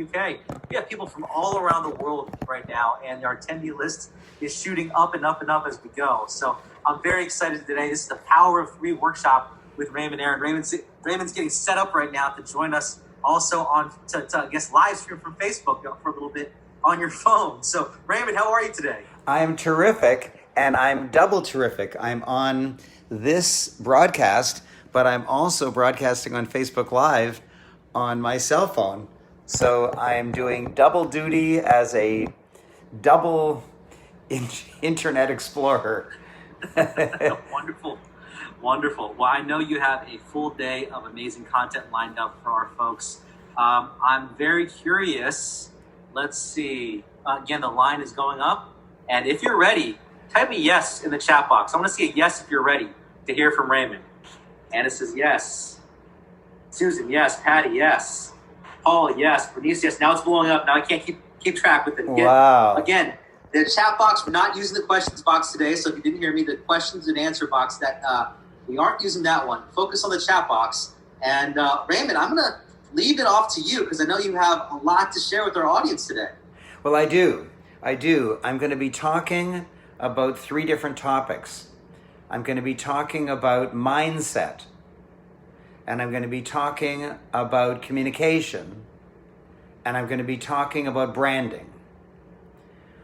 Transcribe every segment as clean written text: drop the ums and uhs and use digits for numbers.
UK. We have people from all around the world right now, and our attendee list is shooting up and up and up as we go. So I'm very excited today. This is the Power of Three workshop with Raymond Aaron. Raymond's getting set up right now to join us also on to I guess live stream from Facebook for a little bit on your phone. So Raymond, how are you today? I'm terrific, and I'm double terrific. I'm on this broadcast, but I'm also broadcasting on Facebook Live on my cell phone. So I'm doing double duty as a double internet explorer. Wonderful. Wonderful. Well, I know you have a full day of amazing content lined up for our folks. I'm very curious. Let's see. Again, the line is going up. And if you're ready, type a yes in the chat box. I want to see a yes if you're ready to hear from Raymond. Anna says yes. Susan, yes. Patty, yes. Paul, yes. Bernice, yes. Now it's blowing up. Now I can't keep track with it. Wow. Again, the chat box, we're not using the questions box today. So if you didn't hear me, the questions and answer box, that we aren't using that one. Focus on the chat box. And Raymond, I'm going to leave it off to you because I know you have a lot to share with our audience today. Well, I do. I'm going to be talking about three different topics. I'm going to be talking about mindset, and I'm going to be talking about communication, and I'm going to be talking about branding.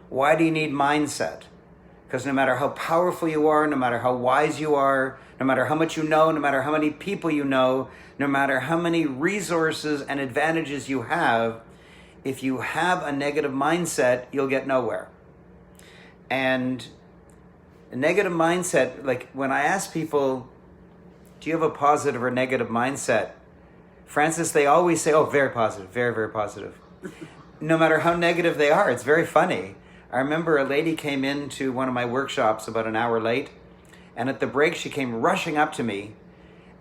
Why do you need mindset? Because no matter how powerful you are, no matter how wise you are, no matter how much you know, no matter how many people you know, no matter how many resources and advantages you have, if you have a negative mindset, you'll get nowhere. And a negative mindset, like when I ask people, do you have a positive or negative mindset? Francis, they always say, oh, very positive, very, very positive. No matter how negative they are, it's very funny. I remember a lady came into one of my workshops about an hour late, and at the break she came rushing up to me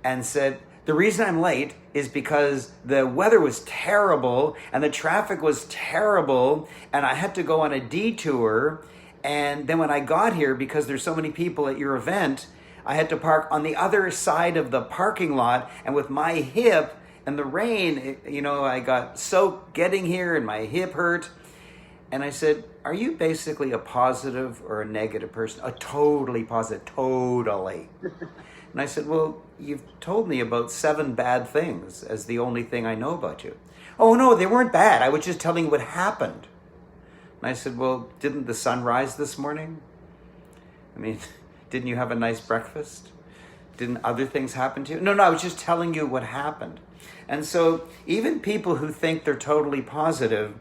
and said, the reason I'm late is because the weather was terrible and the traffic was terrible and I had to go on a detour. And then when I got here, because there's so many people at your event, I had to park on the other side of the parking lot. And with my hip and the rain, I got soaked getting here and my hip hurt. And I said, are you basically a positive or a negative person? A totally positive, totally. And I said, well, you've told me about 7 bad things as the only thing I know about you. Oh, no, they weren't bad. I was just telling you what happened. And I said, well, didn't the sun rise this morning? I mean, didn't you have a nice breakfast? Didn't other things happen to you? No, I was just telling you what happened. And so even people who think they're totally positive,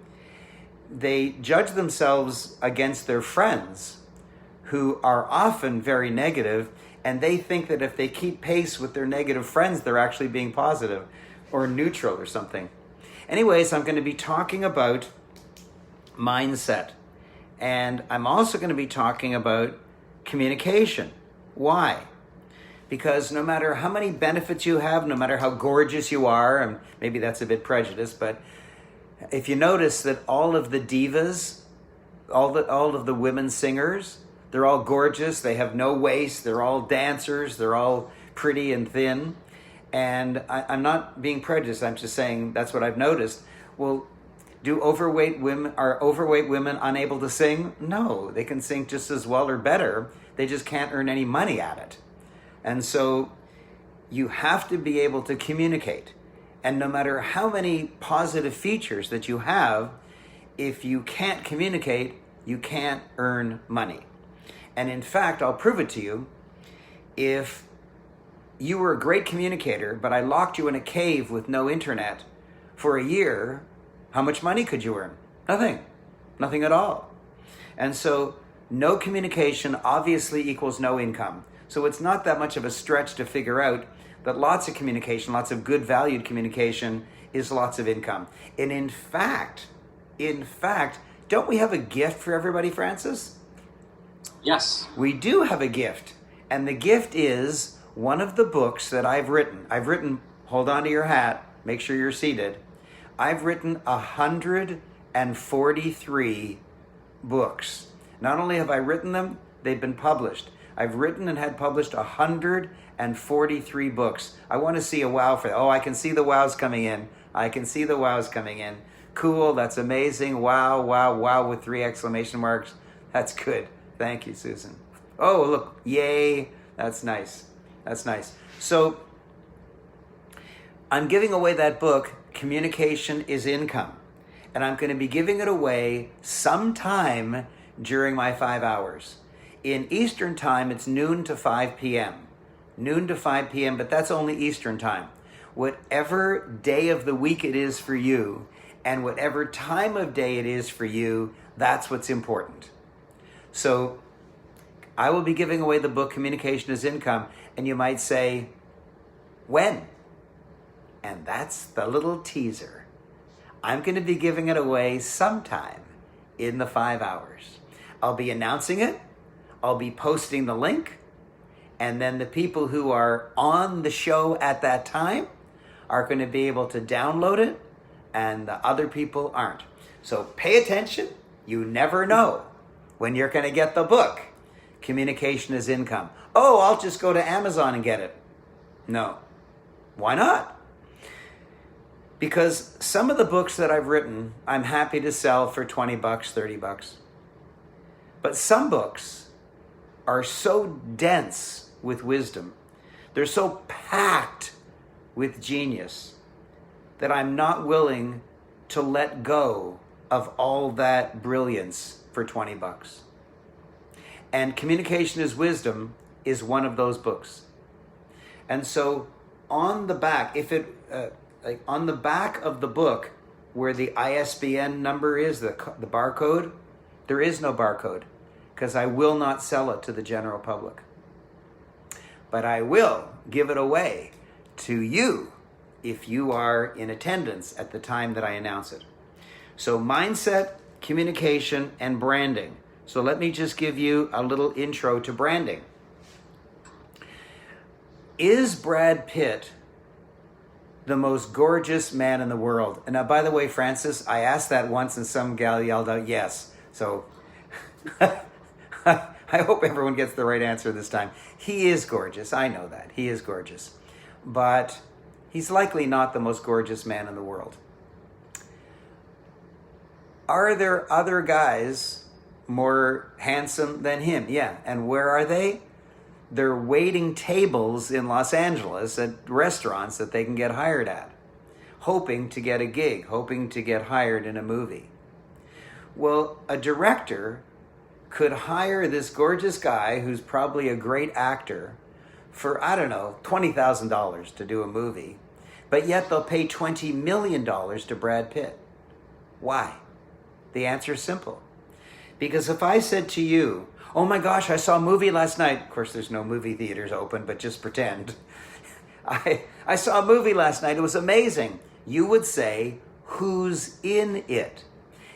they judge themselves against their friends who are often very negative, and they think that if they keep pace with their negative friends, they're actually being positive or neutral or something. Anyways, I'm going to be talking about mindset. And I'm also going to be talking about communication. Why? Because no matter how many benefits you have, no matter how gorgeous you are, and maybe that's a bit prejudiced, but if you notice that all of the divas, all of the women singers, they're all gorgeous, they have no waist, they're all dancers, they're all pretty and thin. And I'm not being prejudiced, I'm just saying that's what I've noticed. Well, are overweight women unable to sing? No, they can sing just as well or better. They just can't earn any money at it. And so you have to be able to communicate. And no matter how many positive features that you have, if you can't communicate, you can't earn money. And in fact, I'll prove it to you. If you were a great communicator, but I locked you in a cave with no internet for a year, how much money could you earn? Nothing at all. And so no communication obviously equals no income. So it's not that much of a stretch to figure out that lots of communication, lots of good valued communication is lots of income. And in fact, don't we have a gift for everybody, Francis? Yes. We do have a gift. And the gift is one of the books that I've written, hold on to your hat, make sure you're seated. I've written 143 books. Not only have I written them, they've been published. I've written and had published 143 books. I want to see a wow for that. Oh, I can see the wows coming in. Cool, that's amazing. Wow, wow, wow, with 3 exclamation marks. That's good. Thank you, Susan. Oh, look, yay. That's nice. That's nice. So I'm giving away that book, Communication is Income. And I'm going to be giving it away sometime during my 5 hours. In Eastern time, it's noon to 5 p.m. Noon to 5 p.m., but that's only Eastern time. Whatever day of the week it is for you, and whatever time of day it is for you, that's what's important. So I will be giving away the book, Communication is Income, and you might say, when? And that's the little teaser. I'm going to be giving it away sometime in the 5 hours. I'll be announcing it. I'll be posting the link. And then the people who are on the show at that time are going to be able to download it, and the other people aren't. So pay attention. You never know when you're going to get the book. Communication is Income. Oh, I'll just go to Amazon and get it. No. Why not? Because some of the books that I've written, I'm happy to sell for $20, $30. But some books are so dense with wisdom, they're so packed with genius, that I'm not willing to let go of all that brilliance for $20. And Communication is Wisdom is one of those books. And so on the back, on the back of the book where the ISBN number is, the barcode, there is no barcode, because I will not sell it to the general public. But I will give it away to you if you are in attendance at the time that I announce it. So mindset, communication, and branding. So let me just give you a little intro to branding. Is Brad Pitt the most gorgeous man in the world? And now, by the way, Francis, I asked that once and some gal yelled out yes. So I hope everyone gets the right answer this time. He is gorgeous. I know that. He is gorgeous. But he's likely not the most gorgeous man in the world. Are there other guys more handsome than him? Yeah. And where are they? They're waiting tables in Los Angeles at restaurants that they can get hired at, hoping to get a gig, hoping to get hired in a movie. Well, a director could hire this gorgeous guy who's probably a great actor for, I don't know, $20,000 to do a movie, but yet they'll pay $20 million to Brad Pitt. Why? The answer is simple. Because if I said to you, oh my gosh, I saw a movie last night. Of course, there's no movie theaters open, but just pretend. I saw a movie last night. It was amazing. You would say, who's in it?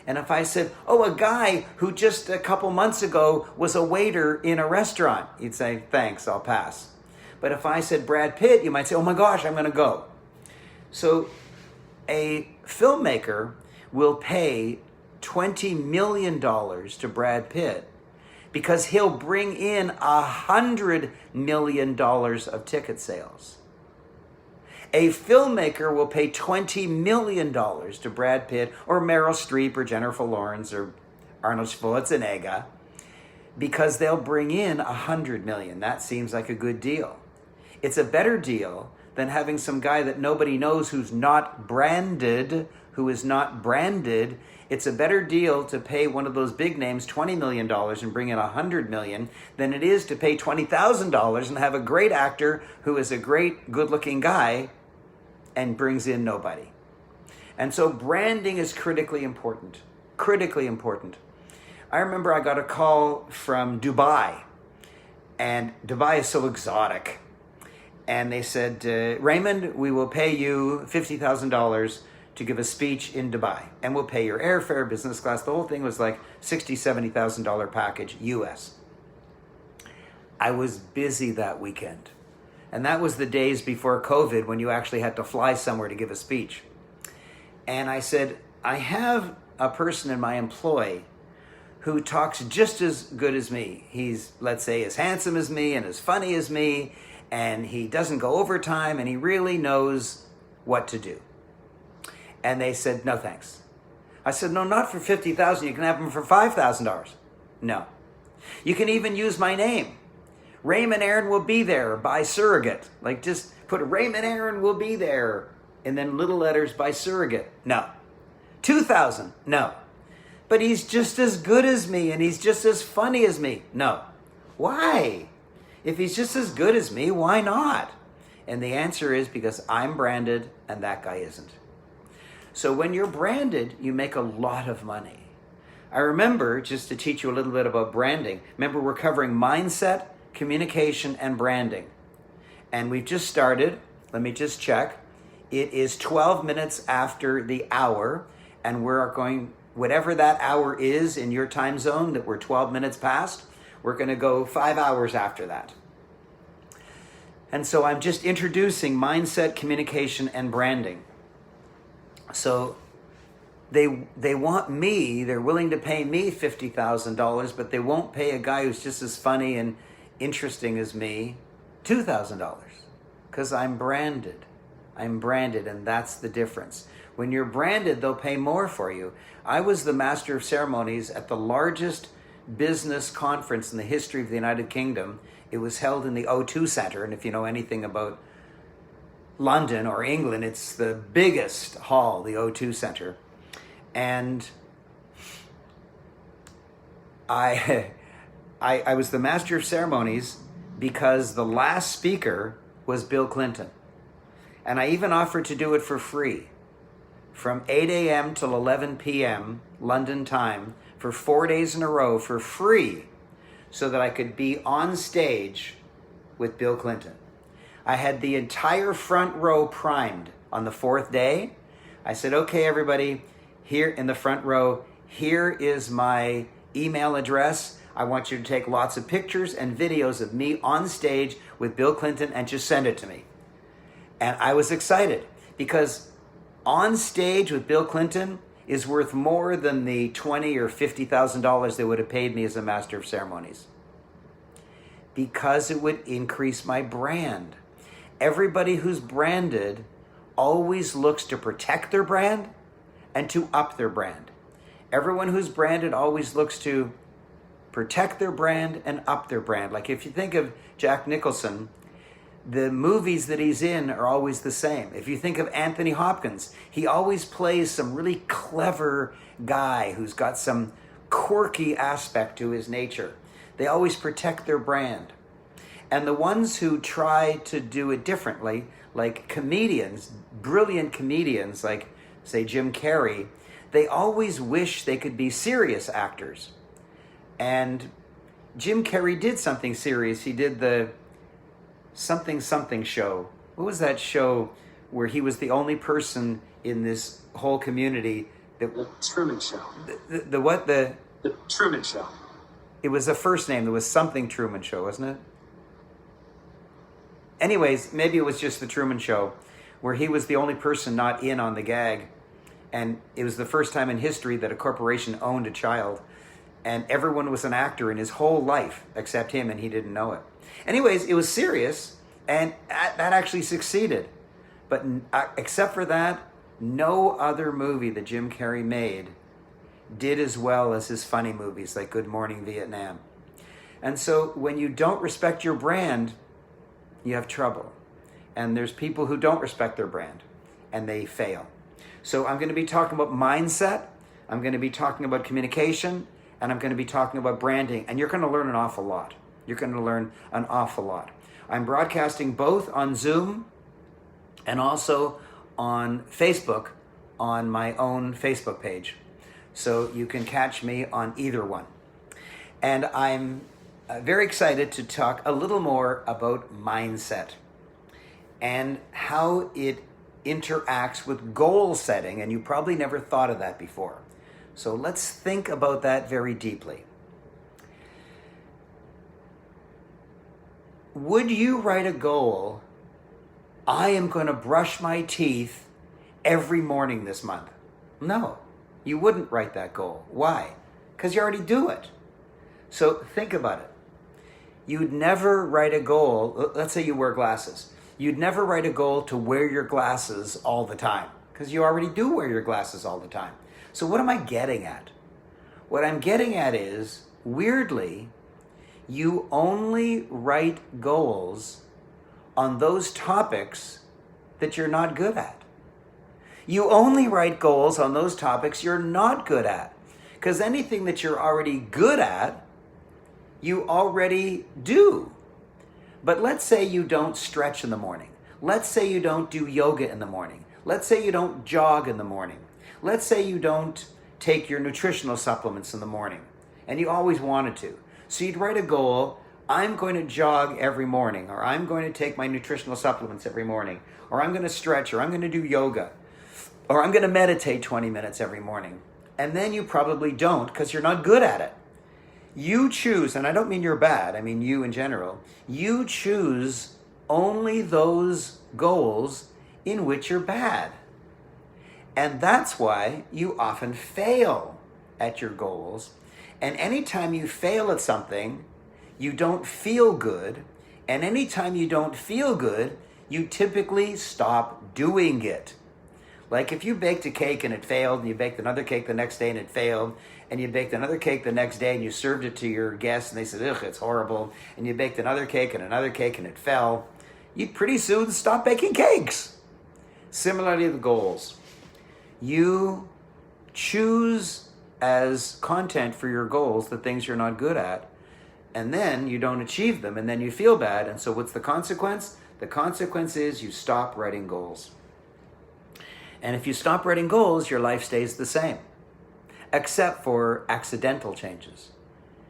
And if I said, oh, a guy who just a couple months ago was a waiter in a restaurant, you'd say, thanks, I'll pass. But if I said Brad Pitt, you might say, oh my gosh, I'm going to go. So a filmmaker will pay $20 million to Brad Pitt because he'll bring in $100 million of ticket sales. A filmmaker will pay $20 million to Brad Pitt or Meryl Streep or Jennifer Lawrence or Arnold Schwarzenegger because they'll bring in $100 million. That seems like a good deal. It's a better deal than having some guy that nobody knows who's not branded, who is not branded. It's a better deal to pay one of those big names $20 million and bring in $100 million than it is to pay $20,000 and have a great actor who is a great good-looking guy and brings in nobody. And so branding is critically important. Critically important. I remember I got a call from Dubai, and Dubai is so exotic. And they said, Raymond, we will pay you $50,000 to give a speech in Dubai, and we'll pay your airfare, business class. The whole thing was like $60,000, $70,000 package, US. I was busy that weekend. And that was the days before COVID when you actually had to fly somewhere to give a speech. And I said, I have a person in my employ who talks just as good as me. He's, let's say, as handsome as me and as funny as me, and he doesn't go overtime, and he really knows what to do. And they said, no thanks. I said, no, not for $50,000. You can have them for $5,000. No. You can even use my name. Raymond Aaron will be there by surrogate. Like just put Raymond Aaron will be there and then little letters by surrogate. No. 2,000. No. But he's just as good as me and he's just as funny as me. No. Why? If he's just as good as me, why not? And the answer is because I'm branded and that guy isn't. So when you're branded, you make a lot of money. I remember, just to teach you a little bit about branding, remember we're covering mindset, communication, and branding. And we've just started. Let me just check. It is 12 minutes after the hour, and we're going, whatever that hour is in your time zone that we're 12 minutes past, we're going to go 5 hours after that. And so I'm just introducing mindset, communication, and branding. So they want me, they're willing to pay me $50,000, but they won't pay a guy who's just as funny and interesting as me $2,000 because I'm branded. I'm branded, and that's the difference. When you're branded, they'll pay more for you. I was the master of ceremonies at the largest business conference in the history of the United Kingdom. It was held in the O2 Center, and if you know anything about London or England, it's the biggest hall, the O2 Center. And I was the master of ceremonies because the last speaker was Bill Clinton. And I even offered to do it for free from 8 a.m. till 11 p.m. London time for 4 days in a row for free so that I could be on stage with Bill Clinton. I had the entire front row primed on the fourth day. I said, okay, everybody, here in the front row, here is my email address. I want you to take lots of pictures and videos of me on stage with Bill Clinton and just send it to me. And I was excited because on stage with Bill Clinton is worth more than the $20,000 or $50,000 they would have paid me as a master of ceremonies, because it would increase my brand. Everybody who's branded always looks to protect their brand and to up their brand. Everyone who's branded always looks to protect their brand and up their brand. Like if you think of Jack Nicholson, the movies that he's in are always the same. If you think of Anthony Hopkins, he always plays some really clever guy who's got some quirky aspect to his nature. They always protect their brand. And the ones who try to do it differently, like comedians, brilliant comedians like, say, Jim Carrey, they always wish they could be serious actors. And Jim Carrey did something serious. He did the something show. What was that show where he was the only person in this whole community that... The Truman Show. The what? The Truman Show. It was a first name. There was something Truman Show, wasn't it? Anyways, maybe it was just the Truman Show, where he was the only person not in on the gag. And it was the first time in history that a corporation owned a child. And everyone was an actor in his whole life except him, and he didn't know it. Anyways, it was serious, and that actually succeeded. But except for that, no other movie that Jim Carrey made did as well as his funny movies like Good Morning Vietnam. And so when you don't respect your brand, you have trouble. And there's people who don't respect their brand, and they fail. So I'm going to be talking about mindset, I'm going to be talking about communication, and I'm going to be talking about branding, and you're going to learn an awful lot. You're going to learn an awful lot. I'm broadcasting both on Zoom and also on Facebook on my own Facebook page. So you can catch me on either one. And I'm very excited to talk a little more about mindset and how it interacts with goal setting. And you probably never thought of that before. So let's think about that very deeply. Would you write a goal, I am going to brush my teeth every morning this month? No, you wouldn't write that goal. Why? Because you already do it. So think about it. You'd never write a goal, let's say you wear glasses. You'd never write a goal to wear your glasses all the time because you already do wear your glasses all the time. So what am I getting at? What I'm getting at is, weirdly, you only write goals on those topics that you're not good at. You only write goals on those topics you're not good at. Because anything that you're already good at, you already do. But let's say you don't stretch in the morning. Let's say you don't do yoga in the morning. Let's say you don't jog in the morning. Let's say you don't take your nutritional supplements in the morning, and you always wanted to. So you'd write a goal, I'm going to jog every morning, or I'm going to take my nutritional supplements every morning, or I'm going to stretch, or I'm going to do yoga, or I'm going to meditate 20 minutes every morning. And then you probably don't because you're not good at it. You choose, and I don't mean you're bad, I mean you in general, you choose only those goals in which you're bad. And that's why you often fail at your goals. And anytime you fail at something, you don't feel good. And anytime you don't feel good, you typically stop doing it. Like if you baked a cake and it failed, and you baked another cake the next day and it failed, and you baked another cake the next day and you served it to your guests and they said, ugh, it's horrible, and you baked another cake and it fell, you'd pretty soon stop baking cakes. Similarly, the goals. You choose as content for your goals the things you're not good at, and then you don't achieve them, and then you feel bad. And so what's the consequence? The consequence is you stop writing goals. And if you stop writing goals, your life stays the same, except for accidental changes.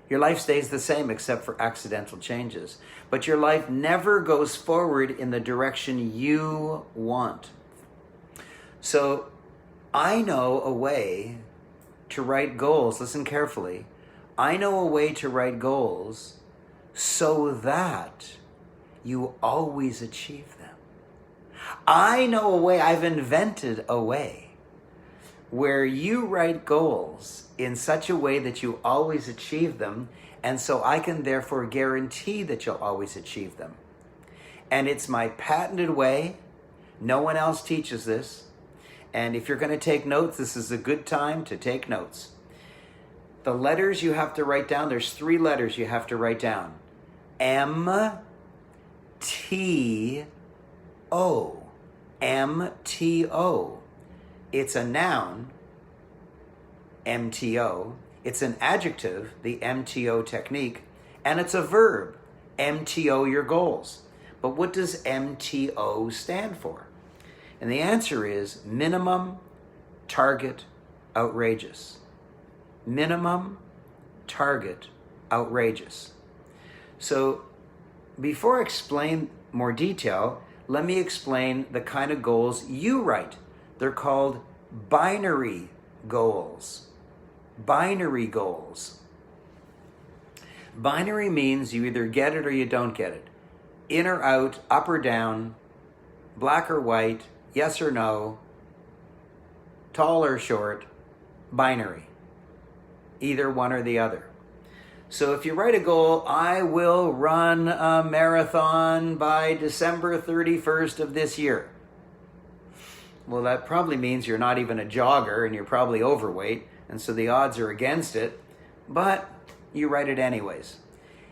Your life stays the same except for accidental changes. But your life never goes forward in the direction you want. So I know a way to write goals. Listen carefully. I know a way to write goals so that you always achieve them. I know a way, I've invented a way where you write goals in such a way that you always achieve them, and so I can therefore guarantee that you'll always achieve them. And it's my patented way. No one else teaches this. And if you're going to take notes, this is a good time to take notes. The letters you have to write down, there's 3 letters you have to write down. M-T-O. M-T-O. It's a noun, MTO. It's an adjective, the Mto Technique. And it's a verb, MTO your goals. But what does MTO stand for? And the answer is minimum, target, outrageous. Minimum, target, outrageous. So before I explain more detail, let me explain the kind of goals you write. They're called binary goals. Binary goals. Binary means you either get it or you don't get it. In or out, up or down, black or white, yes or no, tall or short, binary. Either one or the other. So if you write a goal, I will run a marathon by December 31st of this year. Well, that probably means you're not even a jogger and you're probably overweight, and so the odds are against it, but you write it anyways.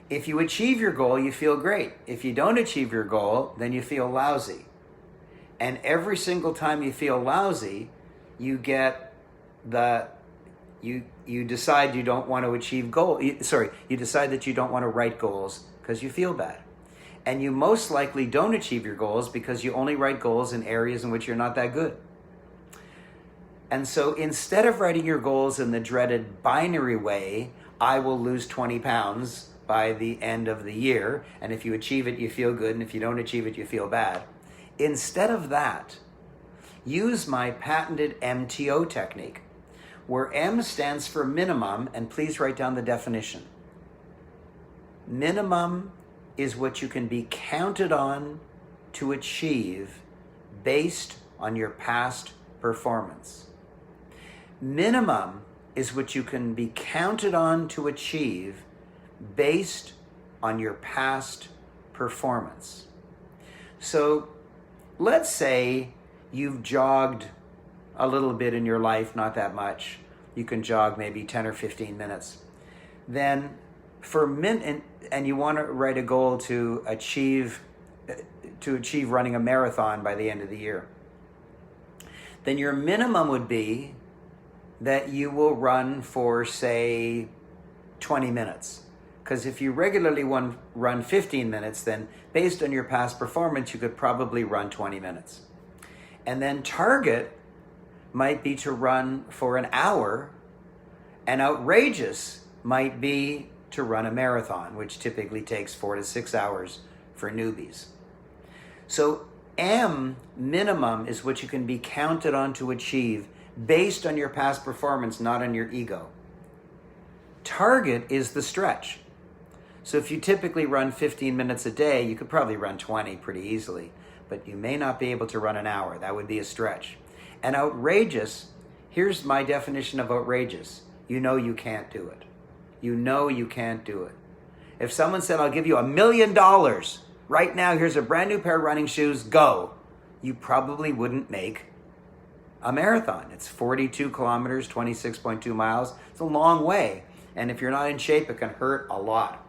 If you achieve your goal, you feel great. If you don't achieve your goal, then you feel lousy. And every single time you feel lousy, you get you decide you don't want to achieve you decide that you don't want to write goals because you feel bad. And you most likely don't achieve your goals because you only write goals in areas in which you're not that good. And so instead of writing your goals in the dreaded binary way, I will lose 20 pounds by the end of the year, and if you achieve it, you feel good, and if you don't achieve it, you feel bad. Instead of that, use my patented MTO technique, where M stands for minimum, and please write down the definition. Minimum is what you can be counted on to achieve based on your past performance. Minimum is what you can be counted on to achieve based on your past performance. So let's say you've jogged a little bit in your life, not that much. You can jog maybe 10 or 15 minutes. Then and you want to write a goal to achieve running a marathon by the end of the year. Then your minimum would be that you will run for, say, 20 minutes. Because if you regularly run 15 minutes, then based on your past performance, you could probably run 20 minutes. And then target might be to run for an hour, and outrageous might be to run a marathon, which typically takes 4 to 6 hours for newbies. So M, minimum, is what you can be counted on to achieve based on your past performance, not on your ego. Target is the stretch. So if you typically run 15 minutes a day, you could probably run 20 pretty easily, but you may not be able to run an hour. That would be a stretch. And outrageous, here's my definition of outrageous. You know you can't do it. You know you can't do it. If someone said, I'll give you $1 million right now, here's a brand new pair of running shoes, go, you probably wouldn't make a marathon. It's 42 kilometers, 26.2 miles. It's a long way. And if you're not in shape, it can hurt a lot.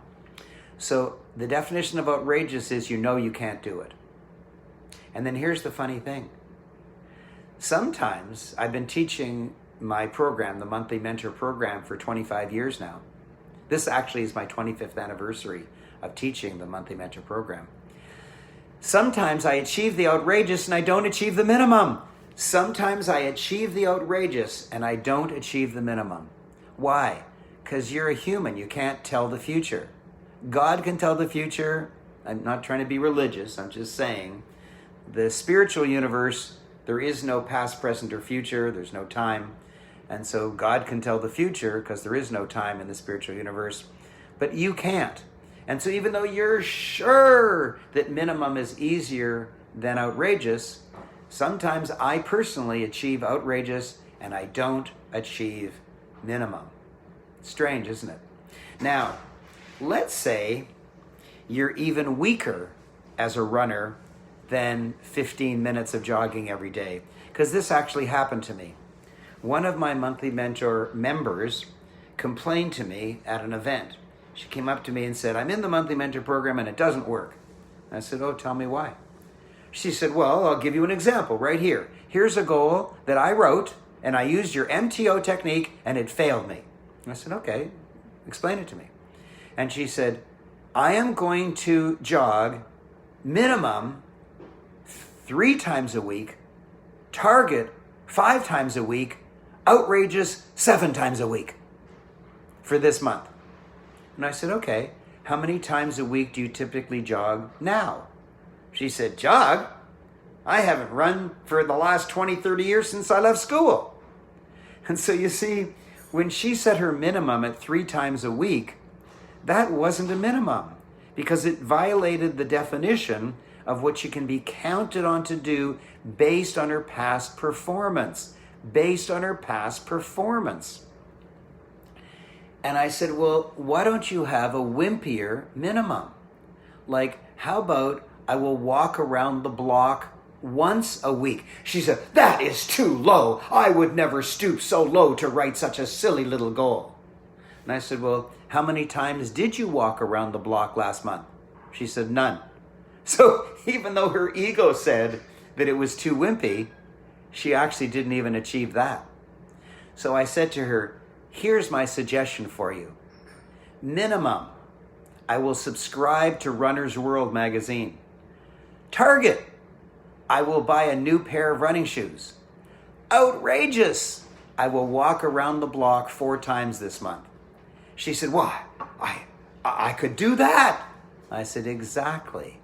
So the definition of outrageous is you know you can't do it. And then here's the funny thing. Sometimes I've been teaching my program, the monthly mentor program, for 25 years now. This actually is my 25th anniversary of teaching the monthly mentor program. Sometimes I achieve the outrageous and I don't achieve the minimum. Sometimes I achieve the outrageous and I don't achieve the minimum. Why? Because you're a human. You can't tell the future. God can tell the future. I'm not trying to be religious. I'm just saying the spiritual universe, there is no past, present, or future. There's no time. And so God can tell the future because there is no time in the spiritual universe. But you can't. And so even though you're sure that minimum is easier than outrageous, sometimes I personally achieve outrageous and I don't achieve minimum. Strange, isn't it? Now, let's say you're even weaker as a runner than 15 minutes of jogging every day, because this actually happened to me. One of my monthly mentor members complained to me at an event. She came up to me and said, I'm in the monthly mentor program and it doesn't work. I said, oh, tell me why. She said, well, I'll give you an example right here. Here's a goal that I wrote and I used your Mto technique and it failed me. I said, okay, explain it to me. And she said, I am going to jog minimum 3 times a week, target 5 times a week, outrageous 7 times a week for this month. And I said, okay, how many times a week do you typically jog now? She said, jog? I haven't run for the last 20, 30 years since I left school. And so you see, when she set her minimum at 3 times a week, that wasn't a minimum because it violated the definition of what you can be counted on to do based on her past performance. Based on her past performance. And I said, well, why don't you have a wimpier minimum? Like, how about I will walk around the block once a week? She said, that is too low. I would never stoop so low to write such a silly little goal. And I said, well, how many times did you walk around the block last month? She said, none. So even though her ego said that it was too wimpy, she actually didn't even achieve that. So I said to her, here's my suggestion for you. Minimum, I will subscribe to Runner's World magazine. Target, I will buy a new pair of running shoes. Outrageous, I will walk around the block 4 times this month. She said, why? I could do that. I said, exactly,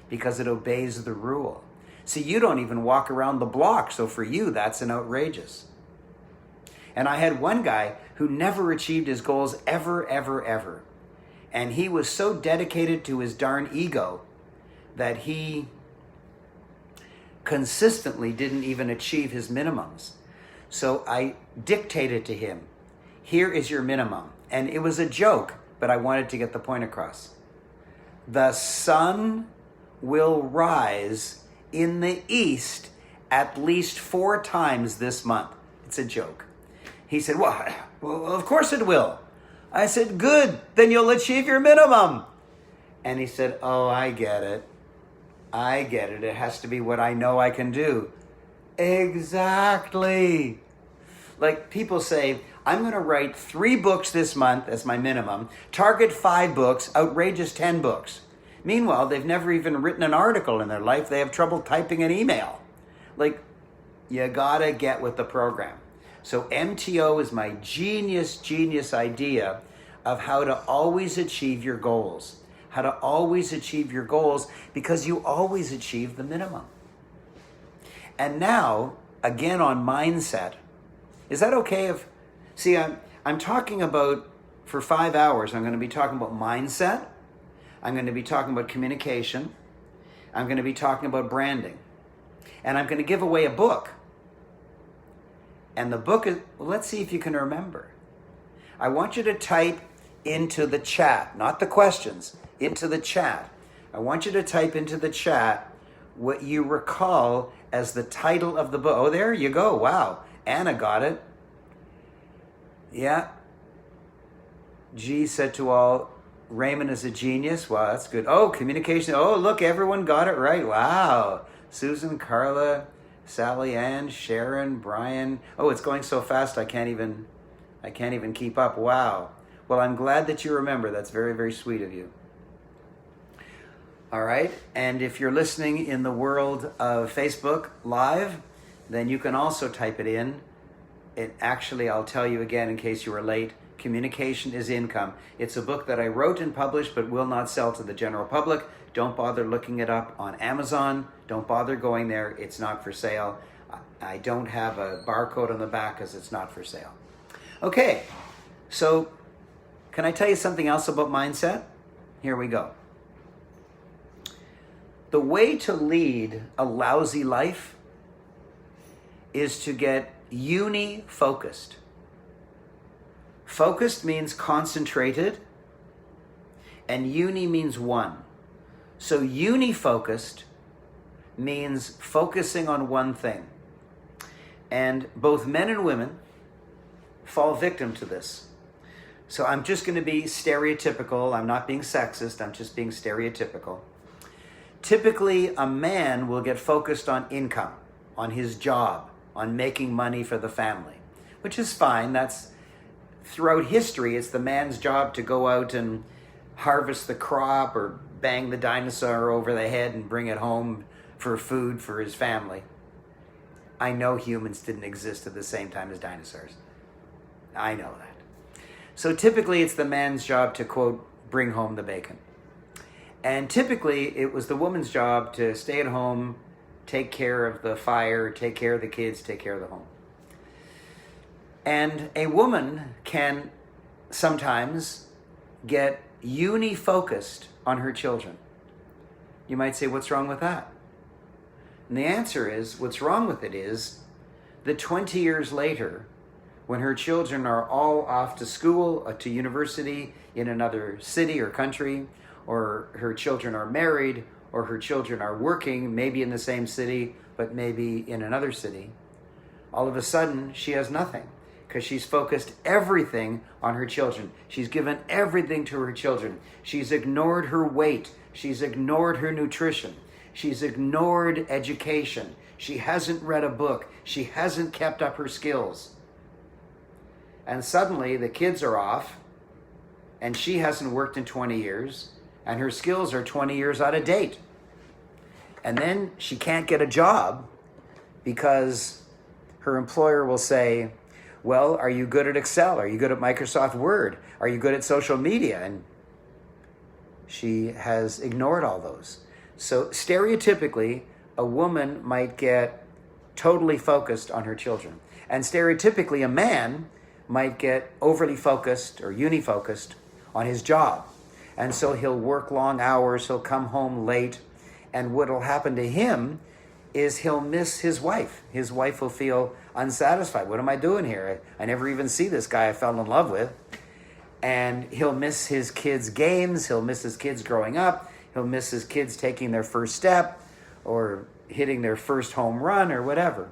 because it obeys the rule. See, you don't even walk around the block, so for you, that's an outrageous. And I had one guy who never achieved his goals ever. And he was so dedicated to his darn ego that he consistently didn't even achieve his minimums. So I dictated to him, here is your minimum. And it was a joke, but I wanted to get the point across. The sun will rise in the east at least 4 times this month. It's a joke. He said, well, of course it will. I said, good, then you'll achieve your minimum. And he said, oh, I get it. It has to be what I know I can do. Exactly. Like people say, I'm going to write 3 books this month as my minimum, target 5 books, outrageous 10 books. Meanwhile, they've never even written an article in their life. They have trouble typing an email. Like, you gotta get with the program. So MTO is my genius idea of how to always achieve your goals. How to always achieve your goals, because you always achieve the minimum. And now, again on mindset, is that okay if, see, I'm talking about, for 5 hours, I'm going to be talking about mindset, I'm going to be talking about communication, I'm going to be talking about branding, and I'm going to give away a book. And the book is, well, let's see if you can remember. I want you to type into the chat, not the questions, into the chat. I want you to type into the chat what you recall as the title of the book. Oh, there you go. Wow. Anna got it. Yeah. G said to all, Raymond is a genius. Wow, that's good. Oh, communication. Oh, look, everyone got it right. Wow. Susan, Carla, Sally Ann, Sharon, Brian. Oh, it's going so fast I can't even keep up. Wow. Well, I'm glad that you remember. That's very, very sweet of you. All right. And if you're listening in the world of Facebook Live, then you can also type it in. I'll tell you again in case you were late. Communication is Income. It's a book that I wrote and published but will not sell to the general public. Don't bother looking it up on Amazon. Don't bother going there. It's not for sale. I don't have a barcode on the back because it's not for sale. Okay, so can I tell you something else about mindset? Here we go. The way to lead a lousy life is to get uni-focused. Focused means concentrated, and uni means one. So uni-focused means focusing on one thing. And both men and women fall victim to this. So I'm just going to be stereotypical. I'm not being sexist. I'm just being stereotypical. Typically, a man will get focused on income, on his job, on making money for the family, which is fine. That's throughout history, it's the man's job to go out and harvest the crop or bang the dinosaur over the head and bring it home for food for his family. I know humans didn't exist at the same time as dinosaurs. I know that. So typically it's the man's job to, quote, bring home the bacon. And typically it was the woman's job to stay at home, take care of the fire, take care of the kids, take care of the home. And a woman can sometimes get uni-focused on her children. You might say, what's wrong with that? And the answer is, what's wrong with it is that 20 years later, when her children are all off to school, to university in another city or country, or her children are married, or her children are working, maybe in the same city, but maybe in another city, all of a sudden she has nothing because she's focused everything on her children. She's given everything to her children. She's ignored her weight. She's ignored her nutrition. She's ignored education. She hasn't read a book. She hasn't kept up her skills. And suddenly the kids are off and she hasn't worked in 20 years and her skills are 20 years out of date. And then she can't get a job because her employer will say, well, are you good at Excel? Are you good at Microsoft Word? Are you good at social media? And she has ignored all those. So stereotypically, a woman might get totally focused on her children. And stereotypically, a man might get overly focused or uni-focused on his job. And so he'll work long hours, he'll come home late, and what will happen to him is he'll miss his wife. His wife will feel unsatisfied. What am I doing here? I never even see this guy I fell in love with. And he'll miss his kids' games. He'll miss his kids growing up. He'll miss his kids taking their first step or hitting their first home run or whatever.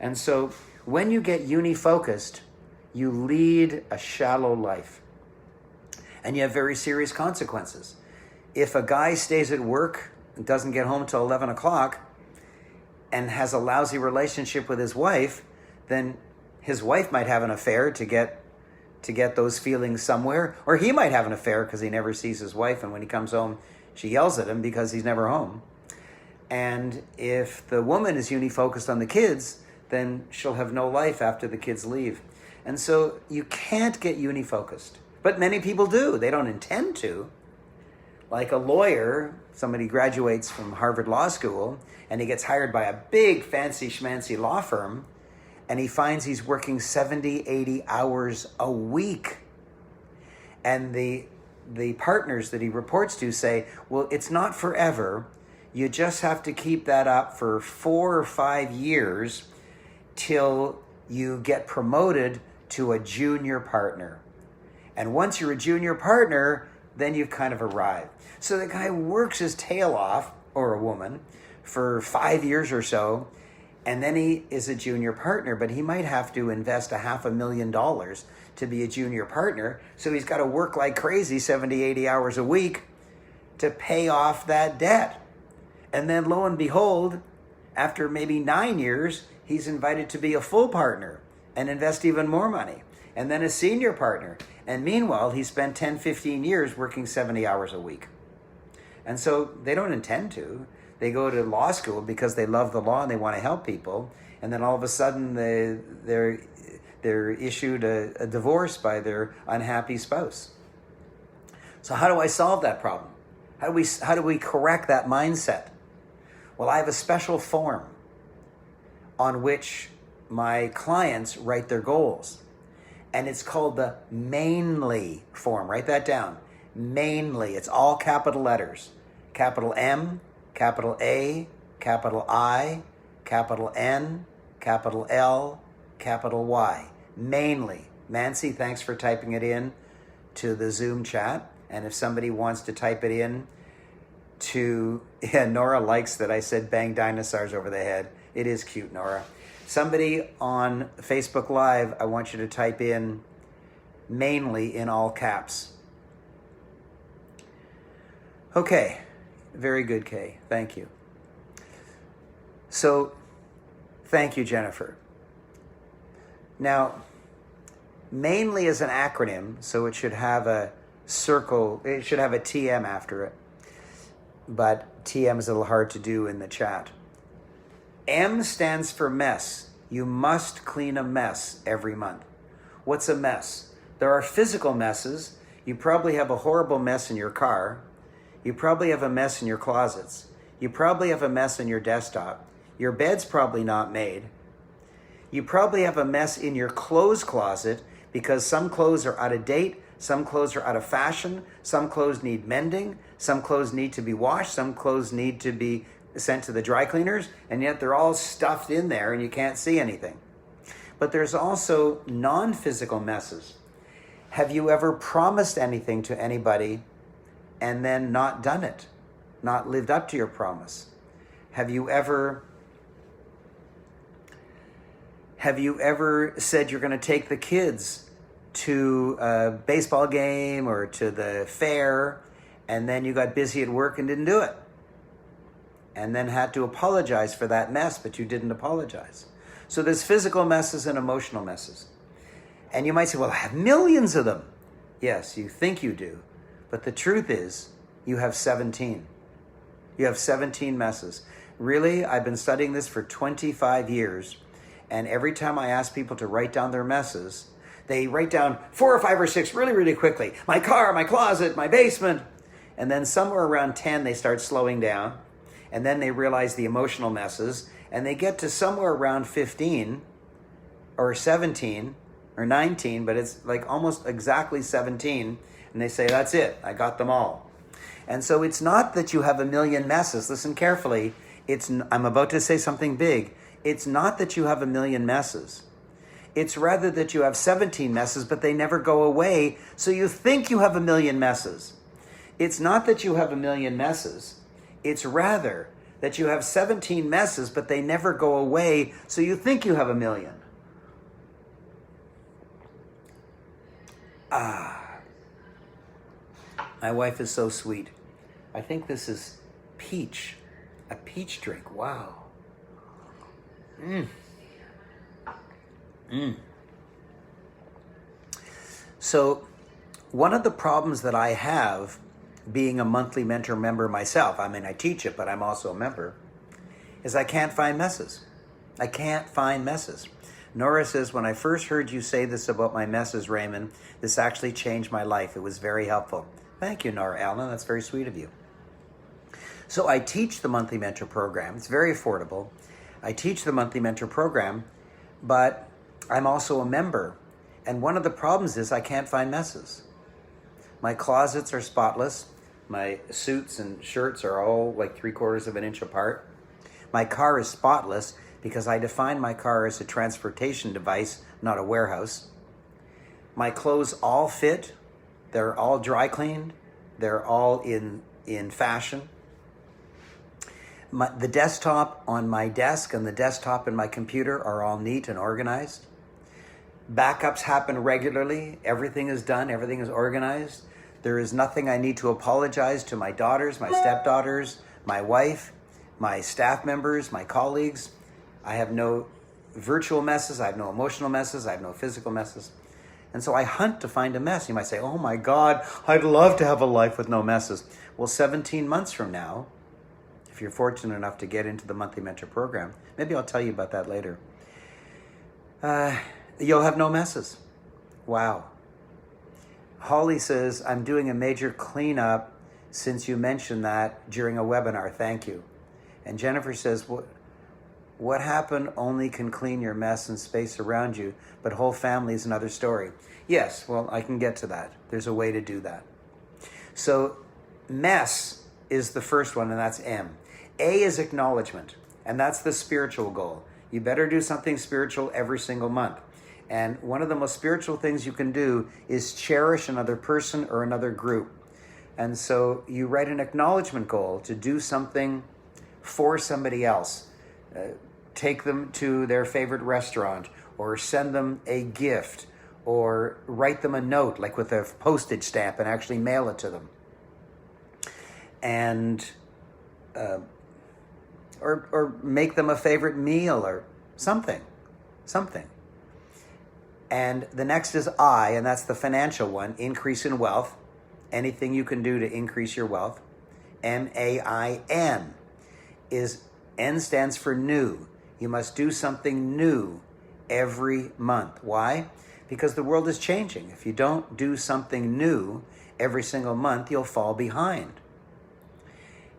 And so when you get unifocused, you lead a shallow life. And you have very serious consequences. If a guy stays at work and doesn't get home till 11 o'clock and has a lousy relationship with his wife, then his wife might have an affair to get those feelings somewhere, or he might have an affair because he never sees his wife, and when he comes home, she yells at him because he's never home. And if the woman is unifocused on the kids, then she'll have no life after the kids leave. And so you can't get unifocused. But many people do. They don't intend to. Like a lawyer, somebody graduates from Harvard Law School, and he gets hired by a big fancy schmancy law firm, and he finds he's working 70, 80 hours a week. And the partners that he reports to say, well, it's not forever. You just have to keep that up for 4 or 5 years till you get promoted to a junior partner. And once you're a junior partner, then you've kind of arrived. So the guy works his tail off, or a woman, for 5 years or so, and then he is a junior partner, but he might have to invest $500,000 to be a junior partner. So he's got to work like crazy, 70, 80 hours a week to pay off that debt. And then lo and behold, after maybe 9 years, he's invited to be a full partner and invest even more money. And then a senior partner. And meanwhile, he spent 10, 15 years working 70 hours a week. And so they don't intend to. They go to law school because they love the law and they want to help people. And then all of a sudden they're issued a divorce by their unhappy spouse. So how do I solve that problem? How do we correct that mindset? Well, I have a special form on which my clients write their goals. And it's called the mainly form. Write that down. Mainly. It's all capital letters. Capital M, capital A, capital I, capital N, capital L, capital Y. Mainly. Mancy, thanks for typing it in to the Zoom chat. And if somebody wants to type it in to... Yeah, Nora likes that I said bang dinosaurs over the head. It is cute, Nora. Somebody on Facebook Live, I want you to type in mainly in all caps. Okay. Very good, Kay. Thank you. So, thank you, Jennifer. Now, mainly is an acronym, so it should have a circle. It should have a TM after it. But TM is a little hard to do in the chat. M stands for mess. You must clean a mess every month. What's a mess? There are physical messes. You probably have a horrible mess in your car. You probably have a mess in your closets. You probably have a mess in your desktop. Your bed's probably not made. You probably have a mess in your clothes closet because some clothes are out of date, some clothes are out of fashion, some clothes need mending, some clothes need to be washed, some clothes need to be sent to the dry cleaners, and yet they're all stuffed in there and you can't see anything. But there's also non-physical messes. Have you ever promised anything to anybody and then not done it, not lived up to your promise? Have you ever said you're going to take the kids to a baseball game or to the fair, and then you got busy at work and didn't do it? And then had to apologize for that mess, but you didn't apologize. So there's physical messes and emotional messes. And you might say, well, I have millions of them. Yes, you think you do. But the truth is, you have 17. You have 17 messes. Really, I've been studying this for 25 years. And every time I ask people to write down their messes, they write down 4 or 5 or 6 really, really quickly. My car, my closet, my basement. And then somewhere around 10, they start slowing down. And then they realize the emotional messes. And they get to somewhere around 15 or 17 or 19, but it's like almost exactly 17. And they say, that's it. I got them all. And so it's not that you have a million messes. Listen carefully. I'm about to say something big. It's not that you have a million messes. It's rather that you have 17 messes, but they never go away. So you think you have a million messes. It's not that you have a million messes. It's rather that you have 17 messes, but they never go away, so you think you have a million. My wife is so sweet. I think this is peach, a peach drink. Wow. So one of the problems that I have being a monthly mentor member myself, I mean, I teach it, but I'm also a member, is I can't find messes. I can't find messes. Nora says, when I first heard you say this about my messes, Raymond, this actually changed my life. It was very helpful. Thank you, Nora Allen. That's very sweet of you. So I teach the monthly mentor program. It's very affordable. I teach the monthly mentor program, but I'm also a member. And one of the problems is I can't find messes. My closets are spotless. My suits and shirts are all like 3/4 of an inch apart. My car is spotless because I define my car as a transportation device, not a warehouse. My clothes all fit. They're all dry cleaned. They're all in fashion. The desktop on my desk and the desktop in my computer are all neat and organized. Backups happen regularly. Everything is done. Everything is organized. There is nothing I need to apologize to my daughters, my stepdaughters, my wife, my staff members, my colleagues. I have no virtual messes. I have no emotional messes. I have no physical messes. And so I hunt to find a mess. You might say, oh my God, I'd love to have a life with no messes. Well, 17 months from now, if you're fortunate enough to get into the monthly mentor program, maybe I'll tell you about that later. You'll have no messes. Wow. Holly says, I'm doing a major cleanup since you mentioned that during a webinar. Thank you. And Jennifer says, what happened only can clean your mess and space around you, but whole family is another story. Yes, well, I can get to that. There's a way to do that. So mess is the first one, and that's M. A is acknowledgement, and that's the spiritual goal. You better do something spiritual every single month. And one of the most spiritual things you can do is cherish another person or another group. And so you write an acknowledgement goal to do something for somebody else. Take them to their favorite restaurant, or send them a gift, or write them a note, like with a postage stamp, and actually mail it to them. And or make them a favorite meal or something. And the next is I, and that's the financial one, increase in wealth. Anything you can do to increase your wealth. MAIN is, N stands for new. You must do something new every month. Why? Because the world is changing. If you don't do something new every single month, you'll fall behind.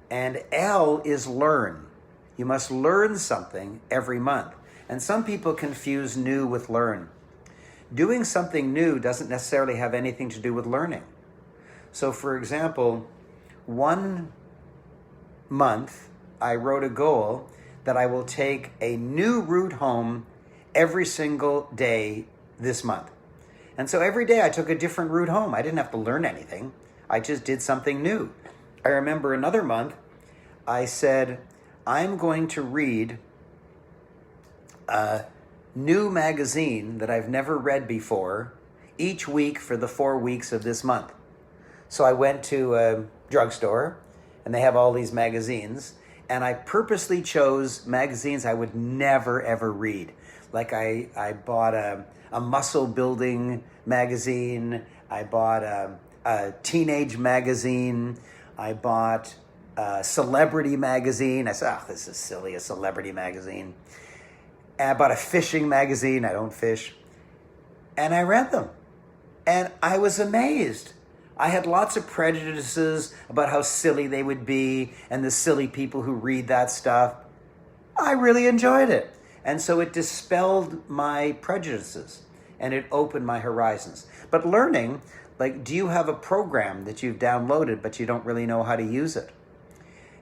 And L is learn. You must learn something every month. And some people confuse new with learn. Doing something new doesn't necessarily have anything to do with learning. So for example, one month I wrote a goal that I will take a new route home every single day this month. And so every day I took a different route home. I didn't have to learn anything. I just did something new. I remember another month I said, I'm going to read a new magazine that I've never read before each week for the 4 weeks of this month. So I went to a drugstore and they have all these magazines, and I purposely chose magazines I would never ever read. Like I bought a muscle building magazine, I bought a teenage magazine, I bought a celebrity magazine. I said, oh, this is silly, a celebrity magazine. And I bought a fishing magazine. I don't fish. And I read them. And I was amazed. I had lots of prejudices about how silly they would be and the silly people who read that stuff. I really enjoyed it. And so it dispelled my prejudices and it opened my horizons. But learning, like, do you have a program that you've downloaded but you don't really know how to use it?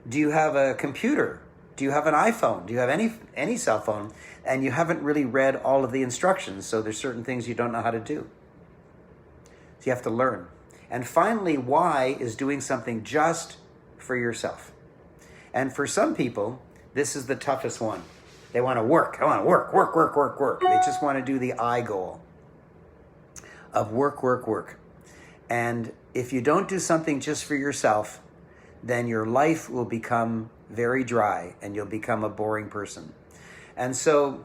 Do you have a computer? Do you have an iPhone? Do you have any cell phone? And you haven't really read all of the instructions, so there's certain things you don't know how to do. So you have to learn. And finally, Y is doing something just for yourself. And for some people, this is the toughest one. They want to work. I want to work, work, work, work, work. They just want to do the I goal of work, work, work. And if you don't do something just for yourself, then your life will become very dry and you'll become a boring person. And so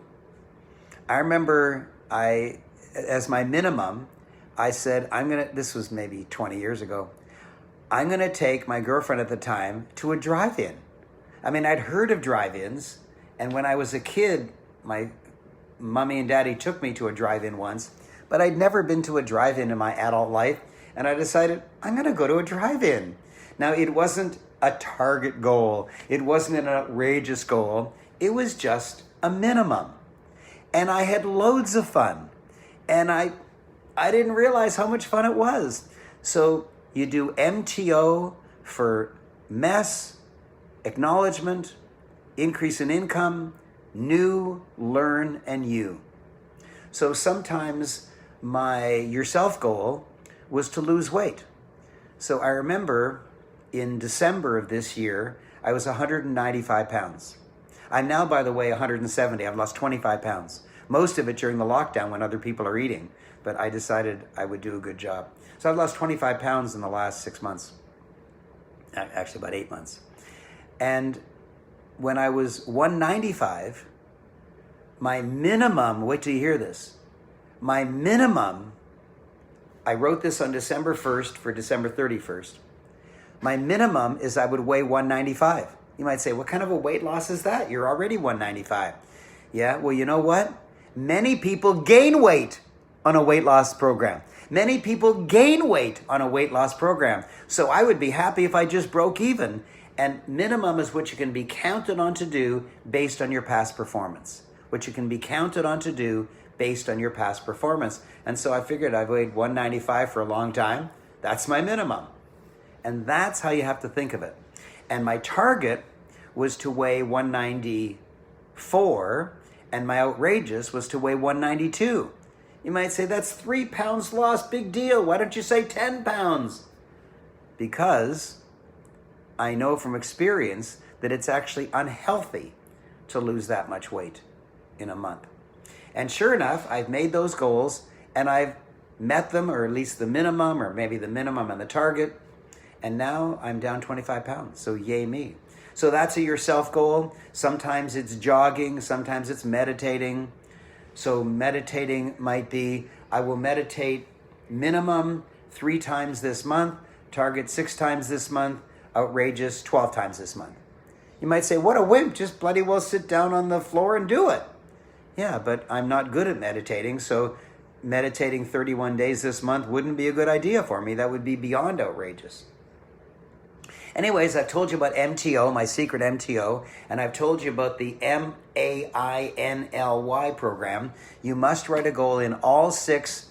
I remember as my minimum, I said, this was maybe 20 years ago, I'm going to take my girlfriend at the time to a drive-in. I mean, I'd heard of drive-ins, and when I was a kid, my mommy and daddy took me to a drive-in once, but I'd never been to a drive-in in my adult life, and I decided, I'm going to go to a drive-in. Now, it wasn't a target goal. It wasn't an outrageous goal. It was just a minimum. And I had loads of fun. And I didn't realize how much fun it was. So you do MTO for mess, acknowledgement, increase in income, new, learn, and you. So sometimes your self goal was to lose weight. So I remember in December of this year, I was 195 pounds. I'm now, by the way, 170. I've lost 25 pounds. Most of it during the lockdown when other people are eating, but I decided I would do a good job. So I've lost 25 pounds in the last 6 months. Actually, about 8 months. And when I was 195, my minimum, wait till you hear this, my minimum, I wrote this on December 1st for December 31st. My minimum is I would weigh 195. You might say, what kind of a weight loss is that? You're already 195. Yeah, well, you know what? Many people gain weight on a weight loss program. Many people gain weight on a weight loss program. So I would be happy if I just broke even. And minimum is what you can be counted on to do based on your past performance. What you can be counted on to do based on your past performance. And so I figured I've weighed 195 for a long time. That's my minimum. And that's how you have to think of it. And my target was to weigh 194, and my outrageous was to weigh 192. You might say, that's 3 pounds lost, big deal. Why don't you say 10 pounds? Because I know from experience that it's actually unhealthy to lose that much weight in a month. And sure enough, I've made those goals, and I've met them, or at least the minimum, or maybe the minimum and the target. And now I'm down 25 pounds, so yay me. So that's your self goal. Sometimes it's jogging, sometimes it's meditating. So meditating might be, I will meditate minimum 3 times this month, target 6 times this month, outrageous 12 times this month. You might say, what a wimp, just bloody well sit down on the floor and do it. Yeah, but I'm not good at meditating, so meditating 31 days this month wouldn't be a good idea for me. That would be beyond outrageous. Anyways, I've told you about MTO, my secret MTO, and I've told you about the MAINLY program. You must write a goal in all 6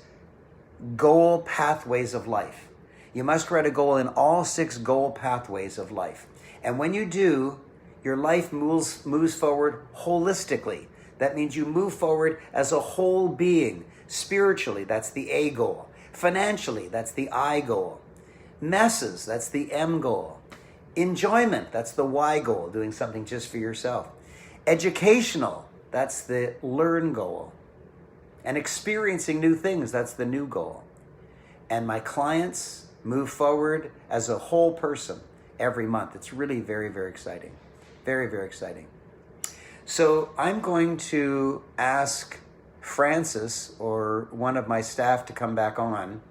goal pathways of life. You must write a goal in all 6 goal pathways of life. And when you do, your life moves forward holistically. That means you move forward as a whole being. Spiritually, that's the A goal. Financially, that's the I goal. Messes, that's the M goal. Enjoyment, that's the Y goal, doing something just for yourself. Educational, that's the learn goal. And experiencing new things, that's the new goal. And my clients move forward as a whole person every month. It's really very, very exciting. Very, very exciting. So I'm going to ask Francis or one of my staff to come back on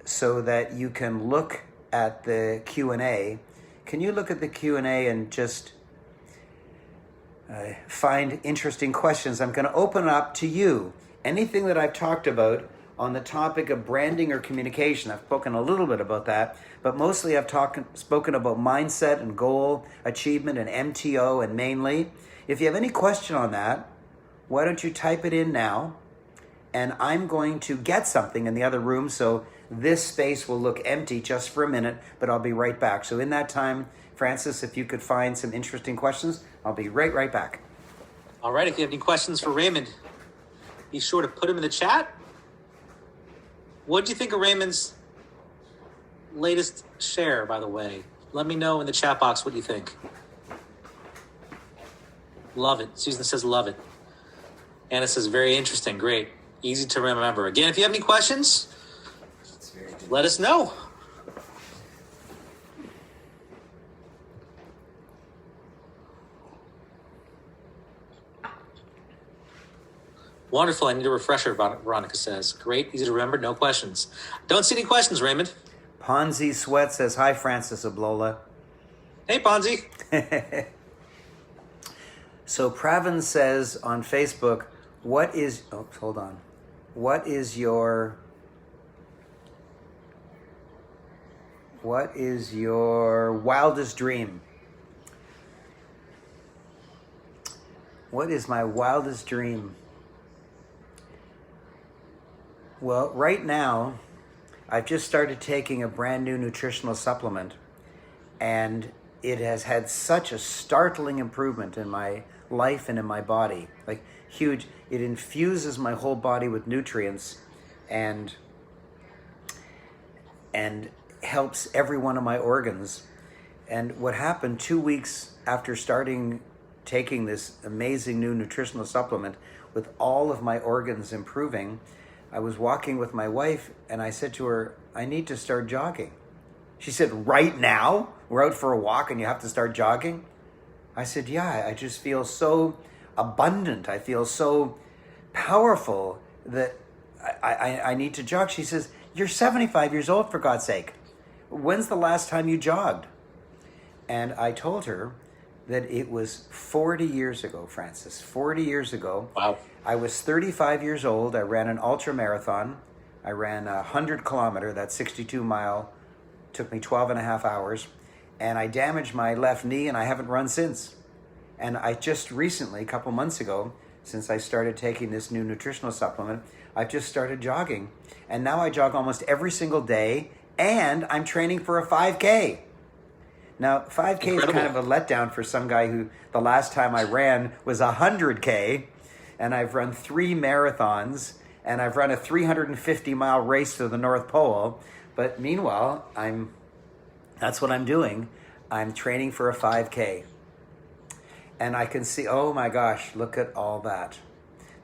so that you can look at the Q&A. Can you look at the Q&A and just find interesting questions? I'm going to open it up to you. Anything that I've talked about on the topic of branding or communication, I've spoken a little bit about that, but mostly I've spoken about mindset and goal achievement and MTO and mainly. If you have any question on that, why don't you type it in now? And I'm going to get something in the other room, so this space will look empty just for a minute, but I'll be right back. So in that time, Francis, if you could find some interesting questions, I'll be right back. All right, if you have any questions for Raymond, be sure to put them in the chat. What did you think of Raymond's latest share, by the way? Let me know in the chat box what you think. Love it. Susan says love it. Anna says very interesting. Great. Easy to remember. Again, if you have any questions, let us know. Wonderful. I need a refresher, Veronica says. Great. Easy to remember. No questions. Don't see any questions, Raymond. Ponzi Sweat says, hi, Francis Ablola. Hey, Ponzi. So Pravin says on Facebook, what is your wildest dream? What is my wildest dream? Well, right now, I've just started taking a brand new nutritional supplement, and it has had such a startling improvement in my life and in my body. Like, huge. It infuses my whole body with nutrients and helps every one of my organs. And what happened 2 weeks after starting taking this amazing new nutritional supplement, with all of my organs improving, I was walking with my wife and I said to her, I need to start jogging. She said, right now? We're out for a walk and you have to start jogging? I said, yeah, I just feel so abundant. I feel so powerful that I need to jog. She says, you're 75 years old, for God's sake. When's the last time you jogged? And I told her that it was 40 years ago, Francis. 40 years ago. Wow. I was 35 years old. I ran an ultra marathon. I ran a 100-kilometer, that's 62 mile. Took me 12 and a half hours. And I damaged my left knee and I haven't run since. And I just recently, a couple months ago, since I started taking this new nutritional supplement, I've just started jogging. And now I jog almost every single day, and I'm training for a 5K. Now, 5K Incredible. Is kind of a letdown for some guy who the last time I ran was 100K, and I've run 3 marathons, and I've run a 350-mile race to the North Pole. But meanwhile, that's what I'm doing. I'm training for a 5K. And I can see, oh my gosh, look at all that.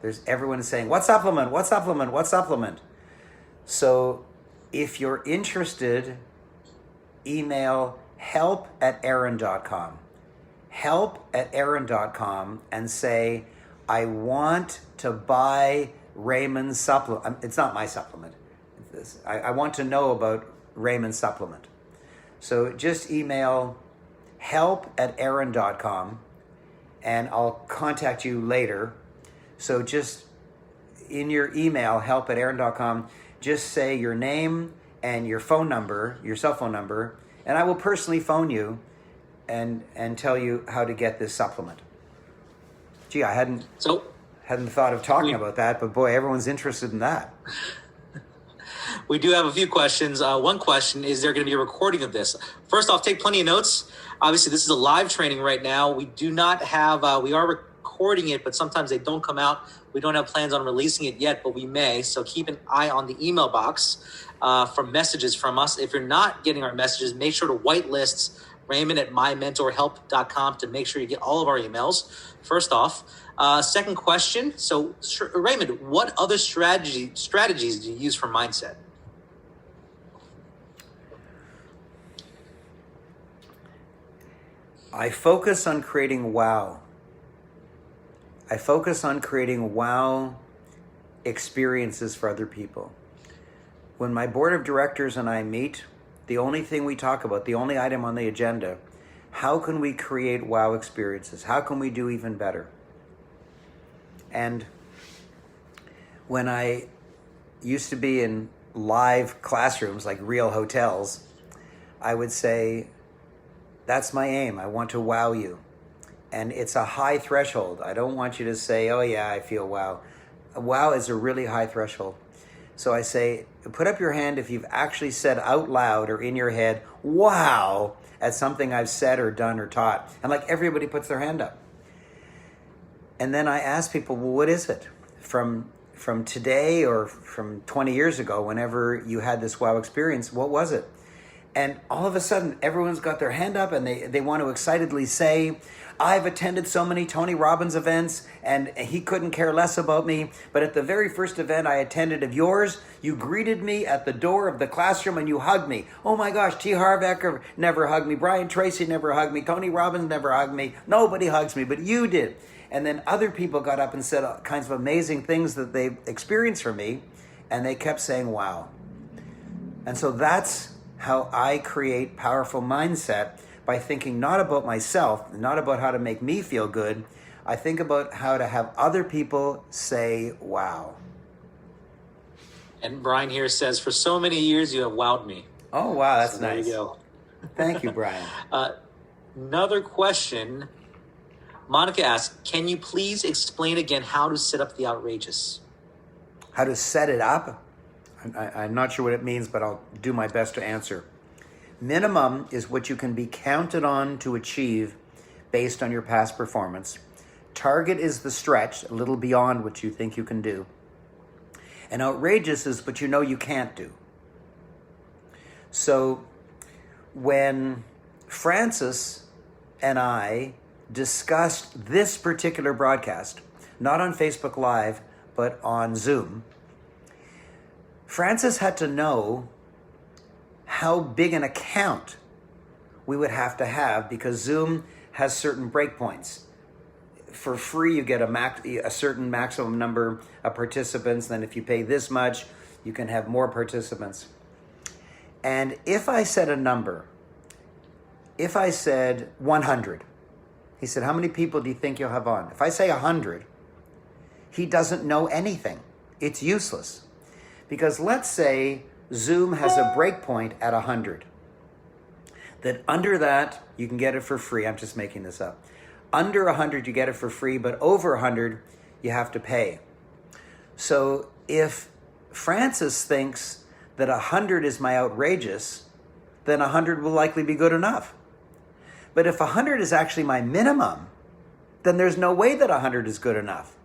There's everyone saying, what supplement, what supplement, what supplement? So if you're interested, email help@aaron.com. Help@aaron.com and say, I want to buy Raymond's supplement. It's not my supplement. I want to know about Raymond's supplement. So just email help@aaron.com and I'll contact you later. So just in your email, help@aaron.com, just say your name and your phone number, your cell phone number, and I will personally phone you and tell you how to get this supplement. Gee, I hadn't thought of talking about that, but boy, everyone's interested in that. We do have a few questions. One question, is there going to be a recording of this? First off, take plenty of notes. Obviously, this is a live training right now. We do not have, we are recording it, but sometimes they don't come out. We don't have plans on releasing it yet, but we may. So keep an eye on the email box for messages from us. If you're not getting our messages, make sure to whitelist Raymond at mymentorhelp.com to make sure you get all of our emails. First off. Second question. So Raymond, what other strategies do you use for mindset? I focus on creating wow. I focus on creating wow experiences for other people. When my board of directors and I meet, the only thing we talk about, the only item on the agenda, how can we create wow experiences? How can we do even better? And when I used to be in live classrooms, like real hotels, I would say, that's my aim. I want to wow you. And it's a high threshold. I don't want you to say, oh yeah, I feel wow. Wow is a really high threshold. So I say, put up your hand if you've actually said out loud or in your head, wow, at something I've said or done or taught. And like everybody puts their hand up. And then I ask people, well, what is it? From today or from 20 years ago, whenever you had this wow experience, what was it? And all of a sudden, everyone's got their hand up and they want to excitedly say, I've attended so many Tony Robbins events and he couldn't care less about me. But at the very first event I attended of yours, you greeted me at the door of the classroom and you hugged me. Oh my gosh, T. Harv Eker never hugged me. Brian Tracy never hugged me. Tony Robbins never hugged me. Nobody hugs me, but you did. And then other people got up and said all kinds of amazing things that they experienced from me. And they kept saying, wow. And so that's how I create powerful mindset, by thinking not about myself, not about how to make me feel good. I think about how to have other people say, wow. And Brian here says, for so many years, you have wowed me. Oh, wow, that's nice. There you go. Thank you, Brian. Another question. Monica asks, can you please explain again how to set up the outrageous? How to set it up? I'm not sure what it means, but I'll do my best to answer. Minimum is what you can be counted on to achieve based on your past performance. Target is the stretch, a little beyond what you think you can do. And outrageous is what you know you can't do. So when Francis and I discussed this particular broadcast, not on Facebook Live, but on Zoom, Francis had to know how big an account we would have to have, because Zoom has certain breakpoints. For free, you get a certain maximum number of participants. Then if you pay this much, you can have more participants. And if I said a number, if I said 100, he said, how many people do you think you'll have on? If I say 100, he doesn't know anything. It's useless. Because let's say Zoom has a breakpoint at 100. That under that, you can get it for free. I'm just making this up. Under 100, you get it for free, but over 100, you have to pay. So if Francis thinks that 100 is my outrageous, then 100 will likely be good enough. But if 100 is actually my minimum, then there's no way that 100 is good enough.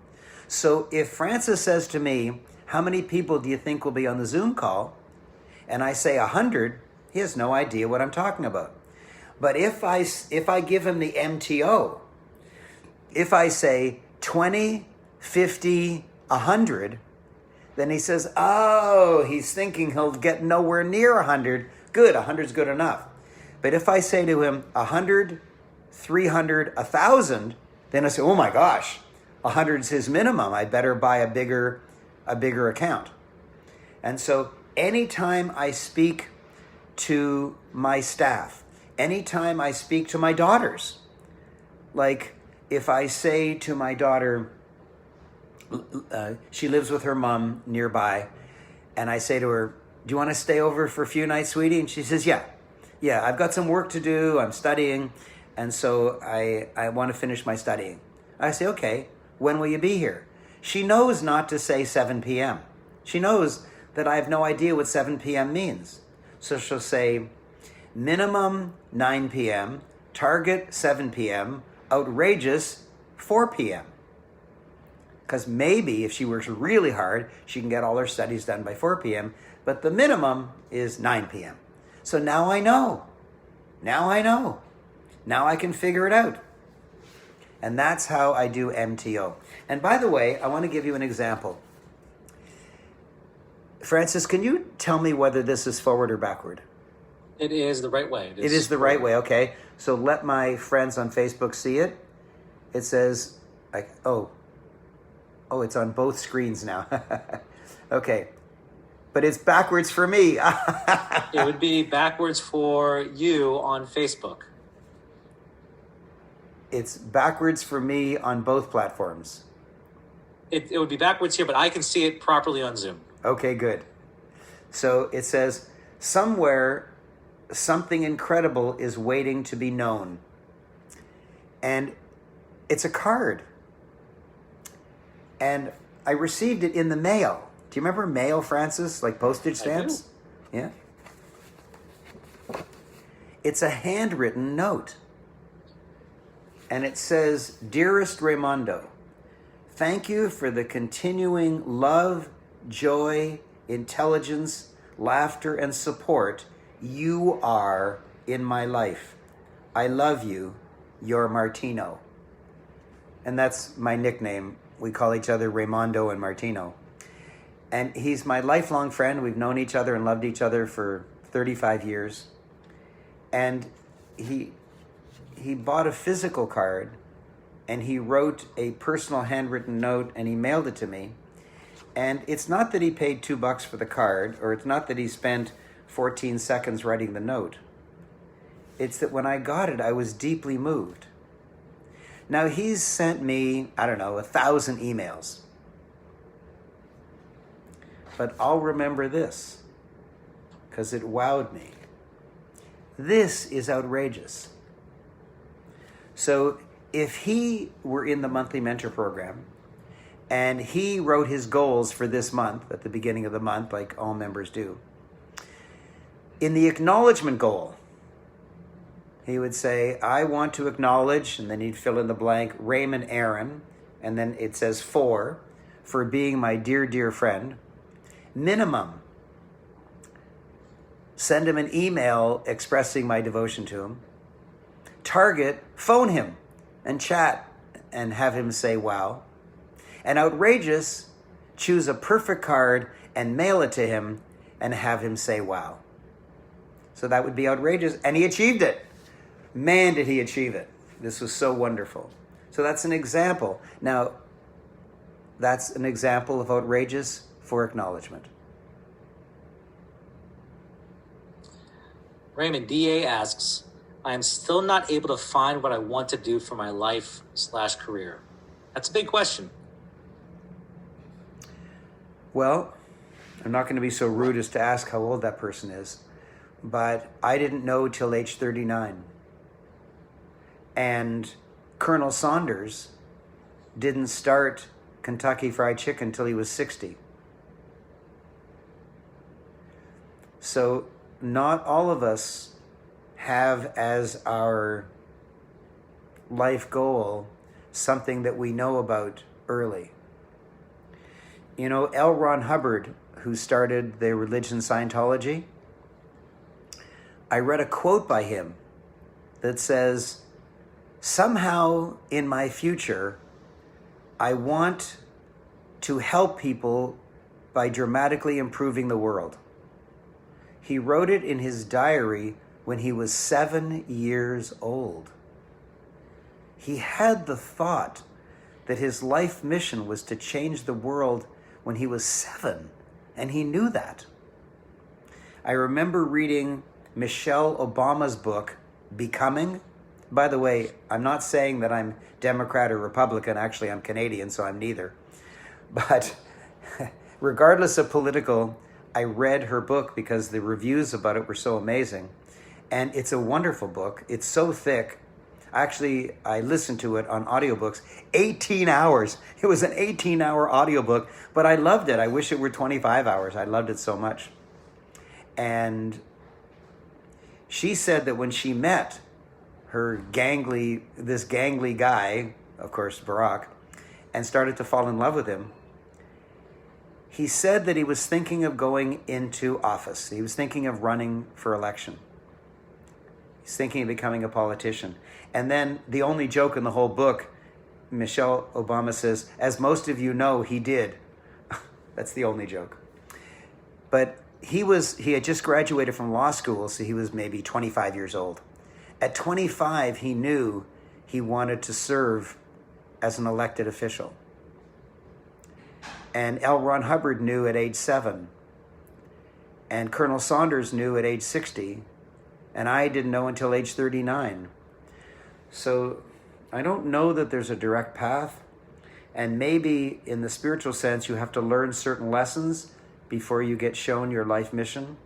So if Francis says to me, how many people do you think will be on the Zoom call? And I say 100, he has no idea what I'm talking about. But if I give him the MTO, if I say 20, 50, 100, then he says, oh, he's thinking he'll get nowhere near 100. Good, 100's good enough. But if I say to him 100, 300, 1,000, then I say, oh my gosh, 100's his minimum. I better buy a bigger account. And so anytime I speak to my staff, anytime I speak to my daughters, like if I say to my daughter, she lives with her mom nearby, and I say to her, do you want to stay over for a few nights, sweetie? And she says, yeah, I've got some work to do, I'm studying, and so I want to finish my studying. I say, okay, when will you be here? She knows not to say 7 p.m. She knows that I have no idea what 7 p.m. means. So she'll say, minimum 9 p.m., target 7 p.m., outrageous 4 p.m. Because maybe if she works really hard, she can get all her studies done by 4 p.m., but the minimum is 9 p.m. So now I know. Now I can figure it out. And that's how I do MTO. And by the way, I want to give you an example. Francis, can you tell me whether this is forward or backward? It is the right way. It is the right way, okay. So let my friends on Facebook see it. It says, it's on both screens now. Okay. But it's backwards for me. It would be backwards for you on Facebook. It's backwards for me on both platforms. It would be backwards here, but I can see it properly on Zoom. Okay, good. So it says, somewhere something incredible is waiting to be known. And it's a card. And I received it in the mail. Do you remember mail, Francis? Like postage stamps? Yeah. It's a handwritten note. And it says, Dearest Raymondo, thank you for the continuing love, joy, intelligence, laughter, and support You are in my life. I love you. You're Martino. And that's my nickname. We call each other Raymondo and Martino. And he's my lifelong friend. We've known each other and loved each other for 35 years. And he bought a physical card, and he wrote a personal handwritten note, and he mailed it to me. And it's not that he paid $2 for the card, or it's not that he spent 14 seconds writing the note. It's that when I got it, I was deeply moved. Now, he's sent me, 1,000 emails. But I'll remember this, because it wowed me. This is outrageous. So if he were in the monthly mentor program, and he wrote his goals for this month at the beginning of the month, like all members do, in the acknowledgement goal, he would say, I want to acknowledge, and then he'd fill in the blank, Raymond Aaron, and then it says for being my dear, dear friend. Minimum, send him an email expressing my devotion to him. Target, phone him and chat and have him say wow. And outrageous, choose a perfect card and mail it to him and have him say wow. So that would be outrageous. And he achieved it. Man, did he achieve it. This was so wonderful. So that's an example. Now, that's an example of outrageous for acknowledgement. Raymond, DA asks, I am still not able to find what I want to do for my life/career. That's a big question. Well, I'm not going to be so rude as to ask how old that person is, but I didn't know till age 39. And Colonel Saunders didn't start Kentucky Fried Chicken till he was 60. So not all of us have as our life goal something that we know about early. You know, L. Ron Hubbard, who started the religion Scientology, I read a quote by him that says, somehow in my future, I want to help people by dramatically improving the world. He wrote it in his diary when he was 7 years old. He had the thought that his life mission was to change the world when he was 7, and he knew that. I remember reading Michelle Obama's book, Becoming. By the way, I'm not saying that I'm Democrat or Republican. Actually, I'm Canadian, so I'm neither. But regardless of political, I read her book because the reviews about it were so amazing. And it's a wonderful book. It's so thick. Actually, I listened to it on audiobooks. 18 hours. It was an 18-hour audiobook, but I loved it. I wish it were 25 hours. I loved it so much. And she said that when she met this gangly guy, of course, Barack, and started to fall in love with him, he said that he was thinking of going into office. He was thinking of running for election. He's thinking of becoming a politician. And then the only joke in the whole book, Michelle Obama says, as most of you know, he did. That's the only joke. But he had just graduated from law school, so he was maybe 25 years old. At 25, he knew he wanted to serve as an elected official. And L. Ron Hubbard knew at age 7. And Colonel Saunders knew at age 60. And I didn't know until age 39. So I don't know that there's a direct path. And maybe in the spiritual sense, you have to learn certain lessons before you get shown your life mission.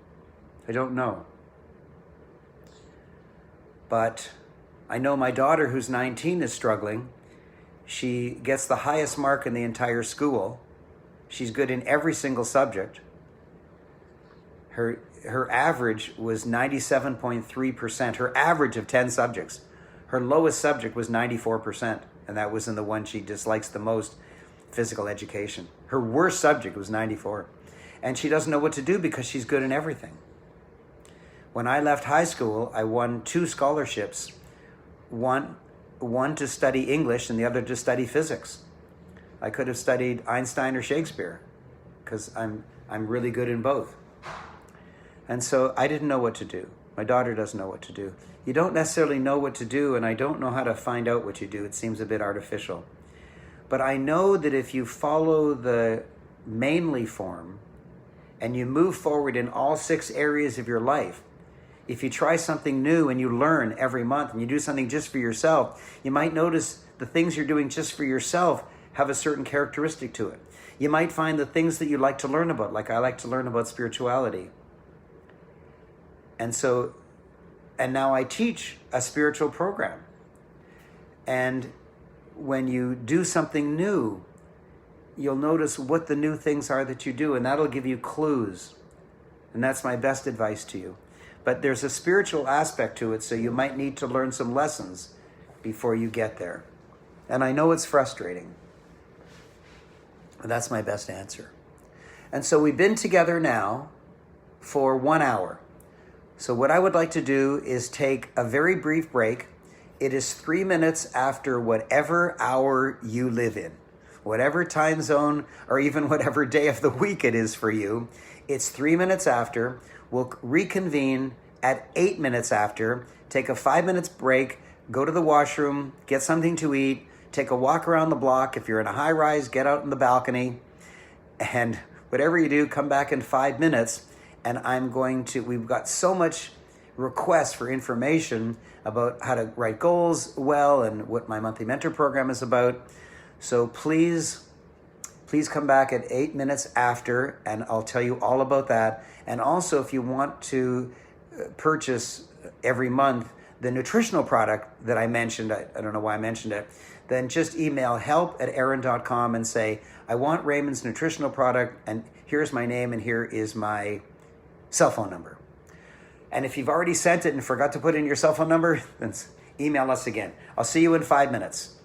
I don't know. But I know my daughter, who's 19, is struggling. She gets the highest mark in the entire school. She's good in every single subject. Her average was 97.3%. Her average of 10 subjects. Her lowest subject was 94%, and that was in the one she dislikes the most, physical education. Her worst subject was 94. And she doesn't know what to do because she's good in everything. When I left high school, I won 2 scholarships, one to study English and the other to study physics. I could have studied Einstein or Shakespeare because I'm really good in both. And so I didn't know what to do. My daughter doesn't know what to do. You don't necessarily know what to do, and I don't know how to find out what you do. It seems a bit artificial. But I know that if you follow the mainly form and you move forward in all 6 areas of your life, if you try something new and you learn every month and you do something just for yourself, you might notice the things you're doing just for yourself have a certain characteristic to it. You might find the things that you like to learn about, like I like to learn about spirituality. And now I teach a spiritual program. And when you do something new, you'll notice what the new things are that you do, and that'll give you clues. And that's my best advice to you. But there's a spiritual aspect to it, so you might need to learn some lessons before you get there. And I know it's frustrating. But that's my best answer. And so we've been together now for 1 hour. So what I would like to do is take a very brief break. It is 3 minutes after whatever hour you live in, whatever time zone or even whatever day of the week it is for you. It's 3 minutes after. We'll reconvene at 8 minutes after, take a 5 minutes break, go to the washroom, get something to eat, take a walk around the block. If you're in a high rise, get out in the balcony, and whatever you do, come back in 5 minutes. And we've got so much requests for information about how to write goals well and what my monthly mentor program is about. So please come back at 8 minutes after, and I'll tell you all about that. And also, if you want to purchase every month the nutritional product that I mentioned, I don't know why I mentioned it, then just email help@aaron.com and say, I want Raymond's nutritional product, and here's my name, and here is my cell phone number. And if you've already sent it and forgot to put in your cell phone number, then email us again. I'll see you in 5 minutes.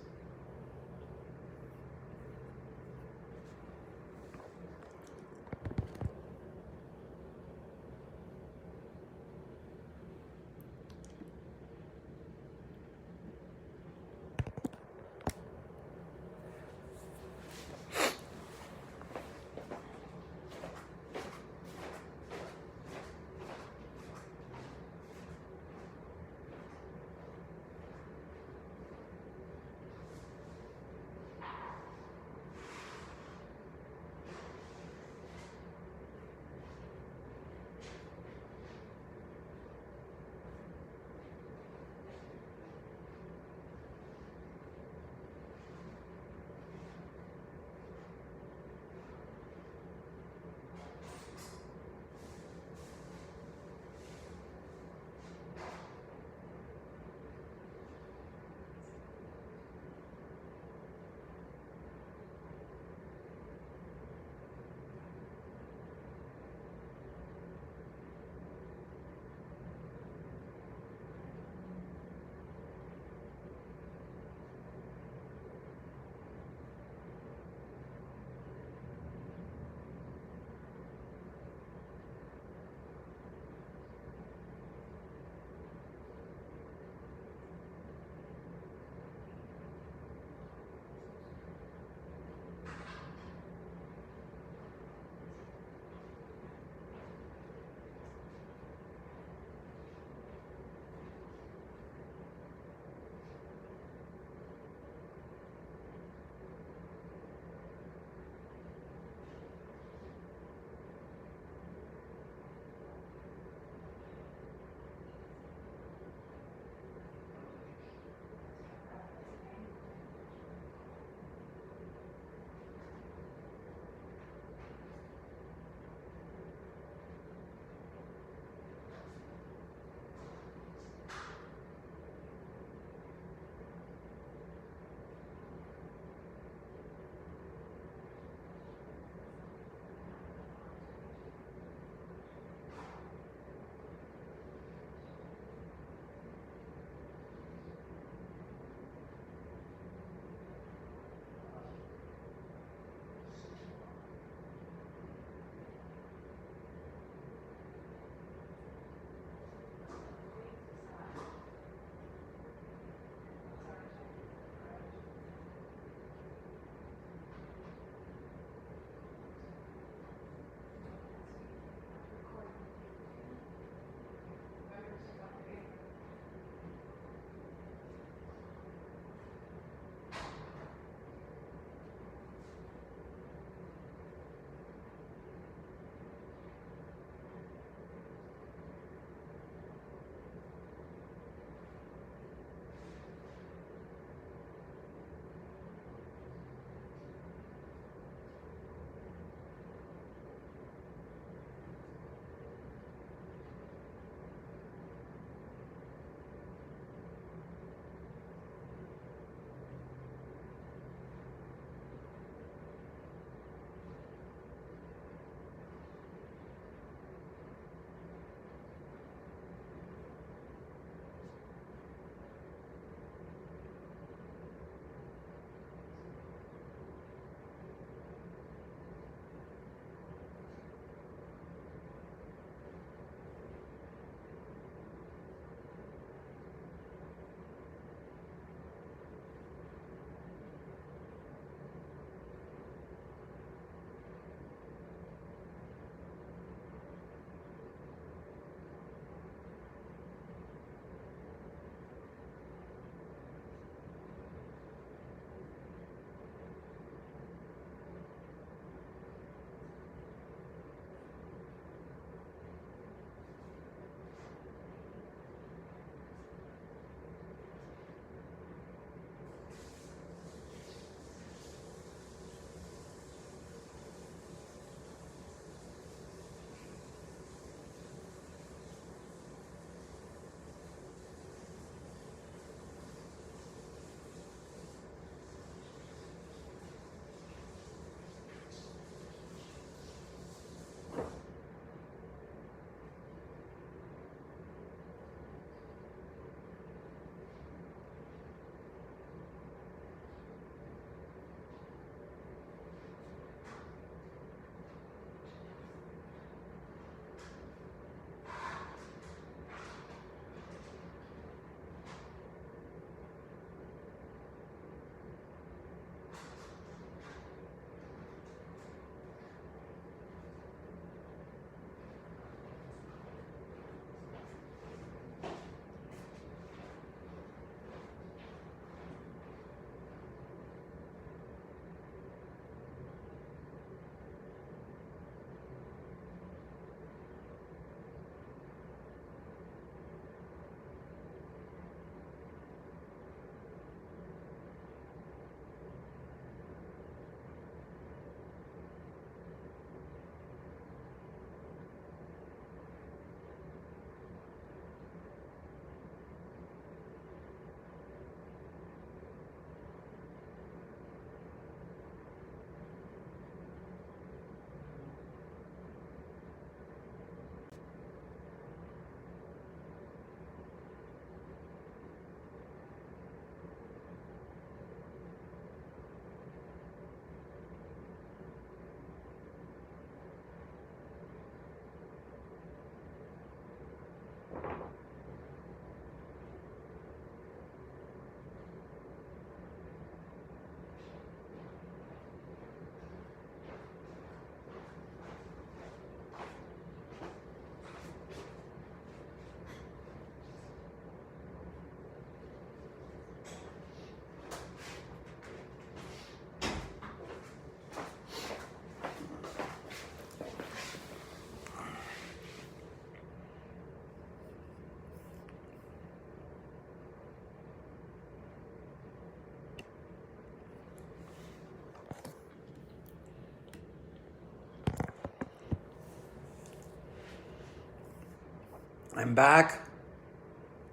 I'm back.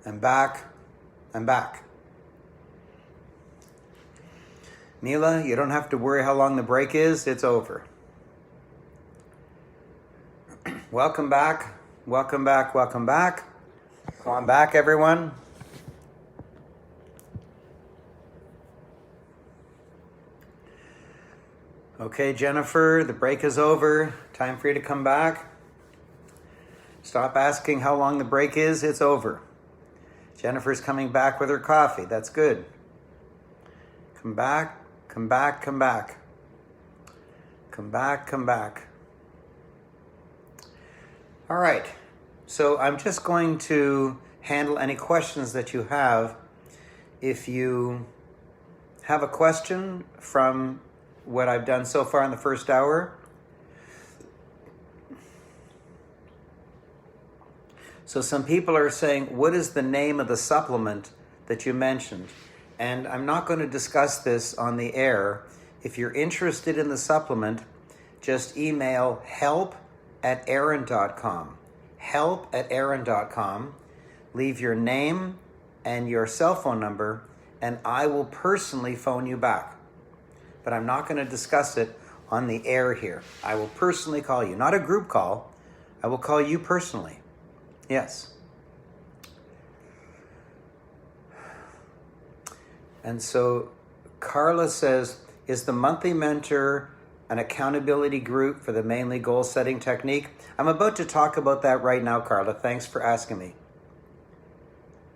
I'm back. I'm back. Mila, you don't have to worry how long the break is. It's over. Welcome back. Welcome back. Welcome back. Come on back, everyone. Okay, Jennifer, the break is over. Time for you to come back. Stop asking how long the break is. It's over. Jennifer's coming back with her coffee. That's good. Come back, come back, come back. Come back, come back. All right. So I'm just going to handle any questions that you have. If you have a question from what I've done so far in the first hour. So some people are saying, what is the name of the supplement that you mentioned? And I'm not going to discuss this on the air. If you're interested in the supplement, just email help@aaron.com. help@aaron.com. Leave your name and your cell phone number, and I will personally phone you back. But I'm not going to discuss it on the air here. I will personally call you. Not a group call. I will call you personally. Yes. And so Carla says, is the monthly mentor an accountability group for the mainly goal setting technique? I'm about to talk about that right now, Carla. Thanks for asking me.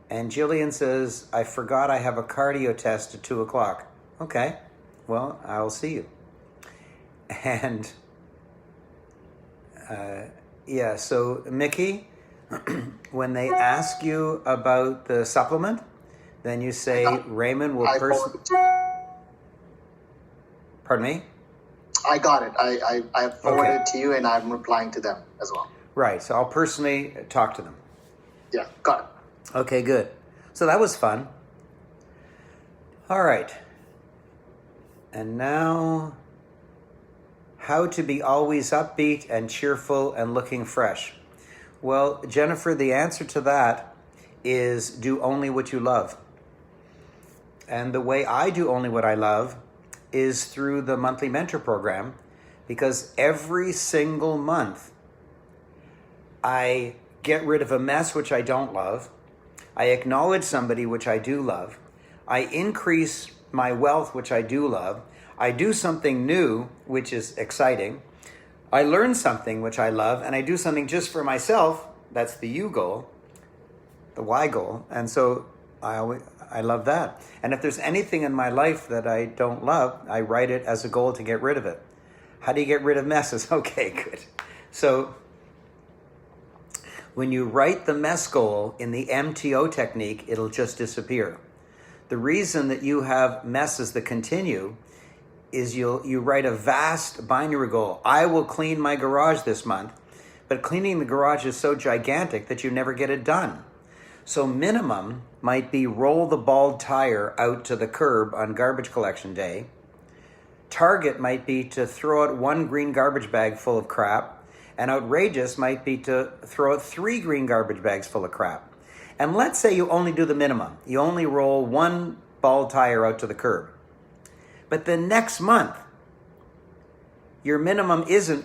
And Jillian says, I forgot I have a cardio test at 2:00. Okay. Well, I'll see you. And so Mickey, when they ask you about the supplement, then you say Raymond will personally... Pardon me? I got it. I forwarded it to you, and I'm replying to them as well. Right. So I'll personally talk to them. Yeah, got it. Okay, good. So that was fun. All right. And now, how to be always upbeat and cheerful and looking fresh. Well, Jennifer, the answer to that is do only what you love. And the way I do only what I love is through the monthly mentor program, because every single month I get rid of a mess which I don't love. I acknowledge somebody which I do love. I increase my wealth, which I do love. I do something new, which is exciting. I learn something which I love, and I do something just for myself. That's the U goal, the Y goal. And so I love that. And if there's anything in my life that I don't love, I write it as a goal to get rid of it. How do you get rid of messes? Okay, good. So when you write the mess goal in the Mto technique, it'll just disappear. The reason that you have messes that continue is you write a vast binary goal. I will clean my garage this month, but cleaning the garage is so gigantic that you never get it done. So minimum might be roll the bald tire out to the curb on garbage collection day. Target might be to throw out 1 green garbage bag full of crap, and outrageous might be to throw out 3 green garbage bags full of crap. And let's say you only do the minimum. You only roll 1 bald tire out to the curb. But the next month, your minimum isn't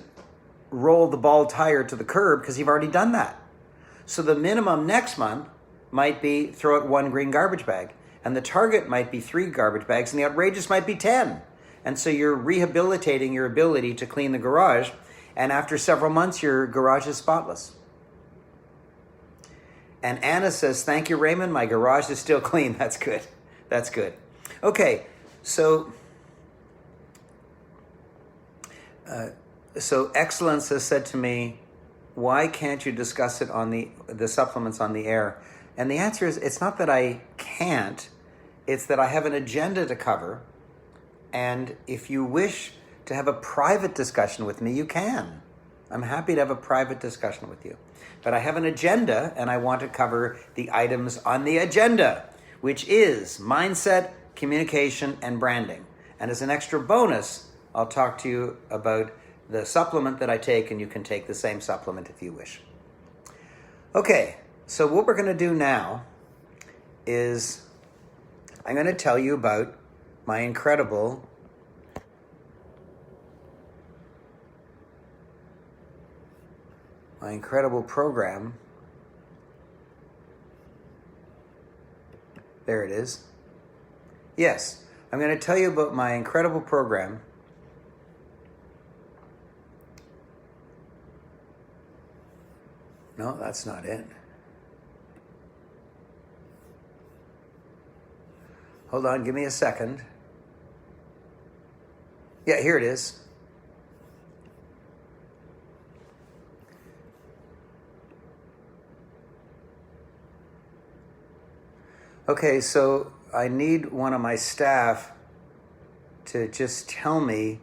roll the bald tire to the curb because you've already done that. So the minimum next month might be throw out 1 green garbage bag. And the target might be 3 garbage bags, and the outrageous might be 10. And so you're rehabilitating your ability to clean the garage. And after several months, your garage is spotless. And Anna says, thank you, Raymond. My garage is still clean. That's good. That's good. Okay, so Excellence has said to me, why can't you discuss it on the supplements on the air? And the answer is, it's not that I can't. It's that I have an agenda to cover. And if you wish to have a private discussion with me, you can. I'm happy to have a private discussion with you. But I have an agenda, and I want to cover the items on the agenda, which is mindset, communication, and branding. And as an extra bonus, I'll talk to you about the supplement that I take, and you can take the same supplement if you wish. Okay, So what we're going to do now is I'm going to tell you about my incredible program. There it is. Yes, I'm going to tell you about my incredible program. No, that's not it. Hold on, give me a second. Yeah, here it is. Okay, so I need one of my staff to just tell me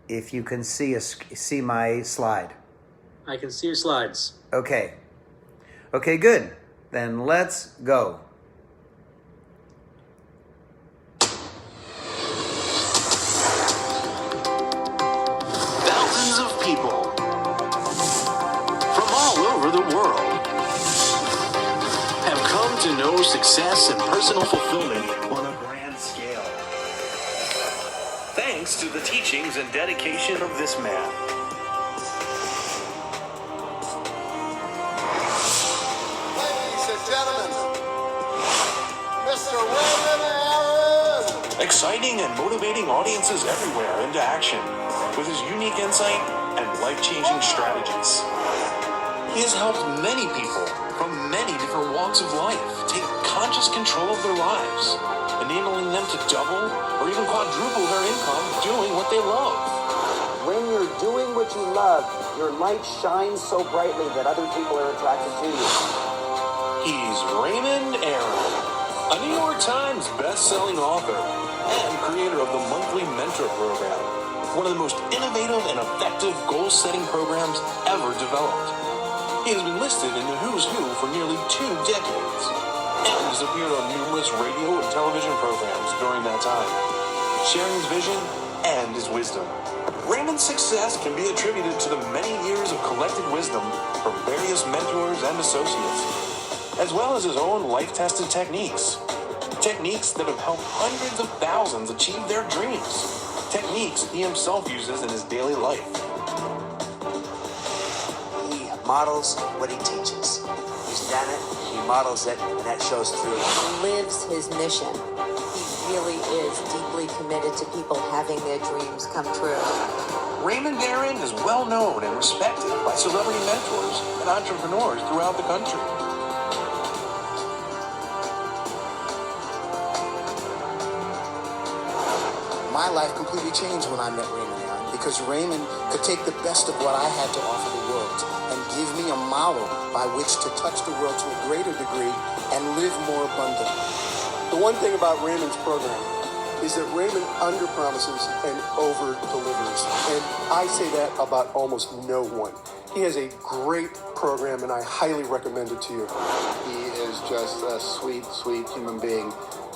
if you can see my slide. I can see your slides. Okay. Okay, good. Then let's go. Thousands of people from all over the world have come to know success and personal fulfillment on a grand scale. Thanks to the teachings and dedication of this man. Ladies and gentlemen, Mr. Raymond Aaron! Exciting and motivating audiences everywhere into action with his unique insight and life-changing strategies. He has helped many people from many different walks of life take conscious control of their lives, enabling them to double or even quadruple their income doing what they love. When you're doing what you love, your light shines so brightly that other people are attracted to you. He's Raymond Aaron, a New York Times best-selling author and creator of the monthly mentor program, one of the most innovative and effective goal-setting programs ever developed. He has been listed in the Who's Who for nearly 2 decades and has appeared on numerous radio and television programs during that time, sharing his vision and his wisdom. Raymond's success can be attributed to the many years of collected wisdom from various mentors and associates, as well as his own life-tested techniques. Techniques that have helped hundreds of thousands achieve their dreams. Techniques he himself uses in his daily life. He models what he teaches. He's done it, he models it, and that shows through. Lives his mission. He really is deeply committed to people having their dreams come true. Raymond Aaron is well known and respected by celebrity mentors and entrepreneurs throughout the country. My life completely changed when I met Raymond Aaron because Raymond could take the best of what I had to offer the world and give me a model by which to touch the world to a greater degree and live more abundantly. The one thing about Raymond's program is that Raymond under-promises and over-delivers. And I say that about almost no one. He has a great program, and I highly recommend it to you. He is just a sweet, sweet human being.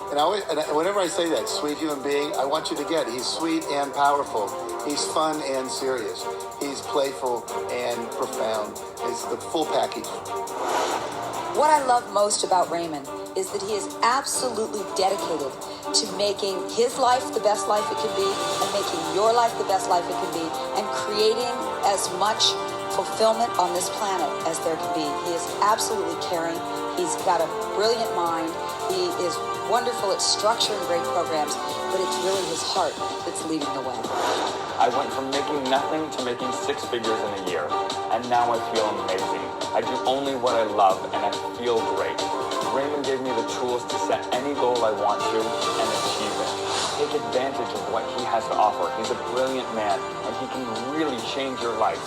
And whenever I say that, sweet human being, I want you to get, he's sweet and powerful. He's fun and serious. He's playful and profound. It's the full package. What I love most about Raymond is that he is absolutely dedicated to making his life the best life it can be and making your life the best life it can be and creating as much fulfillment on this planet as there can be. He is absolutely caring. He's got a brilliant mind. He is wonderful at structuring great programs, but it's really his heart that's leading the way. I went from making nothing to making 6 figures in a year, and now I feel amazing. I do only what I love, and I feel great. Raymond gave me the tools to set any goal I want to and achieve it. Take advantage of what he has to offer. He's a brilliant man, and he can really change your life.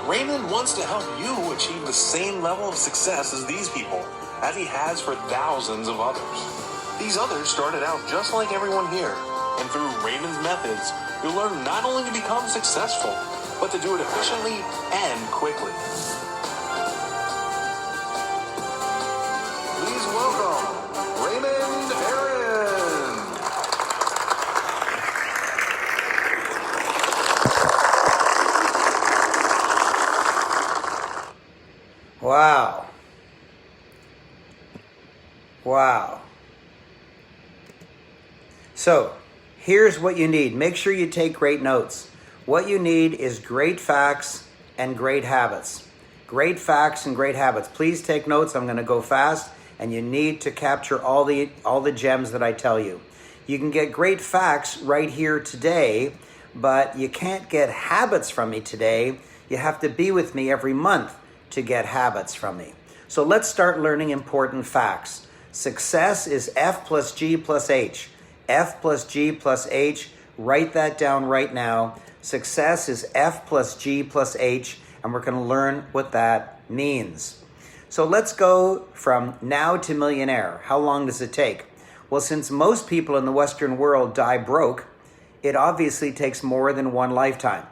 Raymond wants to help you achieve the same level of success as these people, as he has for thousands of others. These others started out just like everyone here, and through Raymond's methods, you'll learn not only to become successful, but to do it efficiently and quickly. Please welcome Raymond Aaron. Wow. Wow. So, here's what you need. Make sure you take great notes. What you need is great facts and great habits. Great facts and great habits. Please take notes. I'm going to go fast, and you need to capture all the gems that I tell you. You can get great facts right here today, but you can't get habits from me today. You have to be with me every month to get habits from me. So let's start learning important facts. Success is F plus G plus H. F plus G plus H. Write that down right now. Success is F plus G plus H, and we're going to learn what that means. So let's go from now to millionaire. How long does it take? Well, since most people in the Western world die broke, it obviously takes more than one lifetime.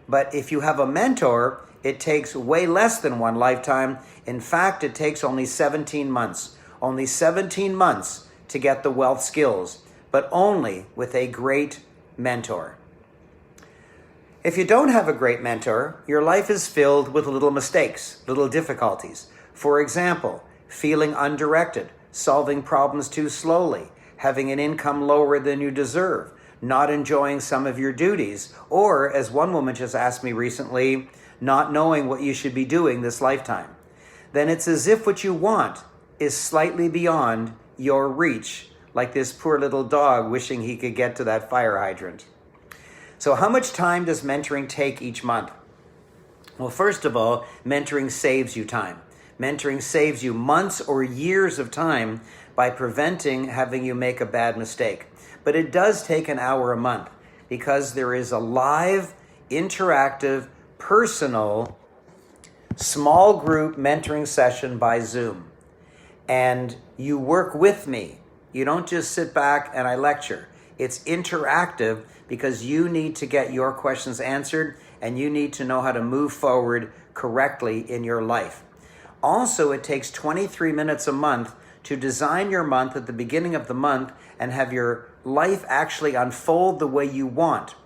But if you have a mentor, it takes way less than one lifetime. In fact, it takes only 17 months. Only 17 months to get the wealth skills, but only with a great mentor. If you don't have a great mentor, your life is filled with little mistakes, little difficulties. For example, feeling undirected, solving problems too slowly, having an income lower than you deserve, not enjoying some of your duties, or, as one woman just asked me recently, not knowing what you should be doing this lifetime. Then it's as if what you want is slightly beyond your reach, like this poor little dog wishing he could get to that fire hydrant. So how much time does mentoring take each month? Well, first of all, mentoring saves you time. Mentoring saves you months or years of time by preventing having you make a bad mistake. But it does take an hour a month because there is a live, interactive, personal, small group mentoring session by Zoom. And you work with me. You don't just sit back and I lecture. It's interactive because you need to get your questions answered and you need to know how to move forward correctly in your life. Also, it takes 23 minutes a month to design your month at the beginning of the month and have your life actually unfold the way you want.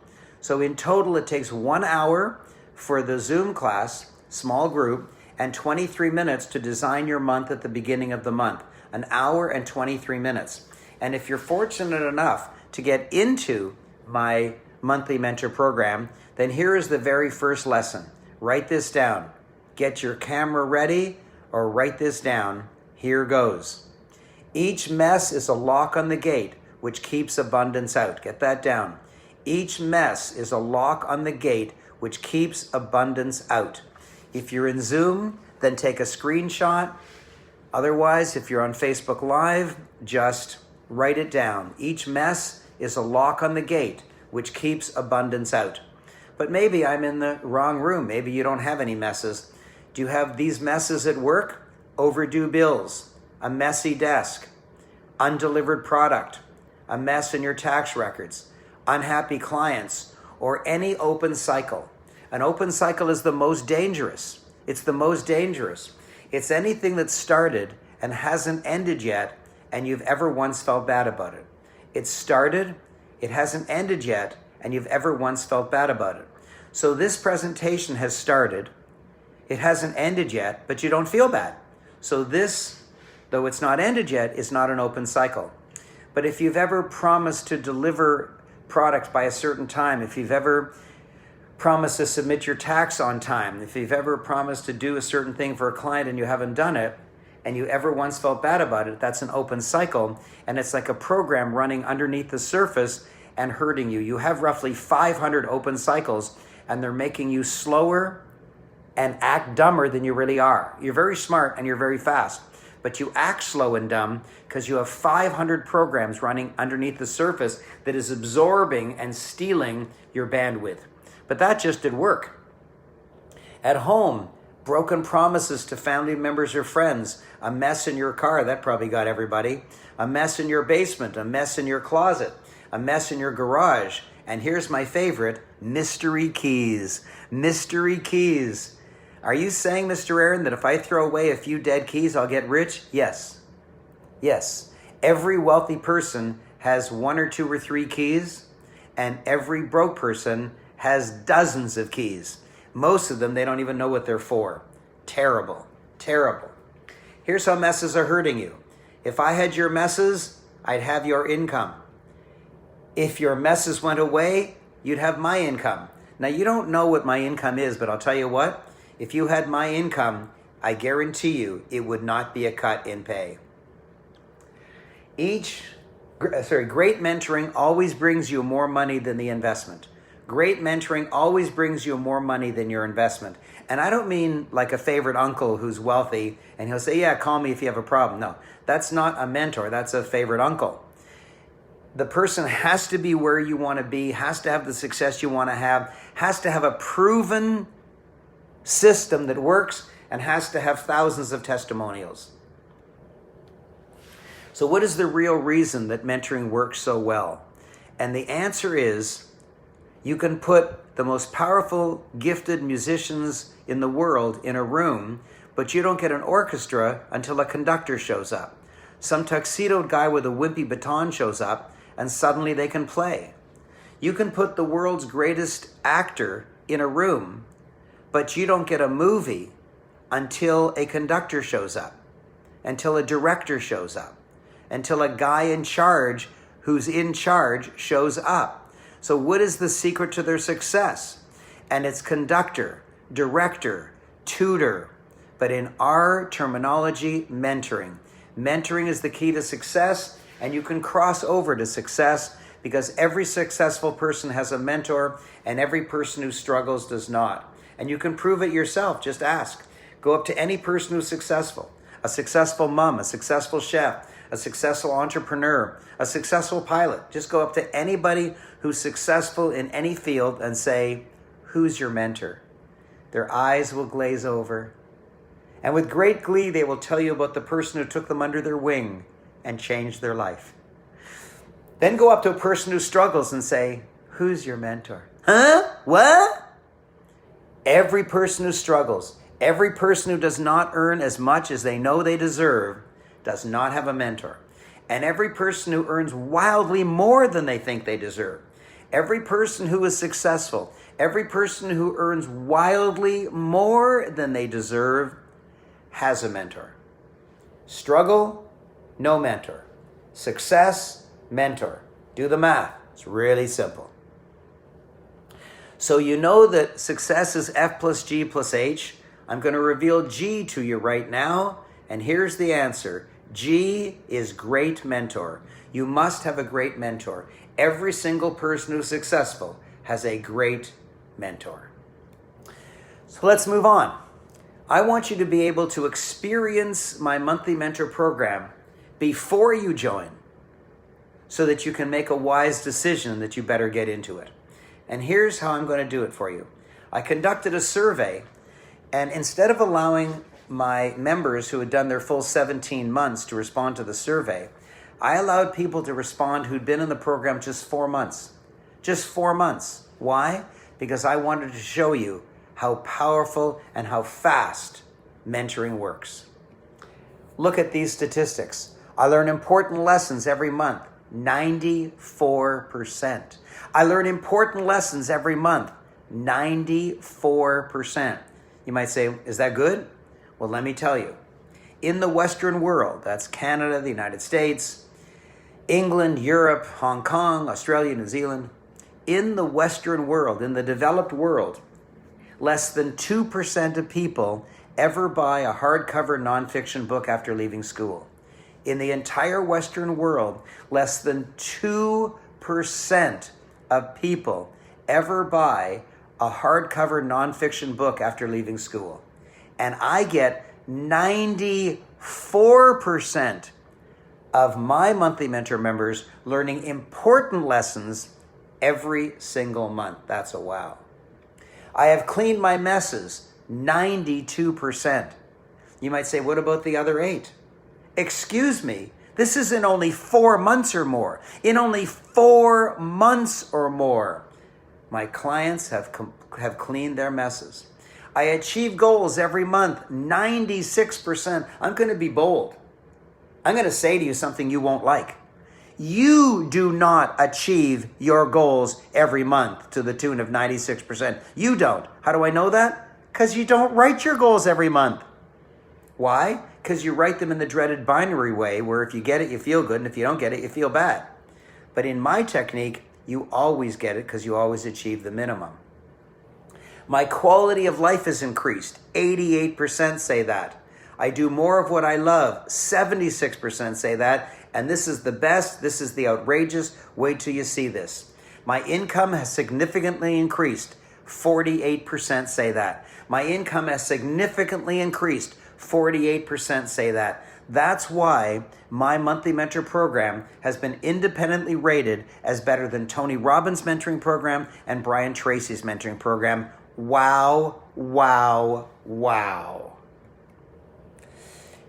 So in total, it takes 1 hour for the Zoom class, small group, and 23 minutes to design your month at the beginning of the month. 1 hour and 23 minutes. And if you're fortunate enough to get into my monthly mentor program, then here is the very first lesson. Write this down. Get your camera ready or write this down. Here goes. Each mess is a lock on the gate which keeps abundance out. Get that down. Each mess is a lock on the gate which keeps abundance out. If you're in Zoom, then take a screenshot. Otherwise, if you're on Facebook Live, just write it down. Each mess is a lock on the gate which keeps abundance out. But maybe I'm in the wrong room. Maybe you don't have any messes. Do you have these messes at work? Overdue bills, a messy desk, undelivered product, a mess in your tax records, unhappy clients, or any open cycle. An open cycle is the most dangerous. It's the most dangerous. It's anything that started and hasn't ended yet, and you've ever once felt bad about it. It started, it hasn't ended yet, and you've ever once felt bad about it. So this presentation has started, it hasn't ended yet, but you don't feel bad. So this, though it's not ended yet, is not an open cycle. But if you've ever promised to deliver product by a certain time, if you've ever promised to submit your tax on time, if you've ever promised to do a certain thing for a client and you haven't done it, and you ever once felt bad about it, that's an open cycle, and it's like a program running underneath the surface and hurting you. You have roughly 500 open cycles, and they're making you slower and act dumber than you really are. You're very smart and you're very fast, but you act slow and dumb because you have 500 programs running underneath the surface that is absorbing and stealing your bandwidth. But that just did work. At home, broken promises to family members or friends, a mess in your car, that probably got everybody, a mess in your basement, a mess in your closet, a mess in your garage, and here's my favorite, mystery keys. Mystery keys. Are you saying, Mr. Aaron, that if I throw away a few dead keys, I'll get rich? Yes. Yes. Every wealthy person has 1 or 2 or 3 keys, and every broke person has dozens of keys. Most of them, they don't even know what they're for. Terrible. Terrible. Here's how messes are hurting you. If I had your messes, I'd have your income. If your messes went away, you'd have my income. Now, you don't know what my income is, but I'll tell you what, if you had my income, I guarantee you it would not be a cut in pay. Great mentoring always brings you more money than the investment. Great mentoring always brings you more money than your investment. And I don't mean like a favorite uncle who's wealthy and he'll say, yeah, call me if you have a problem. No, that's not a mentor. That's a favorite uncle. The person has to be where you want to be, has to have the success you want to have, has to have a proven system that works, and has to have thousands of testimonials. So what is the real reason that mentoring works so well? And the answer is, you can put the most powerful, gifted musicians in the world in a room, but you don't get an orchestra until a conductor shows up. Some tuxedoed guy with a wimpy baton shows up, and suddenly they can play. You can put the world's greatest actor in a room, but you don't get a movie until a conductor shows up, until a director shows up, until a guy in charge who's in charge shows up. So what is the secret to their success? And it's conductor, director, tutor, but in our terminology, mentoring. Mentoring is the key to success, and you can cross over to success because every successful person has a mentor and every person who struggles does not. And you can prove it yourself. Just ask. Go up to any person who's successful. A successful mom, a successful chef, a successful entrepreneur, a successful pilot. Just go up to anybody who's successful in any field and say, who's your mentor? Their eyes will glaze over. And with great glee, they will tell you about the person who took them under their wing and changed their life. Then go up to a person who struggles and say, who's your mentor? Huh? What? Every person who struggles, every person who does not earn as much as they know they deserve, does not have a mentor. And every person who earns wildly more than they think they deserve, every person who is successful, every person who earns wildly more than they deserve, has a mentor. Struggle, no mentor. Success, mentor. Do the math. It's really simple. So you know that success is F plus G plus H. I'm going to reveal G to you right now. And here's the answer. G is great mentor. You must have a great mentor. Every single person who's successful has a great mentor. So let's move on. I want you to be able to experience my monthly mentor program before you join so that you can make a wise decision that you better get into it. And here's how I'm going to do it for you. I conducted a survey, and instead of allowing my members who had done their full 17 months to respond to the survey, I allowed people to respond who'd been in the program just 4 months. Just 4 months. Why? Because I wanted to show you how powerful and how fast mentoring works. Look at these statistics. I learn important lessons every month, 94%. I learn important lessons every month, 94%. You might say, is that good? Well, let me tell you. In the Western world, that's Canada, the United States, England, Europe, Hong Kong, Australia, New Zealand, in the Western world, in the developed world, less than 2% of people ever buy a hardcover nonfiction book after leaving school. In the entire Western world, less than 2% of people ever buy a hardcover nonfiction book after leaving school. And I get 94% of my monthly mentor members learning important lessons every single month. That's a wow. I have cleaned my messes, 92%. You might say, what about the other 8? Excuse me, this is in only 4 months or more. In only 4 months or more, my clients have cleaned their messes. I achieve goals every month, 96%. I'm going to be bold. I'm going to say to you something you won't like. You do not achieve your goals every month to the tune of 96%. You don't. How do I know that? Because you don't write your goals every month. Why? Because you write them in the dreaded binary way, where if you get it, you feel good, and if you don't get it, you feel bad. But in my technique, you always get it because you always achieve the minimum. My quality of life is increased. 88% say that. I do more of what I love. 76% say that. And this is the best. This is the outrageous. Wait till you see this. My income has significantly increased. 48% say that. My income has significantly increased. 48% say that. That's why my monthly mentor program has been independently rated as better than Tony Robbins' mentoring program and Brian Tracy's mentoring program. Wow, wow, wow.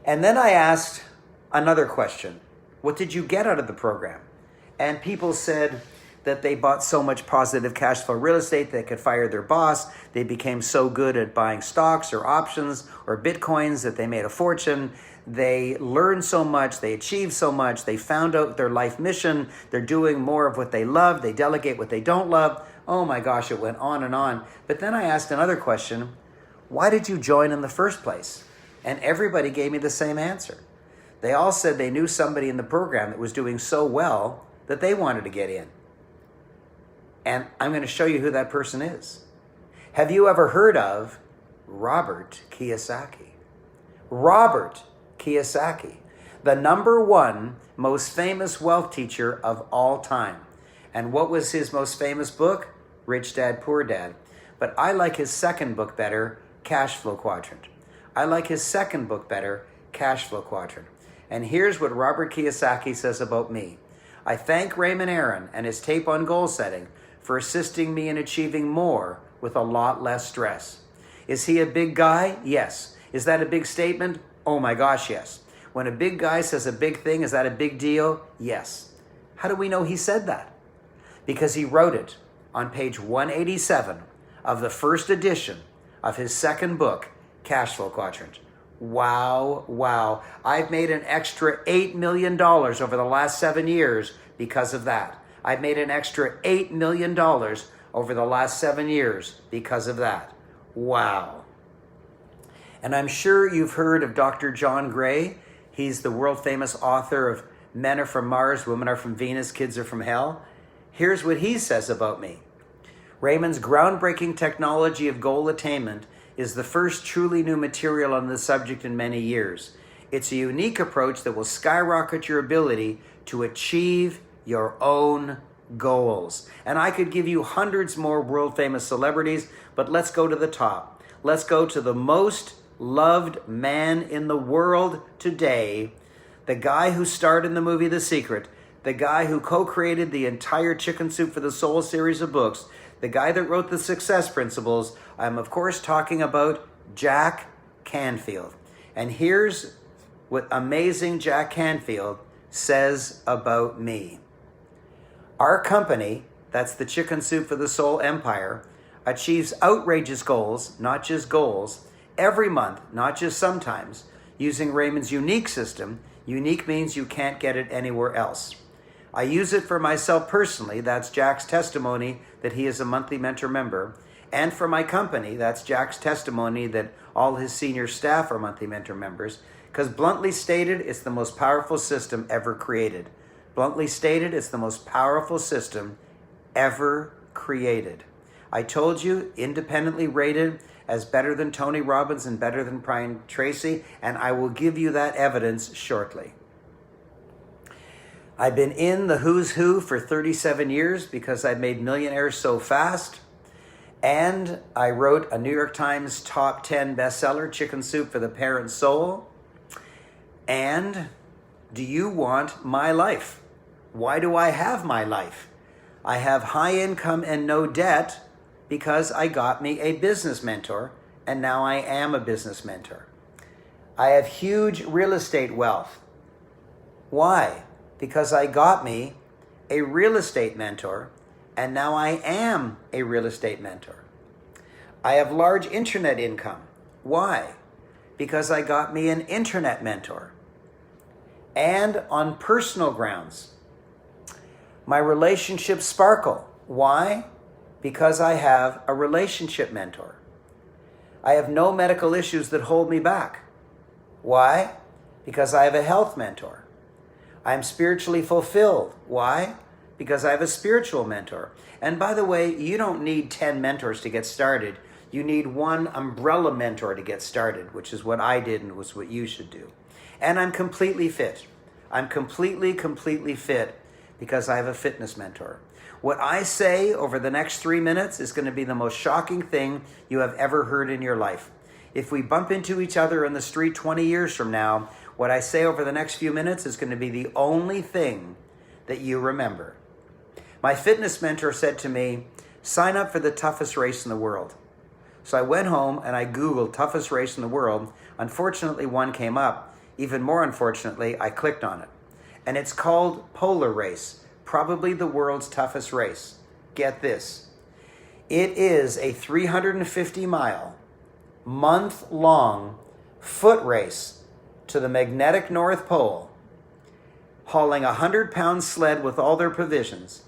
And then I asked another question. What did you get out of the program? And people said that they bought so much positive cash flow real estate they could fire their boss. They became so good at buying stocks or options or bitcoins that they made a fortune. They learned so much, they achieved so much, they found out their life mission, they're doing more of what they love, they delegate what they don't love. Oh my gosh, it went on and on. But then I asked another question, why did you join in the first place? And everybody gave me the same answer. They all said they knew somebody in the program that was doing so well that they wanted to get in. And I'm going to show you who that person is. Have you ever heard of Robert Kiyosaki? Robert Kiyosaki, the #1 most famous wealth teacher of all time. And what was his most famous book? Rich Dad, Poor Dad. But I like his second book better, Cash Flow Quadrant. I like his second book better, Cash Flow Quadrant. And here's what Robert Kiyosaki says about me. I thank Raymond Aaron and his tape on goal setting for assisting me in achieving more with a lot less stress. Is he a big guy? Yes. Is that a big statement? Oh my gosh, yes. When a big guy says a big thing, is that a big deal? Yes. How do we know he said that? Because he wrote it on page 187 of the first edition of his second book, Cash Flow Quadrant. Wow, wow. I've made an extra $8 million over the last 7 years because of that. I've made an extra $8 million over the last 7 years because of that. Wow. And I'm sure you've heard of Dr. John Gray. He's the world famous author of Men Are From Mars, Women Are From Venus, Kids Are From Hell. Here's what he says about me. Raymond's groundbreaking technology of goal attainment is the first truly new material on this subject in many years. It's a unique approach that will skyrocket your ability to achieve your own goals. And I could give you hundreds more world famous celebrities, but let's go to the top. Let's go to the most loved man in the world today, the guy who starred in the movie The Secret, the guy who co-created the entire Chicken Soup for the Soul series of books, the guy that wrote the Success Principles. I'm of course talking about Jack Canfield. And here's what amazing Jack Canfield says about me. Our company, that's the Chicken Soup for the Soul Empire, achieves outrageous goals, not just goals, every month, not just sometimes, using Raymond's unique system. Unique means you can't get it anywhere else. I use it for myself personally, that's Jack's testimony that he is a monthly mentor member, and for my company, that's Jack's testimony that all his senior staff are monthly mentor members, because bluntly stated, it's the most powerful system ever created. Bluntly stated, it's the most powerful system ever created. I told you, independently rated as better than Tony Robbins and better than Brian Tracy, and I will give you that evidence shortly. I've been in the who's who for 37 years because I made millionaires so fast, and I wrote a New York Times top 10 bestseller, Chicken Soup for the Parent Soul. And do you want my life? Why do I have my life? I have high income and no debt because I got me a business mentor, and now I am a business mentor. I have huge real estate wealth. Why? Because I got me a real estate mentor, and now I am a real estate mentor. I have large internet income. Why? Because I got me an internet mentor. And on personal grounds, my relationships sparkle. Why? Because I have a relationship mentor. I have no medical issues that hold me back. Why? Because I have a health mentor. I'm spiritually fulfilled. Why? Because I have a spiritual mentor. And by the way, you don't need 10 mentors to get started. You need one umbrella mentor to get started, which is what I did and was what you should do. And I'm completely fit. I'm completely fit because I have a fitness mentor. What I say over the next 3 minutes is going to be the most shocking thing you have ever heard in your life. If we bump into each other in the street 20 years from now, what I say over the next few minutes is going to be the only thing that you remember. My fitness mentor said to me, sign up for the toughest race in the world. So I went home and I Googled toughest race in the world. Unfortunately, one came up. Even more unfortunately, I clicked on it. And it's called Polar Race, probably the world's toughest race. Get this. It is a 350-mile, month-long foot race to the magnetic North Pole, hauling a 100-pound sled with all their provisions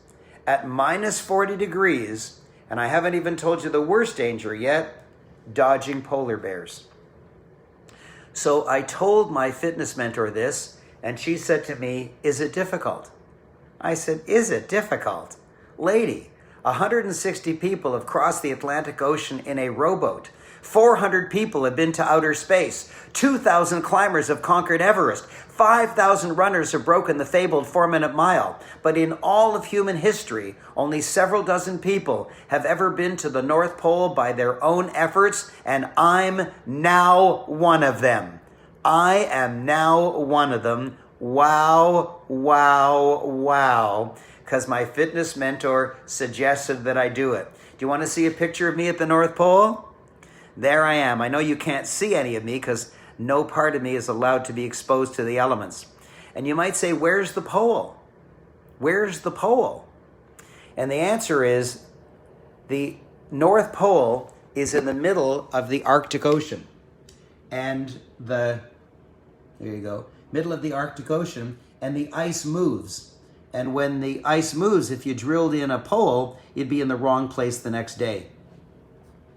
at minus 40 degrees, and I haven't even told you the worst danger yet, dodging polar bears. So I told my fitness mentor this, and she said to me, is it difficult? I said, is it difficult? Lady, 160 people have crossed the Atlantic Ocean in a rowboat. 400 people have been to outer space. 2,000 climbers have conquered Everest. 5,000 runners have broken the fabled 4-minute mile. But in all of human history, only several dozen people have ever been to the North Pole by their own efforts, and I'm now one of them. I am now one of them. Wow, wow, wow. Because my fitness mentor suggested that I do it. Do you want to see a picture of me at the North Pole? There I am. I know you can't see any of me because no part of me is allowed to be exposed to the elements. And you might say, where's the pole? Where's the pole? And the answer is the North Pole is in the middle of the Arctic Ocean. And there you go, middle of the Arctic Ocean, and the ice moves. And when the ice moves, if you drilled in a pole, you'd be in the wrong place the next day.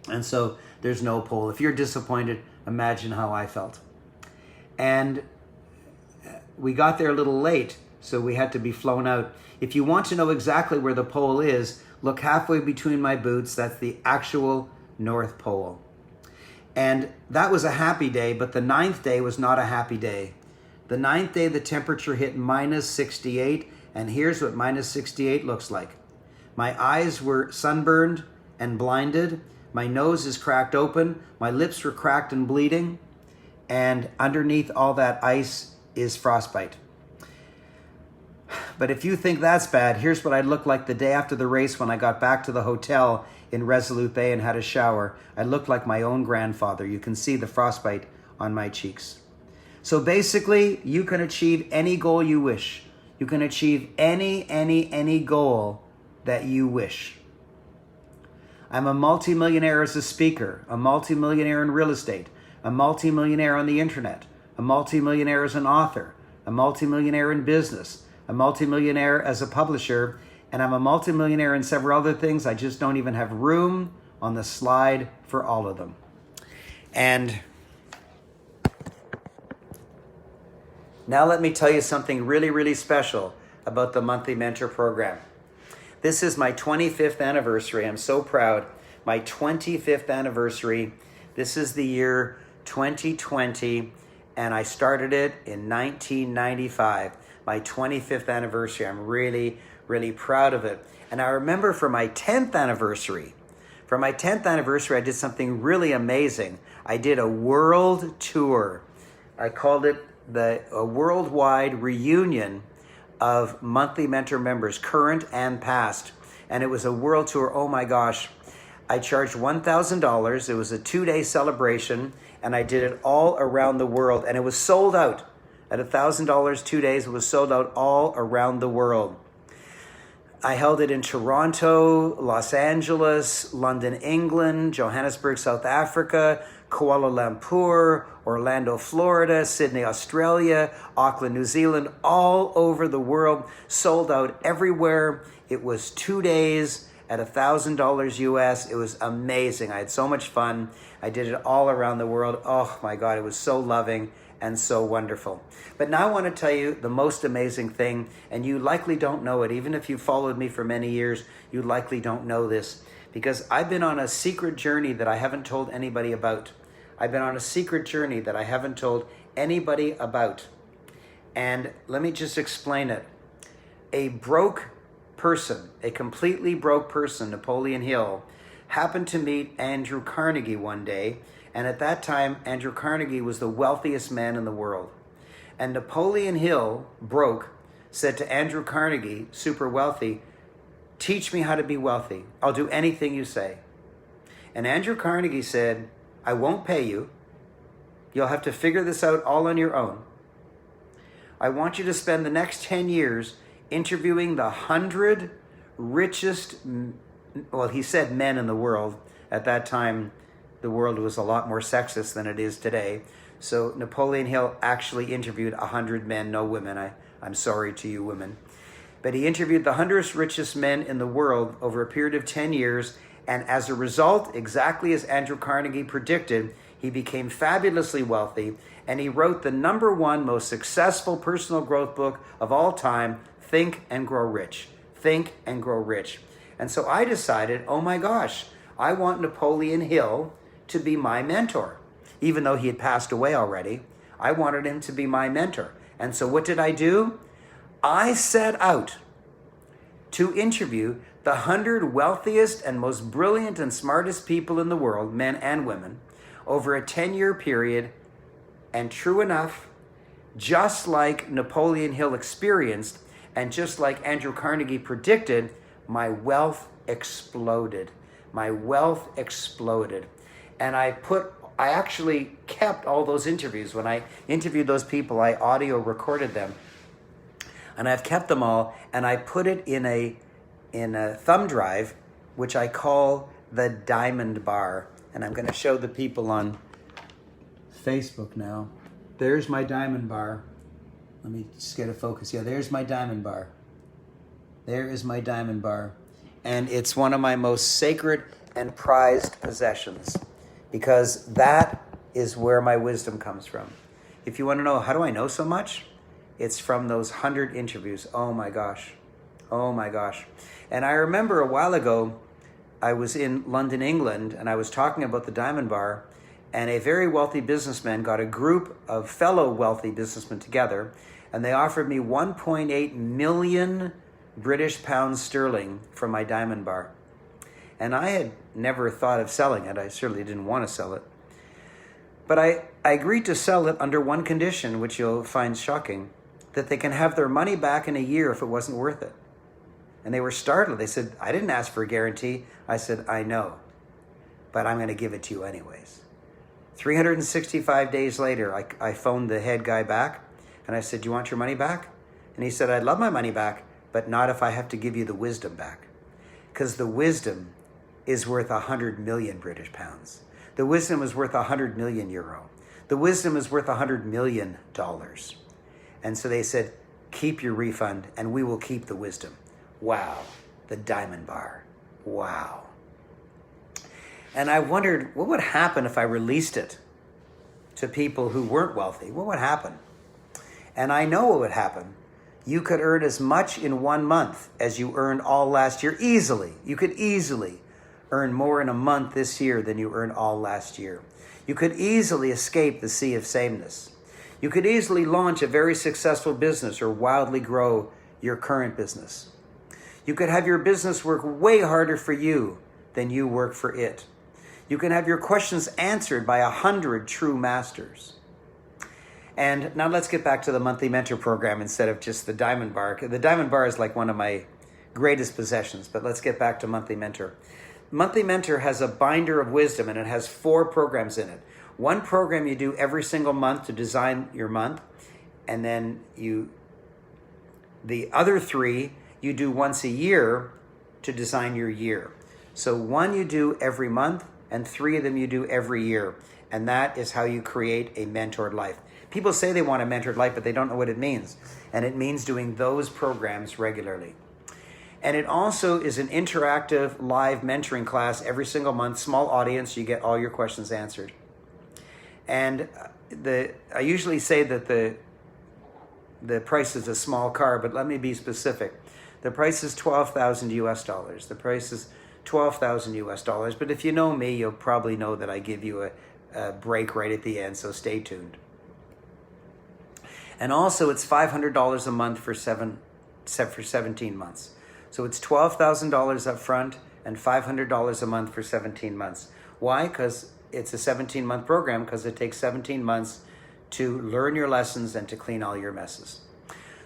And so there's no pole. If you're disappointed, imagine how I felt. And we got there a little late, so we had to be flown out. If you want to know exactly where the pole is, look halfway between my boots. That's the actual North Pole. And that was a happy day, but the 9th day was not a happy day. The 9th day, the temperature hit minus 68, and here's what minus 68 looks like. My eyes were sunburned and blinded. My nose is cracked open. My lips were cracked and bleeding. And underneath all that ice is frostbite. But if you think that's bad, here's what I looked like the day after the race when I got back to the hotel in Resolute Bay and had a shower. I looked like my own grandfather. You can see the frostbite on my cheeks. So basically, you can achieve any goal you wish. You can achieve any goal that you wish. I'm a multimillionaire as a speaker, a multimillionaire in real estate, a multimillionaire on the internet, a multimillionaire as an author, a multimillionaire in business, a multimillionaire as a publisher, and I'm a multimillionaire in several other things. I just don't even have room on the slide for all of them. And now let me tell you something really special about the Monthly Mentor Program. This is my 25th anniversary. I'm so proud. My 25th anniversary. This is the year 2020, and I started it in 1995. My 25th anniversary. I'm really proud of it. And I remember for my 10th anniversary, I did something really amazing. I did a world tour. I called it a worldwide reunion of Monthly Mentor members, current and past. And it was a world tour. Oh my gosh. I charged $1,000. It was a 2-day celebration, and I did it all around the world. And it was sold out. At $1,000, 2 days, it was sold out all around the world. I held it in Toronto, Los Angeles, London, England, Johannesburg, South Africa, Kuala Lumpur, Orlando, Florida, Sydney, Australia, Auckland, New Zealand, all over the world, sold out everywhere. It was 2 days at $1,000 US. It was amazing. I had so much fun. I did it all around the world. Oh my God, it was so loving and so wonderful. But now I want to tell you the most amazing thing, and you likely don't know it. Even if you followed me for many years, you likely don't know this, because I've been on a secret journey that I haven't told anybody about. I've been on a secret journey that I haven't told anybody about. And let me just explain it. A broke person, a completely broke person, Napoleon Hill, happened to meet Andrew Carnegie one day. And at that time, Andrew Carnegie was the wealthiest man in the world. And Napoleon Hill, broke, said to Andrew Carnegie, super wealthy, "Teach me how to be wealthy. I'll do anything you say." And Andrew Carnegie said, "I won't pay you. You'll have to figure this out all on your own. I want you to spend the next 10 years interviewing the 100 richest, well, he said men in the world. At that time, the world was a lot more sexist than it is today. So Napoleon Hill actually interviewed 100 men, no women. I'm sorry to you women. But he interviewed the 100 richest men in the world over a period of 10 years. And as a result, exactly as Andrew Carnegie predicted, he became fabulously wealthy. And he wrote the #1 most successful personal growth book of all time, Think and Grow Rich. Think and Grow Rich. And so I decided, oh my gosh, I want Napoleon Hill to be my mentor. Even though he had passed away already, I wanted him to be my mentor. And so what did I do? I set out to interview the 100 wealthiest and most brilliant and smartest people in the world, men and women, over a 10-year period. And true enough, just like Napoleon Hill experienced, and just like Andrew Carnegie predicted, my wealth exploded. My wealth exploded. And I actually kept all those interviews. When I interviewed those people, I audio recorded them. And I've kept them all, and I put it in a thumb drive, which I call the Diamond Bar. And I'm going to show the people on Facebook now. There's my Diamond Bar. Let me just get a focus. Yeah, there's my Diamond Bar. There is my Diamond Bar. And it's one of my most sacred and prized possessions, because that is where my wisdom comes from. If you want to know, how do I know so much? It's from those 100 interviews. Oh my gosh. Oh my gosh. And I remember a while ago, I was in London, England, and I was talking about the Diamond Bar, and a very wealthy businessman got a group of fellow wealthy businessmen together, and they offered me 1.8 million British pounds sterling for my Diamond Bar. And I had never thought of selling it. I certainly didn't want to sell it. But I agreed to sell it under one condition, which you'll find shocking, that they can have their money back in a year if it wasn't worth it. And they were startled. They said, "I didn't ask for a guarantee." I said, "I know, but I'm going to give it to you anyways." 365 days later, I phoned the head guy back, and I said, "Do you want your money back?" And he said, "I'd love my money back, but not if I have to give you the wisdom back. Because the wisdom is worth 100 million British pounds. The wisdom is worth 100 million euro. The wisdom is worth $100 million. And so they said, "Keep your refund and we will keep the wisdom." Wow, the Diamond Bar. Wow. And I wondered, what would happen if I released it to people who weren't wealthy? What would happen? And I know what would happen. You could earn as much in 1 month as you earned all last year, easily. You could easily earn more in a month this year than you earned all last year. You could easily escape the sea of sameness. You could easily launch a very successful business or wildly grow your current business. You could have your business work way harder for you than you work for it. You can have your questions answered by 100 true masters. And now let's get back to the monthly mentor program instead of just the Diamond Bar. The Diamond Bar is like one of my greatest possessions, but let's get back to monthly mentor. Monthly mentor has a binder of wisdom, and it has 4 programs in it. One program you do every single month to design your month, and then the other 3 you do once a year to design your year. So 1 you do every month, and 3 of them you do every year. And that is how you create a mentored life. People say they want a mentored life, but they don't know what it means. And it means doing those programs regularly. And it also is an interactive live mentoring class every single month, small audience, you get all your questions answered. And I usually say that the price is a small car, but let me be specific. The price is $12,000 US dollars. The price is $12,000 US dollars. But if you know me, you'll probably know that I give you a break right at the end, so stay tuned. And also, it's $500 a month for 17 months. So it's $12,000 up front and $500 a month for 17 months. Why? Because it's a 17-month program, because it takes 17 months to learn your lessons and to clean all your messes.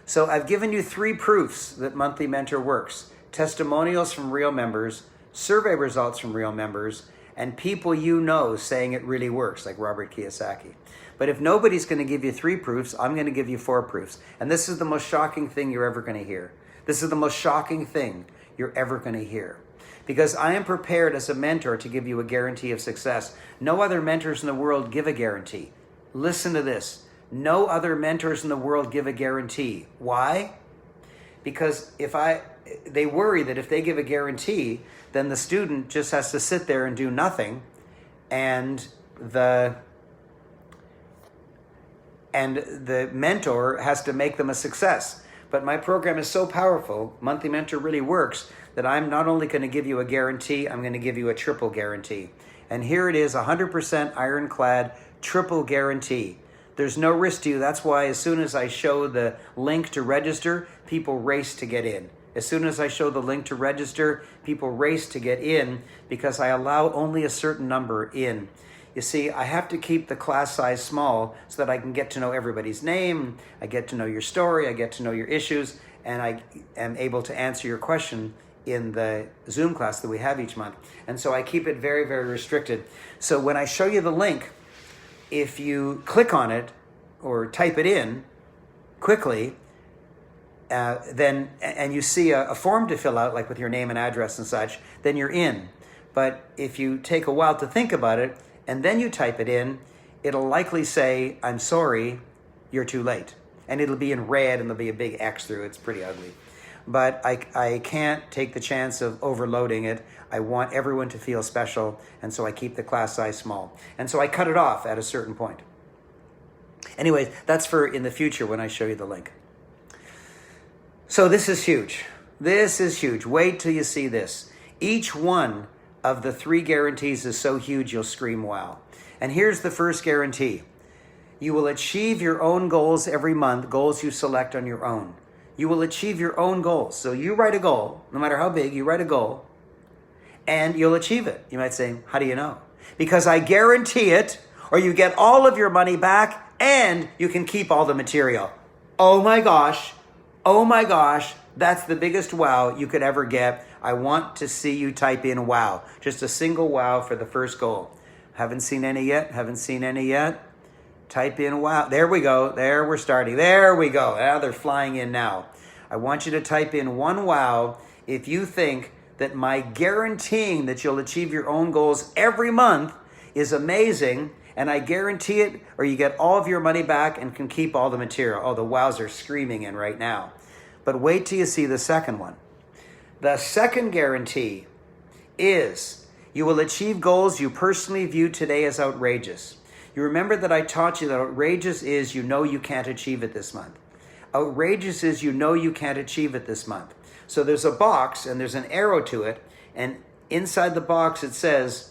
So I've given you 3 proofs that Monthly Mentor works: testimonials from real members, survey results from real members, and people you know saying it really works, like Robert Kiyosaki. But if nobody's going to give you 3 proofs, I'm going to give you 4 proofs. And this is the most shocking thing you're ever going to hear. This is the most shocking thing you're ever going to hear. Because I am prepared as a mentor to give you a guarantee of success. No other mentors in the world give a guarantee. Listen to this. No other mentors in the world give a guarantee. Why? Because they worry that if they give a guarantee, then the student just has to sit there and do nothing, and the mentor has to make them a success. But my program is so powerful, Monthly Mentor really works, that I'm not only going to give you a guarantee, I'm going to give you a triple guarantee. And here it is, 100% ironclad triple guarantee. There's no risk to you. That's why as soon as I show the link to register, people race to get in. As soon as I show the link to register, people race to get in, because I allow only a certain number in. You see, I have to keep the class size small so that I can get to know everybody's name, I get to know your story, I get to know your issues, and I am able to answer your question in the Zoom class that we have each month. And so I keep it very, very restricted. So when I show you the link, if you click on it or type it in quickly, then and you see a form to fill out, like with your name and address and such, then you're in. But if you take a while to think about it, and then you type it in, it'll likely say, "I'm sorry, you're too late." And it'll be in red, and there'll be a big X through it. It's pretty ugly. But I can't take the chance of overloading it. I want everyone to feel special, and so I keep the class size small. And so I cut it off at a certain point. Anyways, that's for in the future when I show you the link. So this is huge. This is huge. Wait till you see this. Each one of the 3 guarantees is so huge you'll scream wow. And here's the first guarantee. You will achieve your own goals every month, goals you select on your own. You will achieve your own goals. So you write a goal, no matter how big, you write a goal, and you'll achieve it. You might say, how do you know? Because I guarantee it, or you get all of your money back, and you can keep all the material. Oh my gosh, that's the biggest wow you could ever get. I want to see you type in wow. Just a single wow for the first goal. Haven't seen any yet? Type in wow. There we go. There we're starting. There we go. Now they're flying in now. I want you to type in 1 wow if you think that my guaranteeing that you'll achieve your own goals every month is amazing, and I guarantee it, or you get all of your money back and can keep all the material. Oh, the wows are screaming in right now. But wait till you see the second one. The second guarantee is you will achieve goals you personally view today as outrageous. You remember that I taught you that outrageous is you know you can't achieve it this month. Outrageous is you know you can't achieve it this month. So there's a box and there's an arrow to it, and inside the box it says,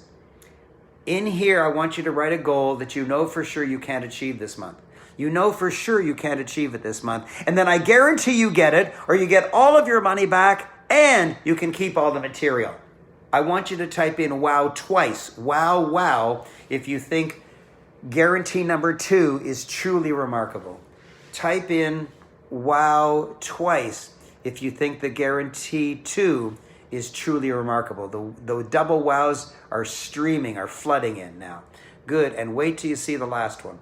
in here I want you to write a goal that you know for sure you can't achieve this month. You know for sure you can't achieve it this month. And then I guarantee you get it, or you get all of your money back, and you can keep all the material. I want you to type in wow twice. Wow, wow, if you think guarantee number 2 is truly remarkable. Type in wow twice if you think the guarantee 2 is truly remarkable. The double wows are streaming, are flooding in now. Good, and wait till you see the last one.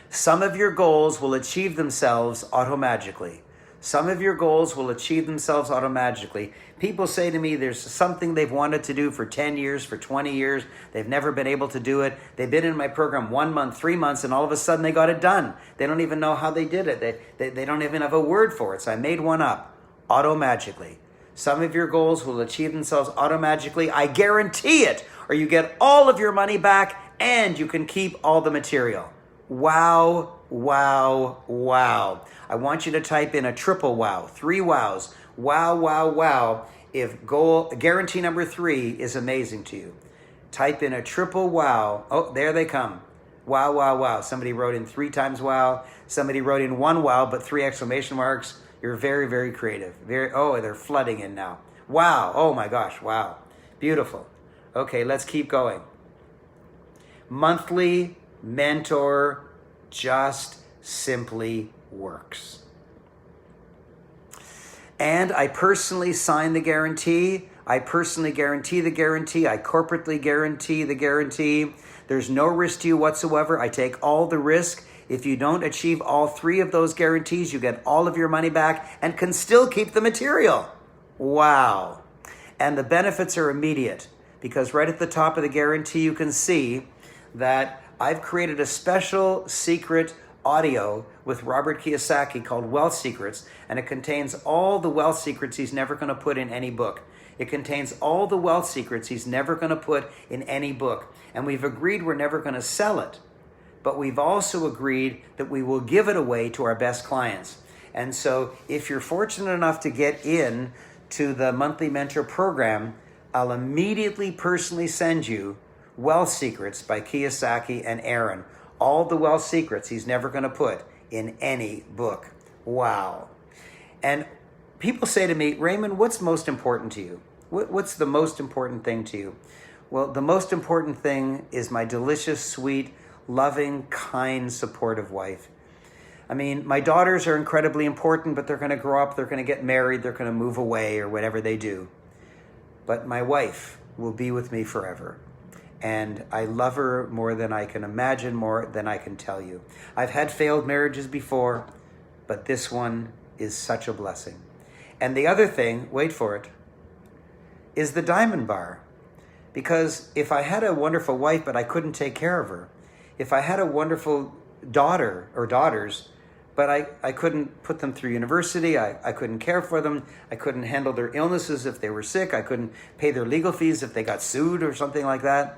Some of your goals will achieve themselves automagically. Some of your goals will achieve themselves automagically. People say to me there's something they've wanted to do for 10 years, for 20 years. They've never been able to do it. They've been in my program 1 month, 3 months, and all of a sudden they got it done. They don't even know how they did it. They don't even have a word for it. So I made one up. Automagically. Some of your goals will achieve themselves automagically. I guarantee it. Or you get all of your money back and you can keep all the material. Wow, wow, wow. I want you to type in a triple wow, 3 wows. Wow, wow, wow. If goal guarantee number 3 is amazing to you, type in a triple wow. Oh, there they come. Wow, wow, wow. Somebody wrote in 3 times wow. Somebody wrote in 1 wow, but 3 exclamation marks. You're very, very creative. They're flooding in now. Wow. Oh my gosh. Wow. Beautiful. Okay, let's keep going. Monthly mentor just simply works. And I personally sign the guarantee. I personally guarantee the guarantee. I corporately guarantee the guarantee. There's no risk to you whatsoever. I take all the risk. If you don't achieve all 3 of those guarantees, you get all of your money back and can still keep the material. Wow. And the benefits are immediate, because right at the top of the guarantee, you can see that I've created a special secret audio with Robert Kiyosaki called Wealth Secrets, and it contains all the wealth secrets he's never going to put in any book. It contains all the wealth secrets he's never going to put in any book. And we've agreed we're never going to sell it, but we've also agreed that we will give it away to our best clients. And so if you're fortunate enough to get in to the Monthly Mentor Program, I'll immediately personally send you Wealth Secrets by Kiyosaki and Aaron. All the wealth secrets he's never going to put in any book. Wow. And people say to me, Raymond, what's most important to you? What's the most important thing to you? Well, the most important thing is my delicious, sweet, loving, kind, supportive wife. I mean, my daughters are incredibly important, but they're going to grow up, they're going to get married, they're going to move away or whatever they do. But my wife will be with me forever. And I love her more than I can imagine, more than I can tell you. I've had failed marriages before, but this one is such a blessing. And the other thing, wait for it, is the diamond bar. Because if I had a wonderful wife, but I couldn't take care of her, if I had a wonderful daughter or daughters, but I couldn't put them through university, I couldn't care for them, I couldn't handle their illnesses if they were sick, I couldn't pay their legal fees if they got sued or something like that,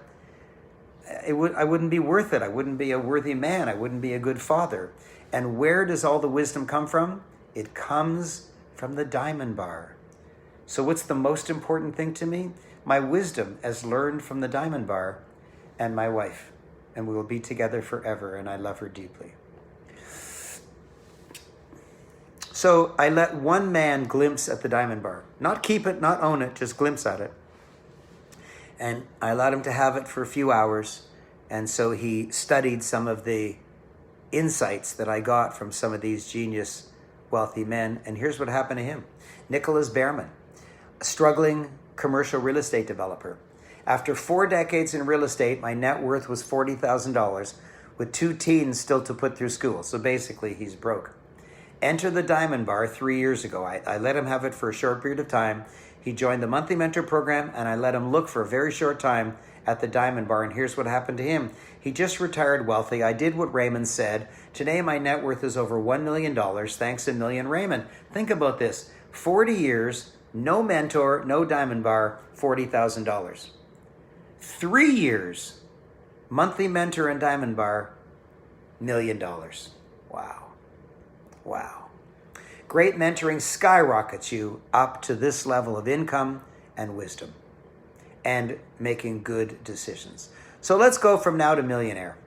I wouldn't be worth it. I wouldn't be a worthy man. I wouldn't be a good father. And where does all the wisdom come from? It comes from the diamond bar. So what's the most important thing to me? My wisdom as learned from the diamond bar and my wife. And we will be together forever, and I love her deeply. So I let one man glimpse at the diamond bar. Not keep it, not own it, just glimpse at it. And I allowed him to have it for a few hours. And so he studied some of the insights that I got from some of these genius, wealthy men. And here's what happened to him. Nicholas Behrman, a struggling commercial real estate developer. After 4 decades in real estate, my net worth was $40,000 with 2 teens still to put through school. So basically, he's broke. Enter the diamond bar 3 years ago. I let him have it for a short period of time. He joined the Monthly Mentor Program, and I let him look for a very short time at the diamond bar. And here's what happened to him. He just retired wealthy. I did what Raymond said. Today, my net worth is over $1 million. Thanks a million, Raymond. Think about this. 40 years, no mentor, no diamond bar, $40,000. 3 years, monthly mentor and diamond bar, $1 million. Wow. Wow. Great mentoring skyrockets you up to this level of income and wisdom and making good decisions. So let's go from now to millionaire.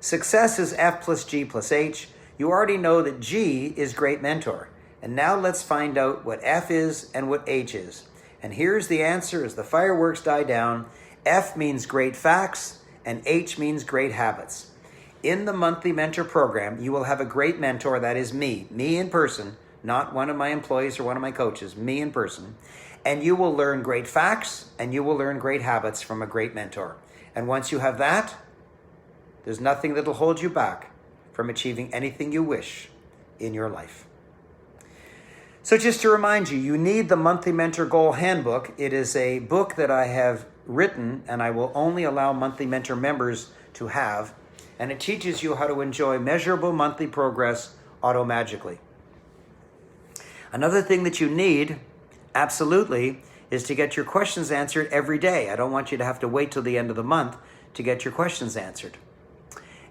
Success is F plus G plus H. You already know that G is great mentor. And now let's find out what F is and what H is. And here's the answer as the fireworks die down. F means great facts and H means great habits. In the Monthly Mentor Program, you will have a great mentor, that is me in person, not one of my employees or one of my coaches, me in person. And you will learn great facts and you will learn great habits from a great mentor. And once you have that, there's nothing that'll hold you back from achieving anything you wish in your life. So just to remind you, you need the Monthly Mentor Goal Handbook. It is a book that I have written and I will only allow Monthly Mentor members to have. And it teaches you how to enjoy measurable monthly progress automagically. Another thing that you need, absolutely, is to get your questions answered every day. I don't want you to have to wait till the end of the month to get your questions answered.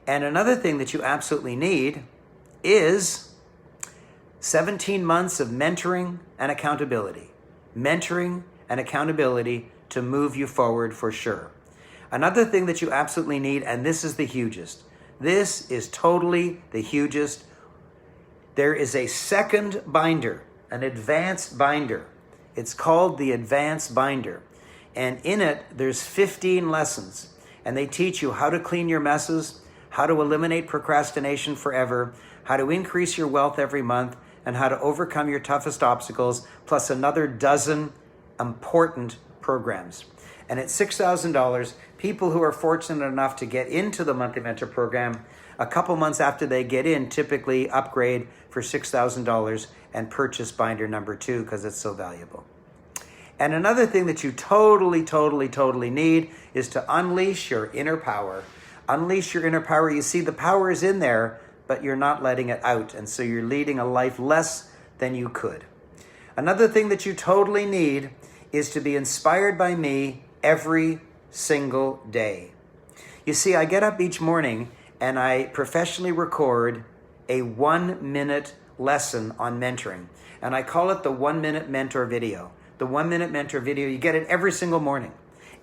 And another thing that you absolutely need is 17 months of mentoring and accountability. Mentoring and accountability to move you forward for sure. Another thing that you absolutely need, and this is the hugest. This is totally the hugest. There is a second binder, an advanced binder. It's called the Advanced Binder. And in it, there's 15 lessons. And they teach you how to clean your messes, how to eliminate procrastination forever, how to increase your wealth every month, and how to overcome your toughest obstacles, plus another dozen important programs. And at $6,000, people who are fortunate enough to get into the Monthly Mentor Program, a couple months after they get in, typically upgrade for $6,000 and purchase binder number 2 because it's so valuable. And another thing that you totally need is to unleash your inner power. Unleash your inner power. You see, the power is in there, but you're not letting it out. And so you're leading a life less than you could. Another thing that you totally need is to be inspired by me every single day. You see, I get up each morning and I professionally record a 1-minute lesson on mentoring. And I call it the 1-minute mentor video. The 1-minute mentor video, you get it every single morning.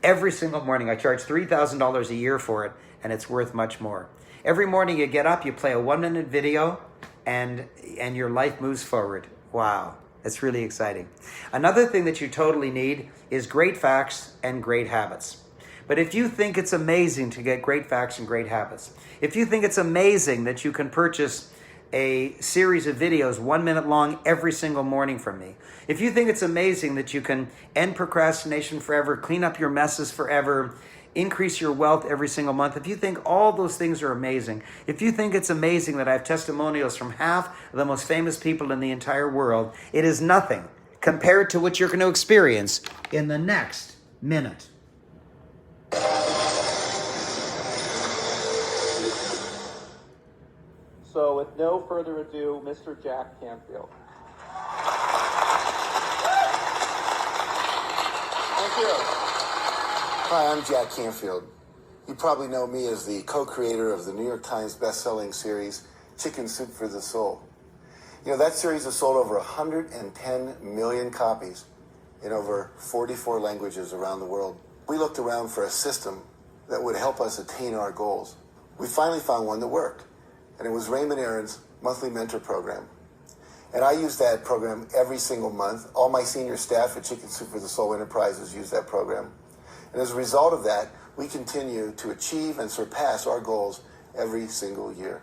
Every single morning. I charge $3,000 a year for it, and it's worth much more. Every morning you get up, you play a 1-minute video, and your life moves forward. Wow, it's really exciting. Another thing that you totally need is great facts and great habits. But if you think it's amazing to get great facts and great habits, if you think it's amazing that you can purchase a series of videos 1 minute long every single morning from me, if you think it's amazing that you can end procrastination forever, clean up your messes forever, increase your wealth every single month, if you think all those things are amazing, if you think it's amazing that I have testimonials from half of the most famous people in the entire world, it is nothing compared to what you're going to experience in the next minute. So with no further ado, Mr. Jack Canfield. Thank you. Hi, I'm Jack Canfield. You probably know me as the co-creator of the New York Times best-selling series, Chicken Soup for the Soul. You know, that series has sold over 110 million copies in over 44 languages around the world. We looked around for a system that would help us attain our goals. We finally found one that worked, and it was Raymond Aaron's monthly mentor program. And I use that program every single month. All my senior staff at Chicken Soup for the Soul Enterprises use that program. And as a result of that, we continue to achieve and surpass our goals every single year.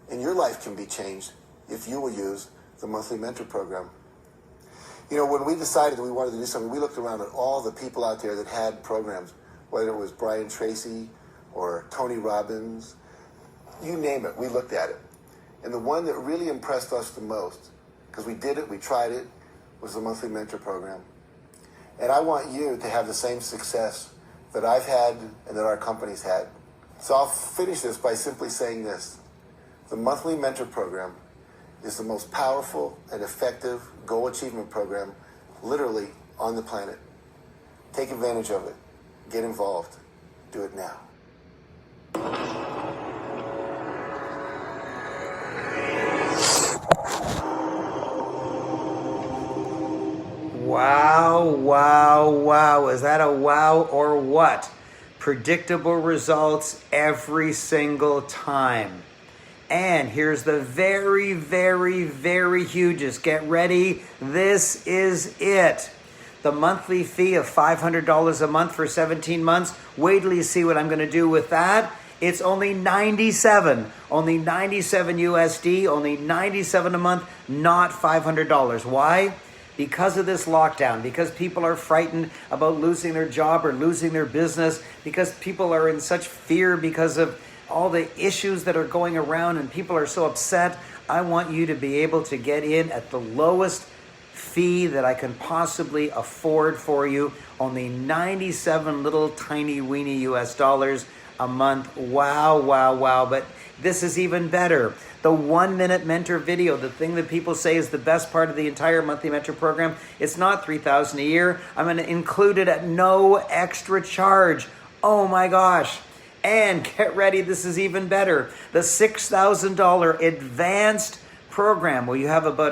And your life can be changed if you will use the monthly mentor program. You know, when we decided that we wanted to do something, we looked around at all the people out there that had programs, whether it was Brian Tracy or Tony Robbins, you name it, we looked at it. And the one that really impressed us the most, because we did it, we tried it, was the monthly mentor program. And I want you to have the same success that I've had and that our company's had. So I'll finish this by simply saying this. The monthly mentor program is the most powerful and effective goal achievement program literally on the planet. Take advantage of it. Get involved. Do it now. Wow, wow, wow. Is that a wow or what? Predictable results every single time. And here's the very, very, very hugest. Get ready. This is it. The monthly fee of $500 a month for 17 months. Wait till you see what I'm going to do with that. It's only 97. Only 97 USD. Only 97 a month. Not $500. Why? Because of this lockdown, because people are frightened about losing their job or losing their business, because people are in such fear because of all the issues that are going around and people are so upset, I want you to be able to get in at the lowest fee that I can possibly afford for you. Only 97 little tiny weeny US dollars a month. Wow, wow, wow. But this is even better. The 1 minute mentor video, the thing that people say is the best part of the entire monthly mentor program, it's not $3,000 a year. I'm going to include it at no extra charge. Oh my gosh. And get ready, this is even better. The $6,000 advanced program where you have about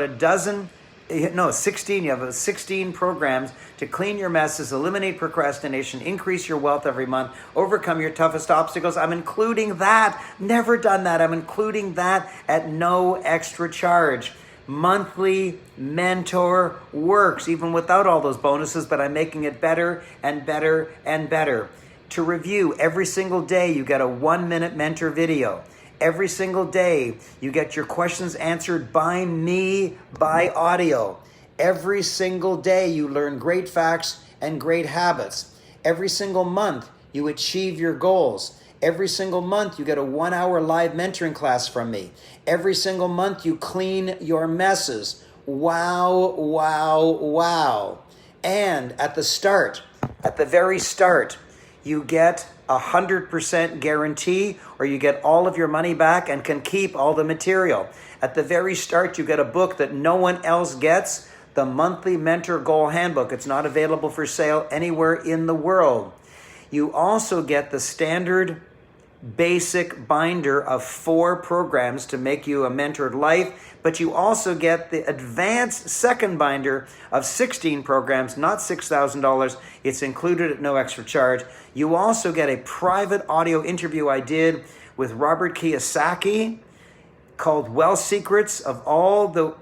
16, you have 16 programs to clean your messes, eliminate procrastination, increase your wealth every month, overcome your toughest obstacles. I'm including that. Never done that. I'm including that at no extra charge. Monthly mentor works, even without all those bonuses, but I'm making it better and better and better. To review, every single day you get a 1-minute mentor video. Every single day you get your questions answered by me by audio. Every single day you learn great facts and great habits. Every single month you achieve your goals. Every single month you get a 1-hour live mentoring class from me. Every single month you clean your messes. Wow, wow, wow. And at the very start, you get 100% guarantee, or you get all of your money back and can keep all the material. At the very start, you get a book that no one else gets, the Monthly Mentor Goal Handbook. It's not available for sale anywhere in the world. You also get the standard basic binder of 4 programs to make you a mentored life, but you also get the advanced second binder of 16 programs, not $6,000. It's included at no extra charge. You also get a private audio interview I did with Robert Kiyosaki called Wealth Secrets, of all the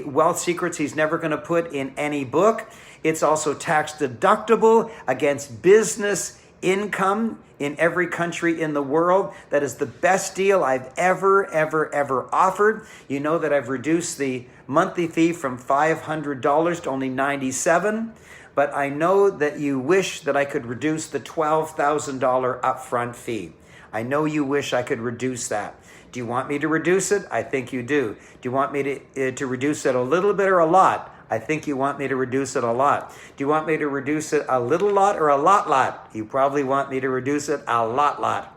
wealth secrets he's never going to put in any book. It's also tax deductible against business income in every country in the world. That is the best deal I've ever offered. You know that I've reduced the monthly fee from $500 to only $97, but I know that you wish that I could reduce the $12,000 upfront fee. I know you wish I could reduce that. Do you want me to reduce it? I think you do. Do you want me to reduce it a little bit or a lot? I think you want me to reduce it a lot. Do you want me to reduce it a little lot or a lot? You probably want me to reduce it a lot.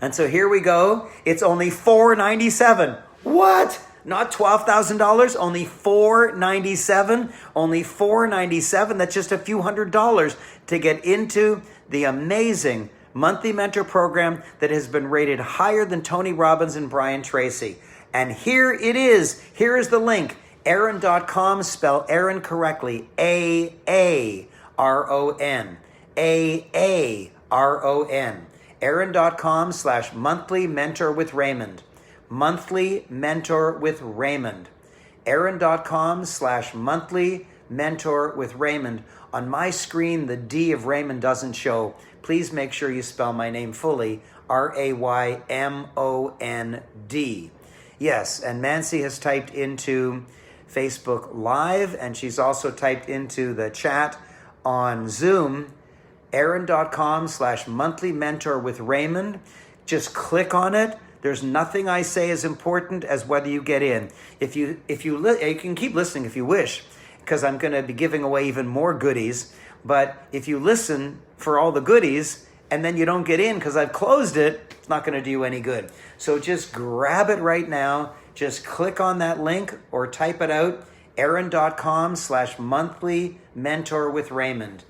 And so here we go. It's only $497. What? Not $12,000, only $497. Only $497. That's just a few $100s to get into the amazing monthly mentor program that has been rated higher than Tony Robbins and Brian Tracy. And here it is. Here is the link. Aaron.com, spell Aaron correctly. A-A-R-O-N. A-A-R-O-N. Aaron.com/monthly mentor with Raymond. Monthly mentor with Raymond. Aaron.com/monthly mentor with Raymond. On my screen, the D of Raymond doesn't show. Please make sure you spell my name fully. R-A-Y-M-O-N-D. Yes, and Mancy has typed into Facebook Live, and she's also typed into the chat on Zoom, Aaron.com/monthly mentor with Raymond. Just click on it. There's nothing I say as important as whether you get in. You can keep listening if you wish, because I'm going to be giving away even more goodies. But if you listen for all the goodies and then you don't get in because I've closed it, it's not going to do you any good. So just grab it right now. Just click on that link or type it out. Aaron.com/monthly mentor with Raymond.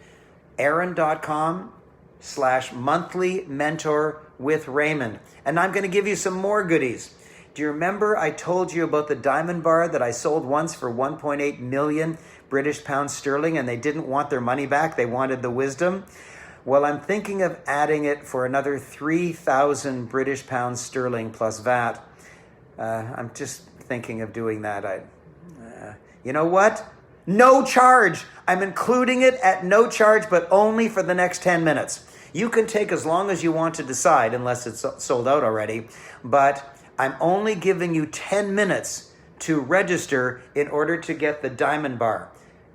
Aaron.com/monthly mentor with Raymond. And I'm going to give you some more goodies. Do you remember I told you about the diamond bar that I sold once for 1.8 million British pounds sterling, and they didn't want their money back? They wanted the wisdom. Well, I'm thinking of adding it for another 3,000 British pounds sterling plus VAT. I'm just thinking of doing that. You know what? No charge. I'm including it at no charge, but only for the next 10 minutes. You can take as long as you want to decide, unless it's sold out already. But I'm only giving you 10 minutes to register in order to get the diamond bar.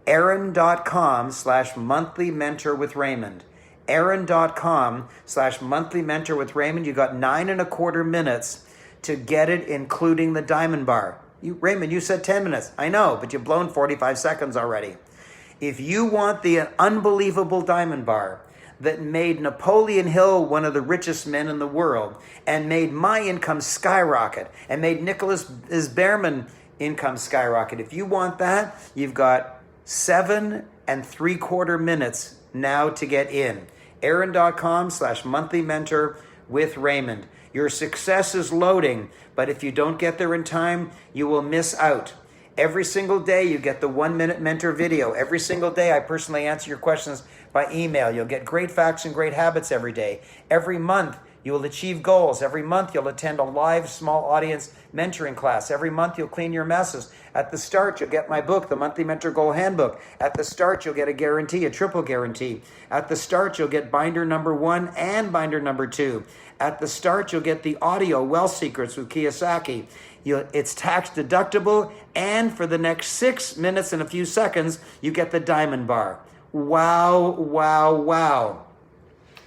Aaron.com/monthly mentor with Raymond. Aaron.com/monthly mentor with Raymond. You got 9.25 minutes to get it, including the diamond bar. Raymond, you said 10 minutes. I know, but you've blown 45 seconds already. If you want the unbelievable diamond bar that made Napoleon Hill one of the richest men in the world, and made my income skyrocket, and made Nicholas Behrman income skyrocket, if you want that, you've got 7.75 minutes now to get in. Aaron.com/monthly mentor with Raymond. Your success is loading, but if you don't get there in time, you will miss out. Every single day you get the 1-minute mentor video. Every single day I personally answer your questions by email. You'll get great facts and great habits every day. Every month you will achieve goals. Every month you'll attend a live small audience mentoring class. Every month you'll clean your messes. At the start you'll get my book, the Monthly Mentor Goal Handbook. At the start you'll get a guarantee, a triple guarantee. At the start you'll get binder number 1 and binder number 2. At the start you'll get the audio Wealth Secrets with Kiyosaki. It's tax deductible, and for the next 6 minutes and a few seconds, you get the diamond bar. Wow, wow, wow.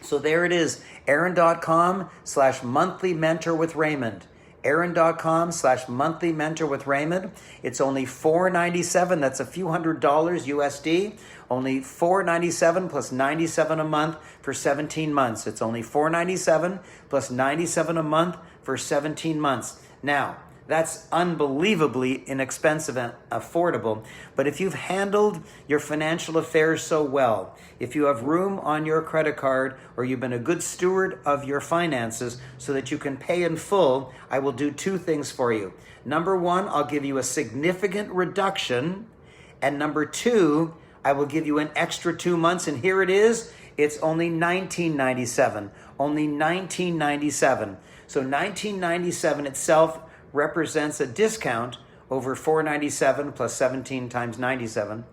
So there it is, Aaron.com/monthly mentor with Raymond. Aaron.com/monthly mentor with Raymond. It's only $4.97. That's a few $100 USD. Only $4.97 plus $97 a month for 17 months. It's only $4.97 plus $97 a month for 17 months. Now, that's unbelievably inexpensive and affordable. But if you've handled your financial affairs so well, if you have room on your credit card, or you've been a good steward of your finances so that you can pay in full, I will do 2 things for you. Number 1, I'll give you a significant reduction. And number 2, I will give you an extra 2 months. And here it is. It's only $19.97. Only $19.97. So $19.97 itself represents a discount over $4.97 plus 17 times 97.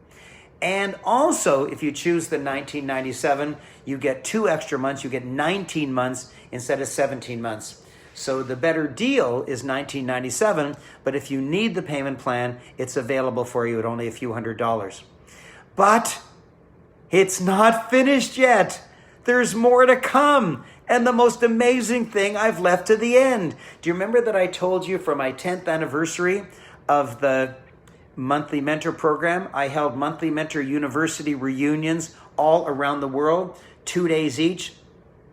And also, if you choose the $19.97, you get 2 extra months. You get 19 months instead of 17 months. So the better deal is $19.97, but if you need the payment plan, it's available for you at only a few $100s. But it's not finished yet. There's more to come. And the most amazing thing I've left to the end. Do you remember that I told you for my 10th anniversary of the Monthly Mentor program, I held Monthly Mentor University reunions all around the world, 2 days each,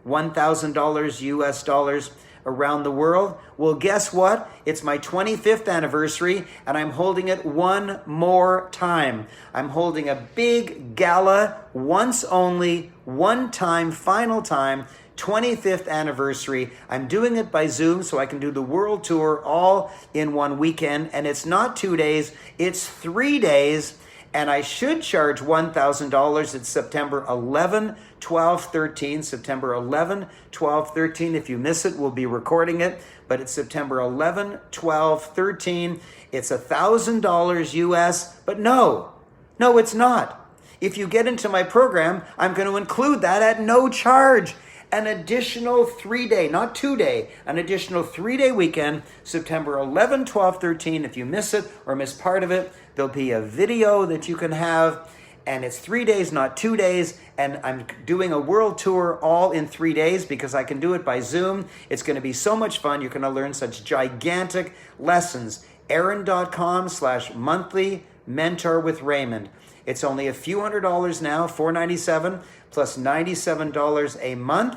$1,000 US dollars around the world? Well, guess what? It's my 25th anniversary, and I'm holding it one more time. I'm holding a big gala, once only, one time, final time, 25th anniversary. I'm doing it by Zoom so I can do the world tour all in one weekend. And it's not 2 days, it's 3 days. And I should charge $1,000. It's September 11, 12, 13. September 11, 12, 13. If you miss it, we'll be recording it. But it's September 11, 12, 13. It's $1,000 US. But no, it's not. If you get into my program, I'm going to include that at no charge. An additional 3-day, not 2-day, an additional 3-day weekend, September 11, 12, 13. If you miss it or miss part of it, there'll be a video that you can have. And it's 3 days, not 2 days. And I'm doing a world tour all in 3 days because I can do it by Zoom. It's going to be so much fun. You're going to learn such gigantic lessons. Aaron.com/monthly mentor with Raymond. It's only a few $100s now, $4.97 plus $97 a month,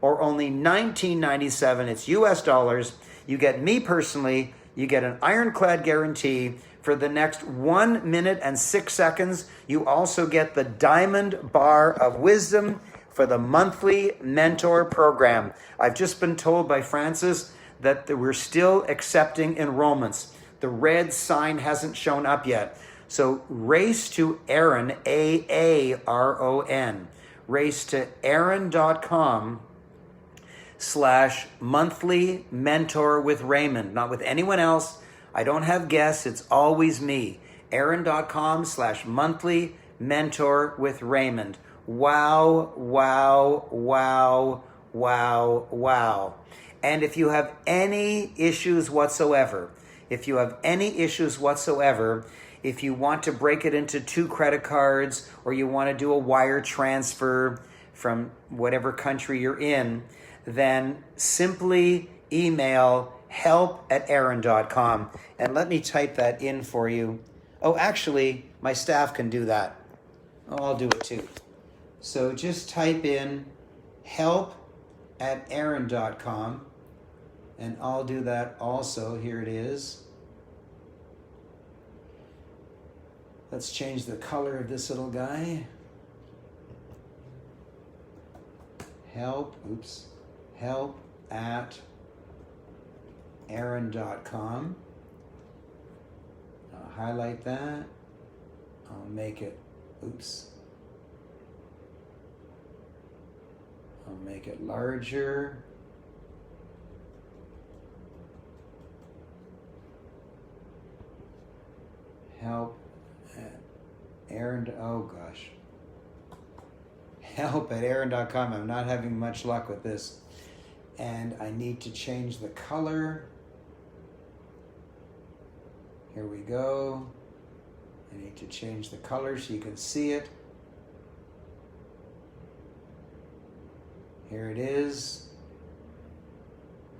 or only $19.97. It's US dollars. You get me personally. You get an ironclad guarantee for the next 1 minute and 6 seconds. You also get the diamond bar of wisdom for the monthly mentor program. I've just been told by Francis that we're still accepting enrollments. The red sign hasn't shown up yet. So race to Aaron, AARON. Race to Aaron.com/monthly mentor with Raymond. Not with anyone else. I don't have guests. It's always me. Aaron.com/monthly mentor with Raymond. Wow, wow, wow, wow, wow. And if you have any issues whatsoever, if you want to break it into 2 credit cards, or you want to do a wire transfer from whatever country you're in, then simply email help@aaron.com. And let me type that in for you. Oh, actually, my staff can do that. Oh, I'll do it too. So just type in help@aaron.com, and I'll do that also. Here it is. Let's change the color of this little guy. help at Aaron.com. I'll highlight that. I'll make it, I'll make it larger. Help at Aaron, oh gosh. Help at Aaron.com. I'm not having much luck with this. And I need to change the color. Here we go. I need to change the color so you can see it. Here it is.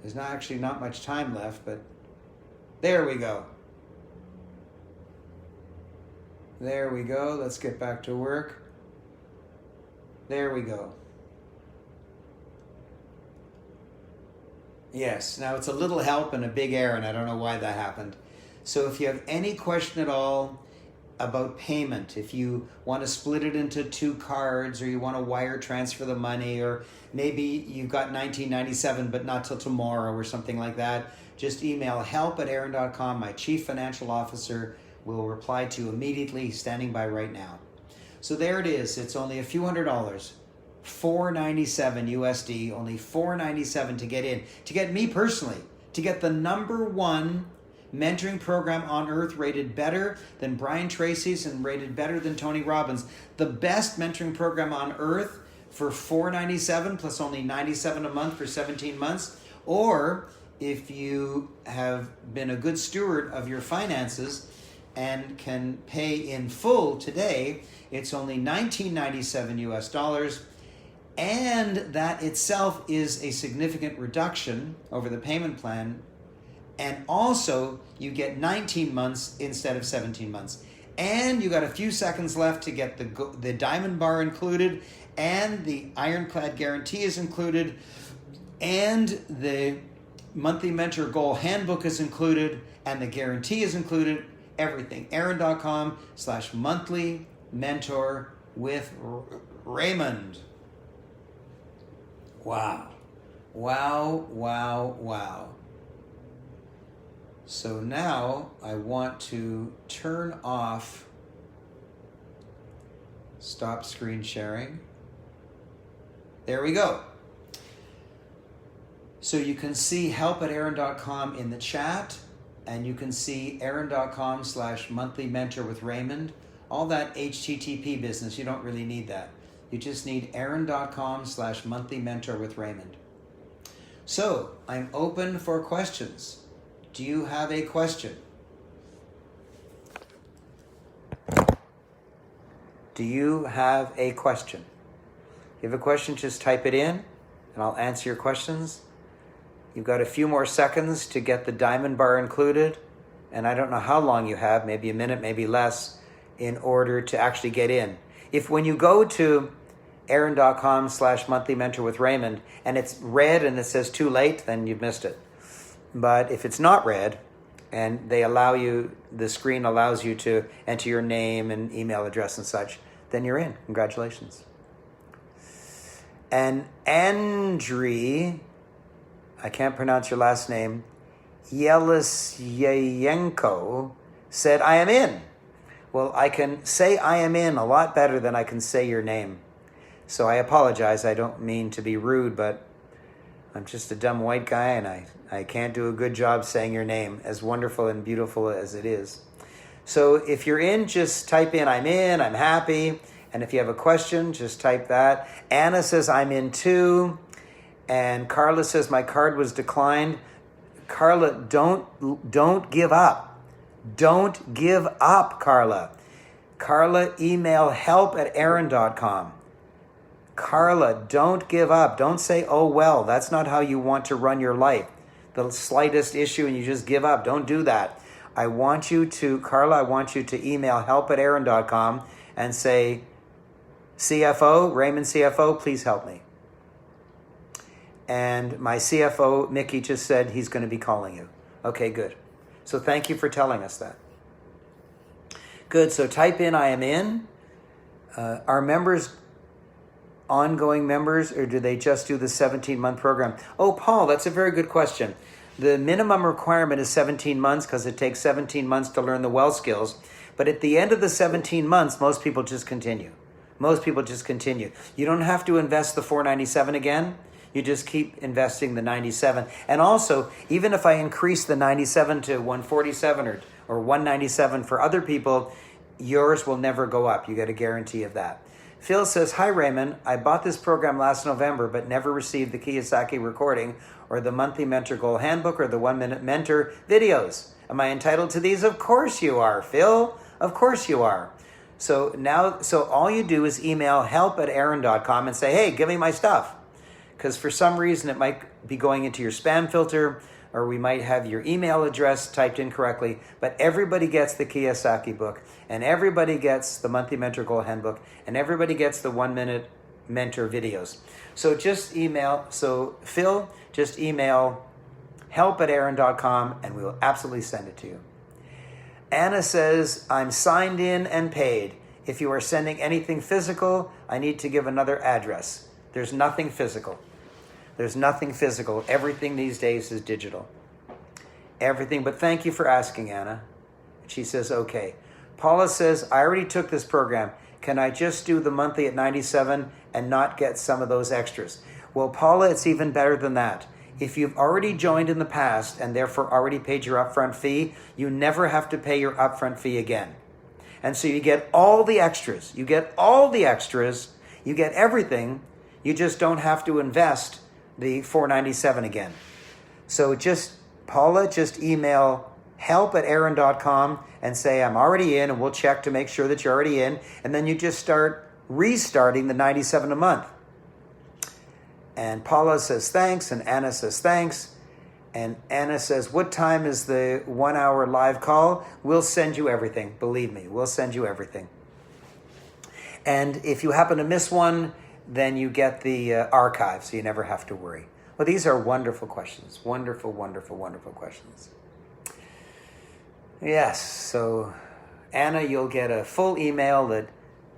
There's not much time left, but there we go. There we go. Let's get back to work. There we go. Yes, now it's a little help and a big Aaron. I don't know why that happened. So if you have any question at all about payment, if you want to split it into 2 cards, or you want to wire transfer the money, or maybe you've got $19.97 but not till tomorrow or something like that, just email help@aaron.com. My chief financial officer will reply to you immediately. He's standing by right now. So there it is. It's only a few $100s. $497 USD, only $497 to get in. To get me personally, to get the #1 mentoring program on earth, rated better than Brian Tracy's and rated better than Tony Robbins. The best mentoring program on earth for $497 plus only $97 a month for 17 months. Or if you have been a good steward of your finances and can pay in full today, it's only $19.97 US. And that itself is a significant reduction over the payment plan. And also, you get 19 months instead of 17 months. And you got a few seconds left to get the diamond bar included, and the ironclad guarantee is included, and the monthly mentor goal handbook is included, and the guarantee is included. Everything. Aaron.com/monthly mentor with Raymond. Wow. Wow, wow, wow. So now I want to turn off stop screen sharing. There we go. So you can see help@aaron.com in the chat, and you can see aaron.com/monthly mentor with Raymond. All that HTTP business, you don't really need that. You just need aaron.com/monthly mentor with Raymond. So I'm open for questions. Do you have a question? Do you have a question? If you have a question, just type it in and I'll answer your questions. You've got a few more seconds to get the diamond bar included, and I don't know how long you have, maybe a minute, maybe less, in order to actually get in. If when you go to aaron.com/monthly mentor with Raymond and it's red and it says too late, then you've missed it. But if it's not red and they allow you, the screen allows you to enter your name and email address and such, then you're in. Congratulations. And Andriy, I can't pronounce your last name, Yelisyenko, said, I am in. Well, I can say I am in a lot better than I can say your name. So I apologize. I don't mean to be rude, but I'm just a dumb white guy, and I can't do a good job saying your name, as wonderful and beautiful as it is. So if you're in, just type in, I'm in, I'm happy. And if you have a question, just type that. Anna says, I'm in too. And Carla says, my card was declined. Carla, don't give up. Don't give up, Carla. Carla, email help@aaron.com. Carla, don't give up. Don't say, oh, well, that's not how you want to run your life. The slightest issue and you just give up. Don't do that. I want you to email help@aaron.com and say, CFO, Raymond CFO, please help me. And my CFO, Mickey, just said he's going to be calling you. Okay, good. So thank you for telling us that. Good. So type in, I am in. Our members ongoing members, or do they just do the 17-month program? Oh, Paul, that's a very good question. The minimum requirement is 17 months because it takes 17 months to learn the well skills. But at the end of the 17 months, most people just continue. Most people just continue. You don't have to invest the $497 again. You just keep investing the $97. And also, even if I increase the $97 to $147 or $197 for other people, yours will never go up. You get a guarantee of that. Phil says, hi Raymond, I bought this program last November but never received the Kiyosaki recording or the monthly mentor goal handbook or the 1-minute mentor videos. Am I entitled to these? Of course you are, Phil. Of course you are. So all you do is email help@aaron.com and say, hey, give me my stuff. Because for some reason it might be going into your spam filter, or we might have your email address typed incorrectly, but everybody gets the Kiyosaki book, and everybody gets the monthly mentor goal handbook, and everybody gets the 1-minute mentor videos. So Phil, just email help@aaron.com and we will absolutely send it to you. Anna says, I'm signed in and paid. If you are sending anything physical, I need to give another address. There's nothing physical. There's nothing physical. Everything these days is digital. Everything, but thank you for asking, Anna. She says, okay. Paula says, I already took this program. Can I just do the monthly at $97 and not get some of those extras? Well, Paula, it's even better than that. If you've already joined in the past and therefore already paid your upfront fee, you never have to pay your upfront fee again. And so you get all the extras. You get all the extras. You get everything. You just don't have to invest the $497 again. So Paula, just email help@aaron.com and say, I'm already in, and we'll check to make sure that you're already in. And then you just start restarting the $97 a month. And Paula says thanks, and Anna says thanks. And Anna says, what time is the 1-hour live call? We'll send you everything. Believe me, we'll send you everything. And if you happen to miss one, then you get the archive, so you never have to worry. Well, these are wonderful questions. Wonderful, wonderful, wonderful questions. Yes, so Anna, you'll get a full email that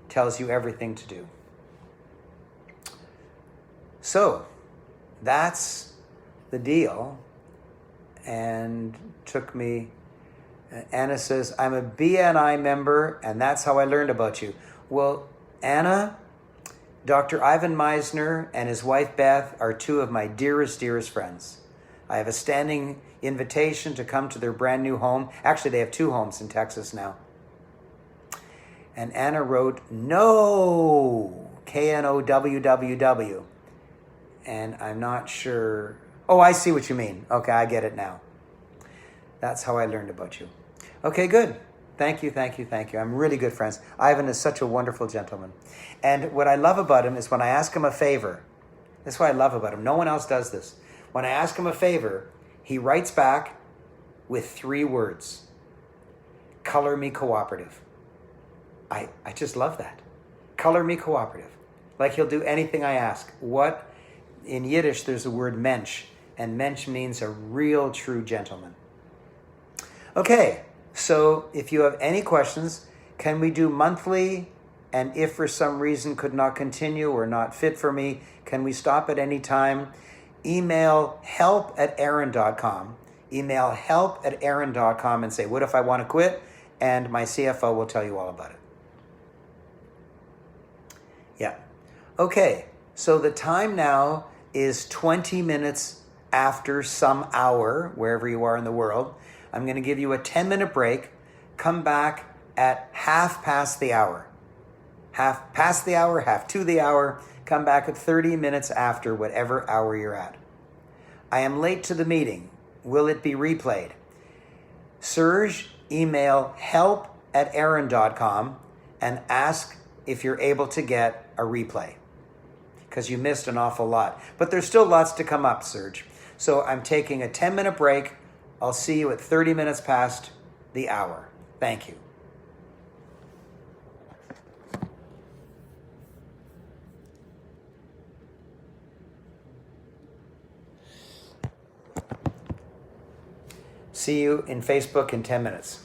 tells you everything to do. So that's the deal. And took me, Anna says, I'm a BNI member, and that's how I learned about you. Well, Anna, Dr. Ivan Meisner and his wife Beth are two of my dearest, dearest friends. I have a standing invitation to come to their brand new home. Actually, they have 2 homes in Texas now. And Anna wrote, no, KNOWWW. And I'm not sure. Oh, I see what you mean. Okay, I get it now. That's how I learned about you. Okay, good. Thank you, thank you, thank you. I'm really good friends. Ivan is such a wonderful gentleman. And what I love about him is when I ask him a favor, that's what I love about him. No one else does this. When I ask him a favor, he writes back with 3 words. Color me cooperative. I just love that. Color me cooperative. Like he'll do anything I ask. In Yiddish, there's the word mensch, and mensch means a real, true gentleman. Okay, so if you have any questions, can we do monthly? And if for some reason could not continue or not fit for me, can we stop at any time? Email help@aaron.com. Email help@aaron.com and say, what if I want to quit? And my CFO will tell you all about it. Yeah. Okay, so the time now is 20 minutes after some hour, wherever you are in the world. I'm going to give you a 10-minute break. Come back at half past the hour. Half past the hour, half to the hour. Come back at 30 minutes after whatever hour you're at. I am late to the meeting. Will it be replayed? Serge, email help@aaron.com and ask if you're able to get a replay, because you missed an awful lot. But there's still lots to come up, Serge. So I'm taking a 10-minute break. I'll see you at 30 minutes past the hour. Thank you. See you in Facebook in 10 minutes.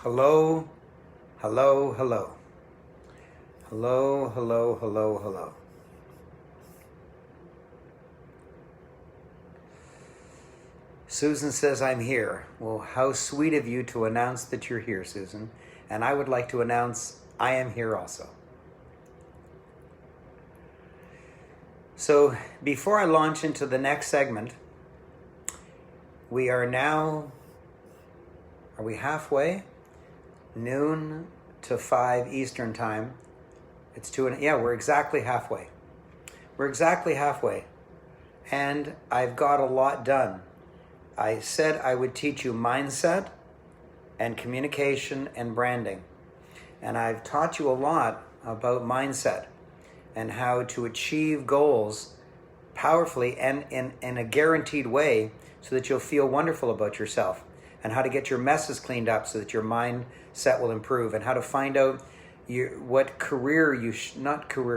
Hello, hello, hello. Hello, hello, hello, hello. Susan says, I'm here. Well, how sweet of you to announce that you're here, Susan. And I would like to announce I am here also. So before I launch into the next segment, we are now, are we halfway? Noon to 5 Eastern time. It's 2 yeah, we're exactly halfway. We're exactly halfway. And I've got a lot done. I said I would teach you mindset and communication and branding. And I've taught you a lot about mindset and how to achieve goals powerfully and in a guaranteed way so that you'll feel wonderful about yourself, and how to get your messes cleaned up so that your mindset will improve, and how to find out what career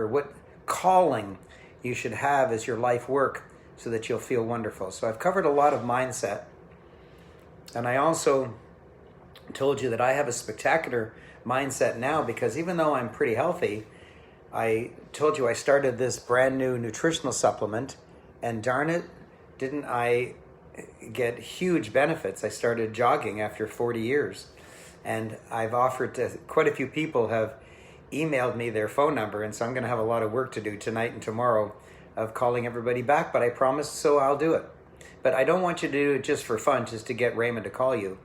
what calling you should have as your life work so that you'll feel wonderful. So I've covered a lot of mindset. And I also told you that I have a spectacular mindset now, because even though I'm pretty healthy, I told you I started this brand new nutritional supplement, and darn it, didn't I get huge benefits. I started jogging after 40 years, and I've offered to, quite a few people have emailed me their phone number, and so I'm going to have a lot of work to do tonight and tomorrow of calling everybody back, but I promised, so I'll do it. But I don't want you to do it just for fun, just to get Raymond to call you.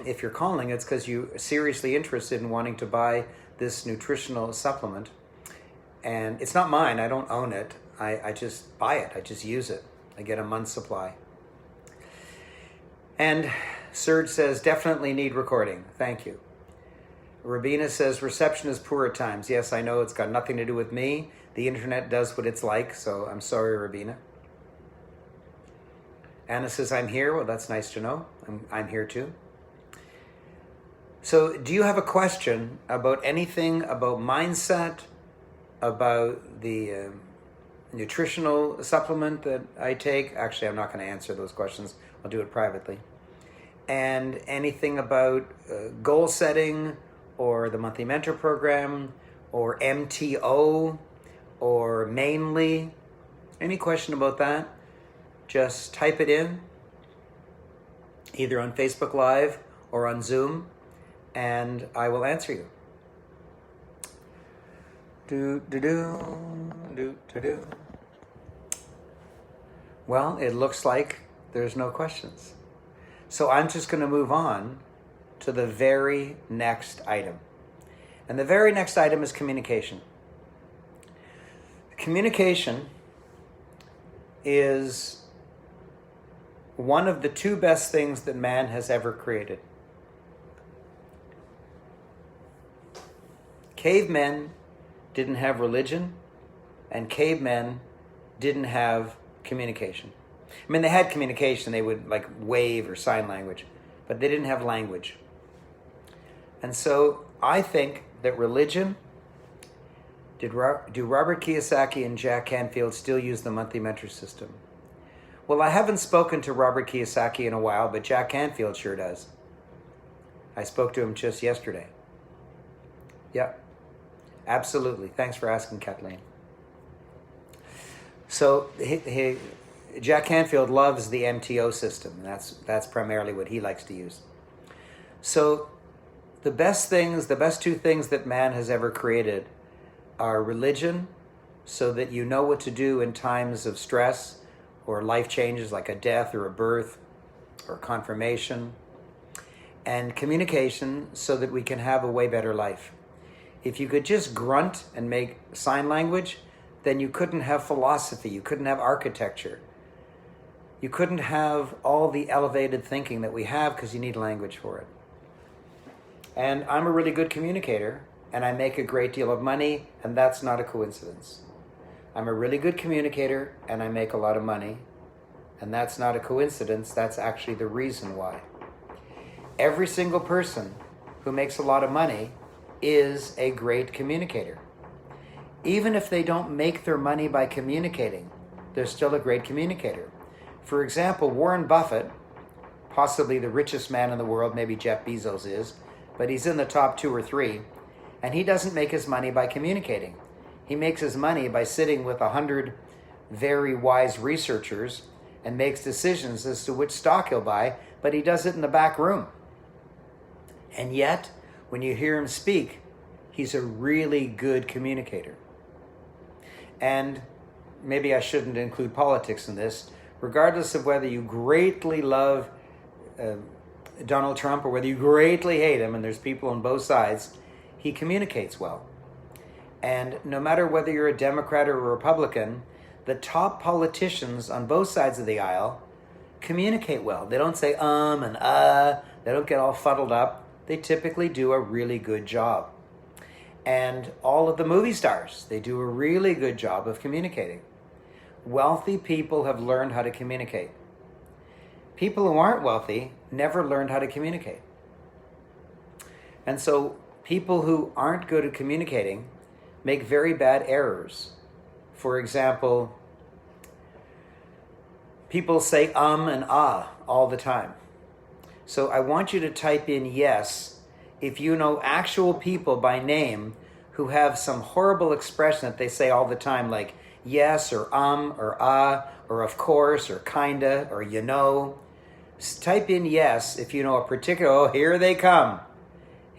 If you're calling, it's because you're seriously interested in wanting to buy this nutritional supplement. And it's not mine, I don't own it. I just buy it, I just use it. I get a month's supply. And Serge says, definitely need recording. Thank you. Rabina says, reception is poor at times. Yes, I know, it's got nothing to do with me. The internet does what it's like, so I'm sorry, Rabina. Anna says, I'm here. Well, that's nice to know. I'm here too. So do you have a question about anything, about mindset, about the nutritional supplement that I take? Actually, I'm not going to answer those questions. I'll do it privately. And anything about goal setting, or the monthly mentor program, or MTO, or mainly, any question about that, just type it in, either on Facebook Live or on Zoom, and I will answer you. Well, it looks like there's no questions. So I'm just going to move on to the very next item. And the very next item is communication. Communication is one of the two best things that man has ever created. Cavemen didn't have religion, and cavemen didn't have communication. I mean, they had communication, they would like wave or sign language, but they didn't have language. And so I think that religion, do Robert Kiyosaki and Jack Canfield still use the monthly mentor system? Well, I haven't spoken to Robert Kiyosaki in a while, but Jack Canfield sure does. I spoke to him just yesterday. Yep, absolutely. Thanks for asking, Kathleen. So Jack Canfield loves the MTO system. That's primarily what he likes to use. So the best two things that man has ever created are religion, so that you know what to do in times of stress or life changes like a death or a birth or confirmation, and communication, so that we can have a way better life. If you could just grunt and make sign language, then you couldn't have philosophy, you couldn't have architecture, you couldn't have all the elevated thinking that we have, because you need language for it. And I'm a really good communicator, and I make a great deal of money, and that's not a coincidence. I'm a really good communicator, and I make a lot of money, and that's not a coincidence. That's actually the reason why. Every single person who makes a lot of money is a great communicator. Even if they don't make their money by communicating, they're still a great communicator. For example, Warren Buffett, possibly the richest man in the world, maybe Jeff Bezos is, but he's in the top 2 or 3, and he doesn't make his money by communicating. He makes his money by sitting with 100 very wise researchers and makes decisions as to which stock he'll buy, but he does it in the back room. And yet, when you hear him speak, he's a really good communicator. And maybe I shouldn't include politics in this. Regardless of whether you greatly love Donald Trump or whether you greatly hate him, and there's people on both sides, he communicates well. And no matter whether you're a Democrat or a Republican, the top politicians on both sides of the aisle communicate well. They don't say and they don't get all fuddled up. They typically do a really good job. And all of the movie stars, they do a really good job of communicating. Wealthy people have learned how to communicate. People who aren't wealthy never learned how to communicate. And so people who aren't good at communicating make very bad errors. For example, people say and all the time. So I want you to type in yes if you know actual people by name who have some horrible expression that they say all the time, like yes or or of course or kinda or you know. Type in yes if you know a particular, oh, here they come.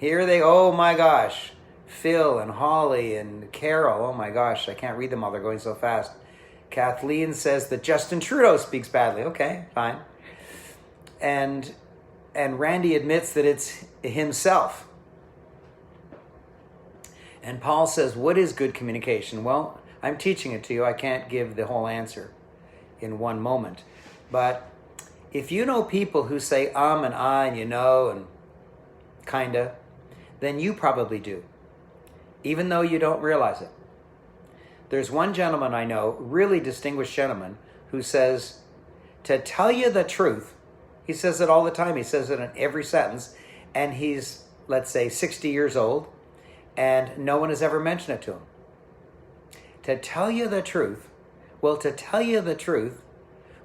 Oh my gosh. Phil and Holly and Carol, oh my gosh, I can't read them all, they're going so fast. Kathleen says that Justin Trudeau speaks badly. Okay, fine. And Randy admits that it's himself. And Paul says, what is good communication? Well, I'm teaching it to you. I can't give the whole answer in one moment. But if you know people who say and you know and kinda, then you probably do, even though you don't realize it. There's one gentleman I know, really distinguished gentleman, who says, to tell you the truth, he says it all the time. He says it in every sentence. And he's, let's say, 60 years old. And no one has ever mentioned it to him. To tell you the truth. Well, to tell you the truth.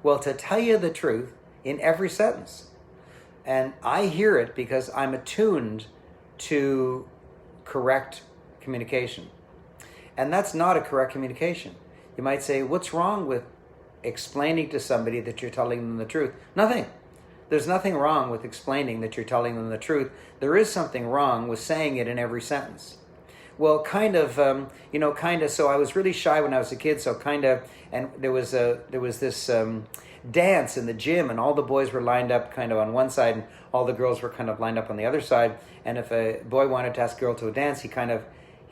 Well, to tell you the truth in every sentence. And I hear it because I'm attuned to correct communication. And that's not a correct communication. You might say, what's wrong with explaining to somebody that you're telling them the truth? Nothing. There's nothing wrong with explaining that you're telling them the truth. There is something wrong with saying it in every sentence. Well, kind of, so I was really shy when I was a kid, and there was this dance in the gym, and all the boys were lined up kind of on one side, and all the girls were kind of lined up on the other side, and if a boy wanted to ask a girl to a dance, he kind of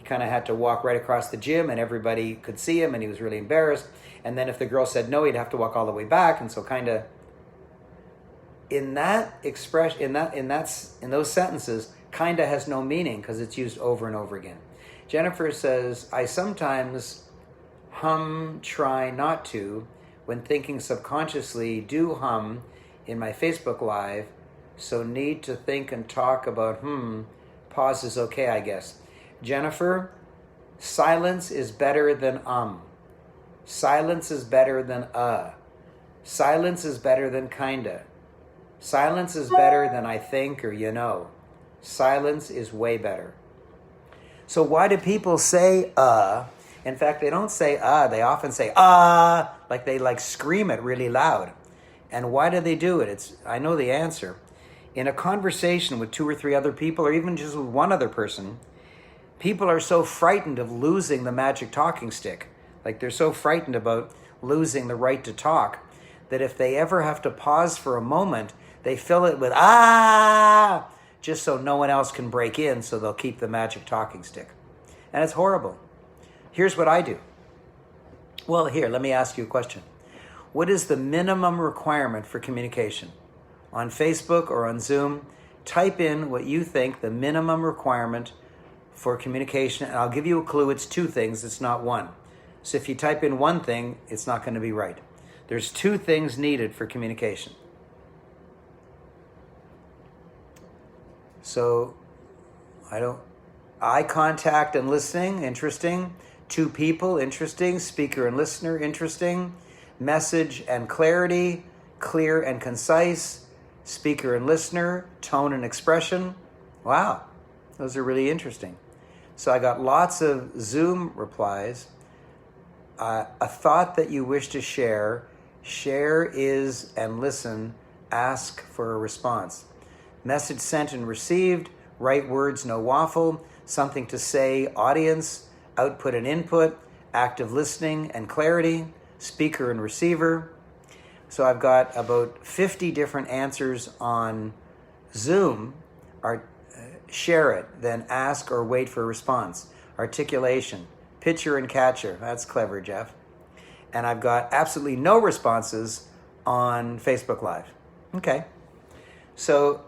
had to walk right across the gym, and everybody could see him, and he was really embarrassed, and then if the girl said no, he'd have to walk all the way back, and so kind of, in that expression, in those sentences, kinda has no meaning because it's used over and over again. Jennifer says, I sometimes try not to, when thinking subconsciously, do hum in my Facebook Live, so need to think and talk about pause is okay, I guess. Jennifer, silence is better than Silence is better than Silence is better than kinda. Silence is better than I think or you know. Silence is way better. So why do people say In fact, they don't say they often say like they scream it really loud. And why do they do it? I know the answer. In a conversation with 2 or 3 other people, or even just with one other person, people are so frightened of losing the magic talking stick. Like they're so frightened about losing the right to talk that if they ever have to pause for a moment, they fill it with just so no one else can break in, so they'll keep the magic talking stick. And it's horrible. Here's what I do. Well, here, let me ask you a question. What is the minimum requirement for communication? On Facebook or on Zoom, type in what you think the minimum requirement for communication, and I'll give you a clue. It's 2 things, it's not 1. So if you type in 1 thing, it's not going to be right. There's 2 things needed for communication. So, eye contact and listening, interesting. 2 people, interesting. Speaker and listener, interesting. Message and clarity, clear and concise. Speaker and listener, tone and expression. Wow. Those are really interesting. So I got lots of Zoom replies. A thought that you wish to share. Share is and listen. Ask for a response. Message sent and received. Right words, no waffle. Something to say, audience. Output and input. Active listening and clarity. Speaker and receiver. So I've got about 50 different answers on Zoom. Share it, then ask or wait for a response. Articulation, pitcher and catcher. That's clever, Jeff. And I've got absolutely no responses on Facebook Live. Okay. So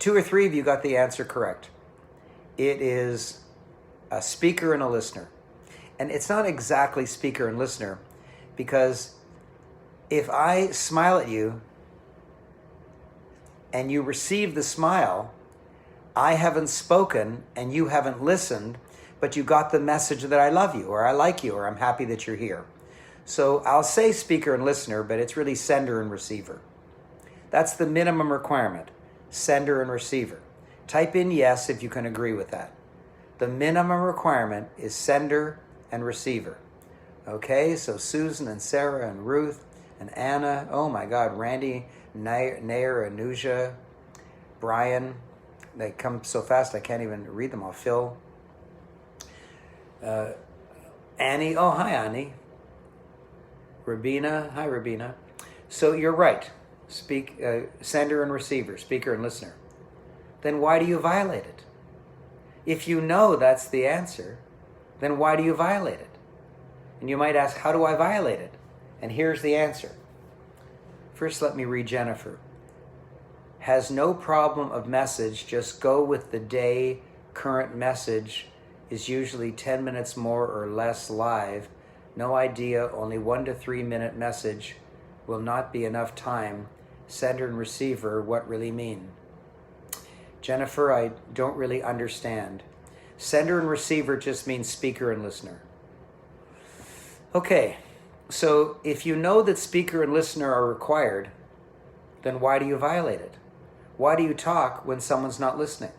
2 or 3 of you got the answer correct. It is a speaker and a listener. And it's not exactly speaker and listener, because if I smile at you and you receive the smile, I haven't spoken and you haven't listened, but you got the message that I love you, or I like you, or I'm happy that you're here. So I'll say speaker and listener, but it's really sender and receiver. That's the minimum requirement, sender and receiver. Type in yes if you can agree with that. The minimum requirement is sender and receiver. Okay, so Susan and Sarah and Ruth and Anna, oh my God, Randy, Nair, Anuja, Brian. They come so fast I can't even read them all. Phil. Annie. Oh, hi, Annie. Rabina. Hi, Rabina. So you're right. Sender and receiver, speaker and listener. Then why do you violate it? If you know that's the answer, then why do you violate it? And you might ask, how do I violate it? And here's the answer. First, let me read Jennifer. Has no problem of message, just go with the day. Current message is usually 10 minutes more or less live. No idea, only 1 to 3 minute message will not be enough time. Sender and receiver, what really mean? Jennifer, I don't really understand. Sender and receiver just means speaker and listener. Okay, so if you know that speaker and listener are required, then why do you violate it? Why do you talk when someone's not listening?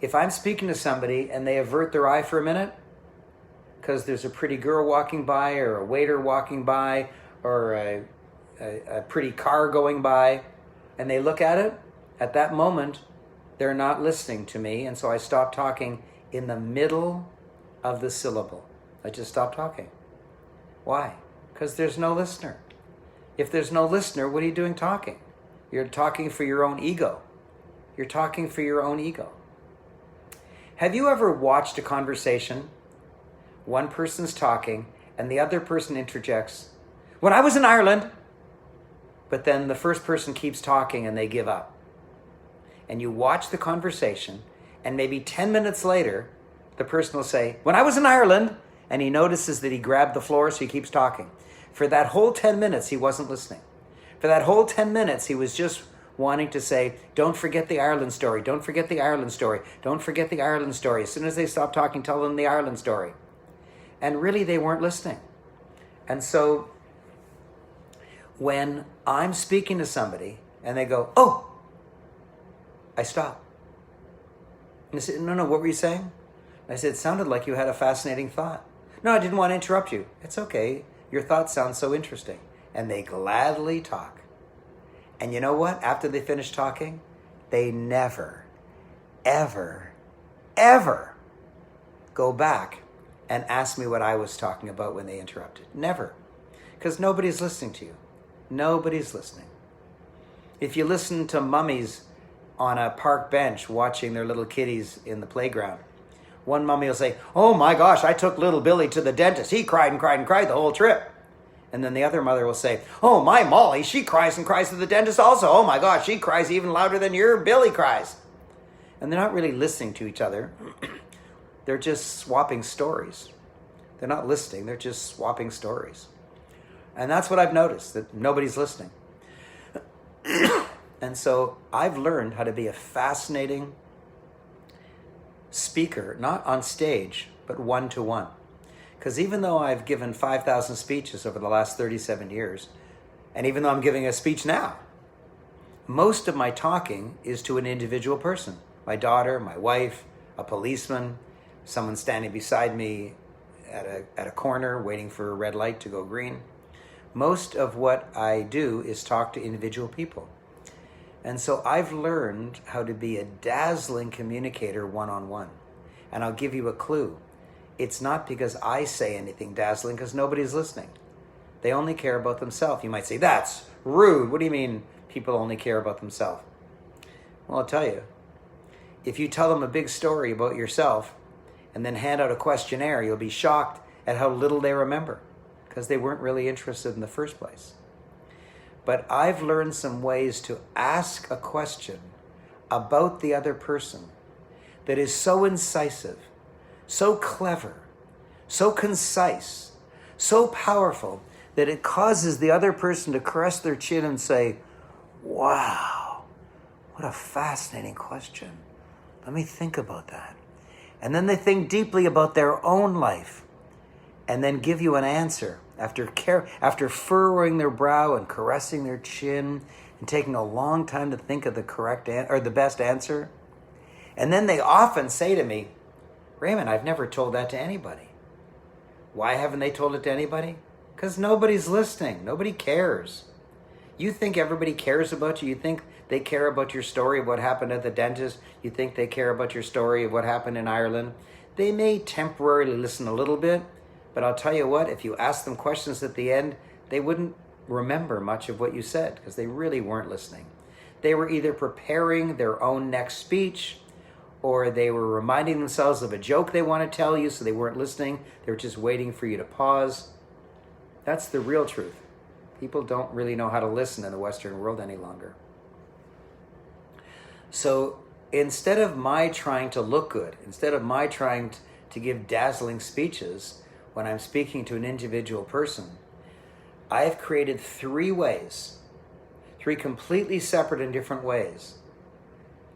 If I'm speaking to somebody and they avert their eye for a minute because there's a pretty girl walking by, or a waiter walking by, or a pretty car going by, and they look at it, at that moment, they're not listening to me, and so I stop talking in the middle of the syllable. I just stop talking. Why? Because there's no listener. If there's no listener, what are you doing talking? You're talking for your own ego. You're talking for your own ego. Have you ever watched a conversation? One person's talking and the other person interjects, when I was in Ireland, but then the first person keeps talking and they give up. And you watch the conversation, and maybe 10 minutes later, the person will say, when I was in Ireland, and he notices that he grabbed the floor, so he keeps talking. For that whole 10 minutes, he wasn't listening. For that whole 10 minutes, he was just wanting to say, don't forget the Ireland story, don't forget the Ireland story, don't forget the Ireland story. As soon as they stop talking, tell them the Ireland story. And really, they weren't listening. And so, when I'm speaking to somebody, and they go, oh, I stop. And I said, no, what were you saying? I said, it sounded like you had a fascinating thought. No, I didn't want to interrupt you. It's okay. Your thoughts sound so interesting. And they gladly talk. And you know what? After they finish talking, they never, ever, ever go back and ask me what I was talking about when they interrupted. Never. Because nobody's listening to you. Nobody's listening. If you listen to mummies on a park bench watching their little kitties in the playground, one mummy will say, oh my gosh, I took little Billy to the dentist. He cried and cried and cried the whole trip. And then the other mother will say, oh, my Molly, she cries and cries to the dentist also. Oh my gosh, she cries even louder than your Billy cries. And they're not really listening to each other. They're just swapping stories. They're not listening, they're just swapping stories. And that's what I've noticed, that nobody's listening. And so I've learned how to be a fascinating speaker, not on stage, but one-to-one. Because even though I've given 5,000 speeches over the last 37 years, and even though I'm giving a speech now, most of my talking is to an individual person. My daughter, my wife, a policeman, someone standing beside me at a corner waiting for a red light to go green. Most of what I do is talk to individual people. And so I've learned how to be a dazzling communicator one-on-one. And I'll give you a clue. It's not because I say anything dazzling, because nobody's listening. They only care about themselves. You might say, that's rude. What do you mean people only care about themselves? Well, I'll tell you. If you tell them a big story about yourself and then hand out a questionnaire, you'll be shocked at how little they remember, because they weren't really interested in the first place. But I've learned some ways to ask a question about the other person that is so incisive, so clever, so concise, so powerful that it causes the other person to caress their chin and say, wow, what a fascinating question. Let me think about that. And then they think deeply about their own life and then give you an answer after furrowing their brow and caressing their chin and taking a long time to think of the correct or the best answer. And then they often say to me, Raymond, I've never told that to anybody. Why haven't they told it to anybody? Because nobody's listening. Nobody cares. You think everybody cares about you? You think they care about your story of what happened at the dentist? You think they care about your story of what happened in Ireland? They may temporarily listen a little bit, but I'll tell you what, if you ask them questions at the end, they wouldn't remember much of what you said because they really weren't listening. They were either preparing their own next speech, or they were reminding themselves of a joke they want to tell you, so they weren't listening. They were just waiting for you to pause. That's the real truth. People don't really know how to listen in the Western world any longer. So instead of my trying to look good, instead of my trying to give dazzling speeches when I'm speaking to an individual person, I have created three completely separate and different ways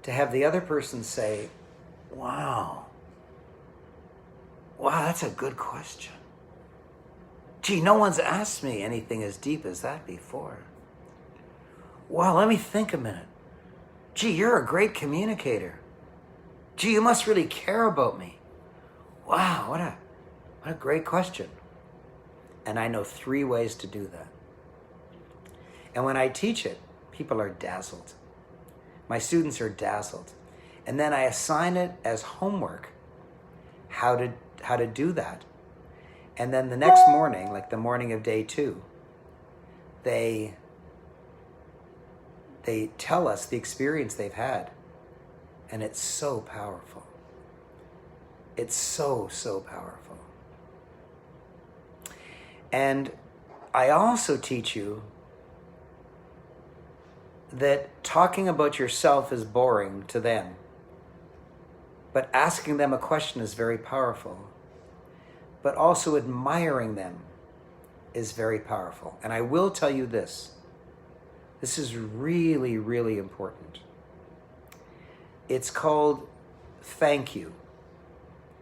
to have the other person say, wow, that's a good question. Gee, no one's asked me anything as deep as that before. Wow, let me think a minute. Gee, you're a great communicator. Gee, you must really care about me. Wow, what a great question. And I know three ways to do that. And when I teach it, people are dazzled. My students are dazzled. And then I assign it as homework, how to do that. And then the next morning, like the morning of day 2, they tell us the experience they've had. And it's so powerful. It's so, so powerful. And I also teach you that talking about yourself is boring to them, but asking them a question is very powerful. But also admiring them is very powerful. And I will tell you this. This is really, really important. It's called thank you.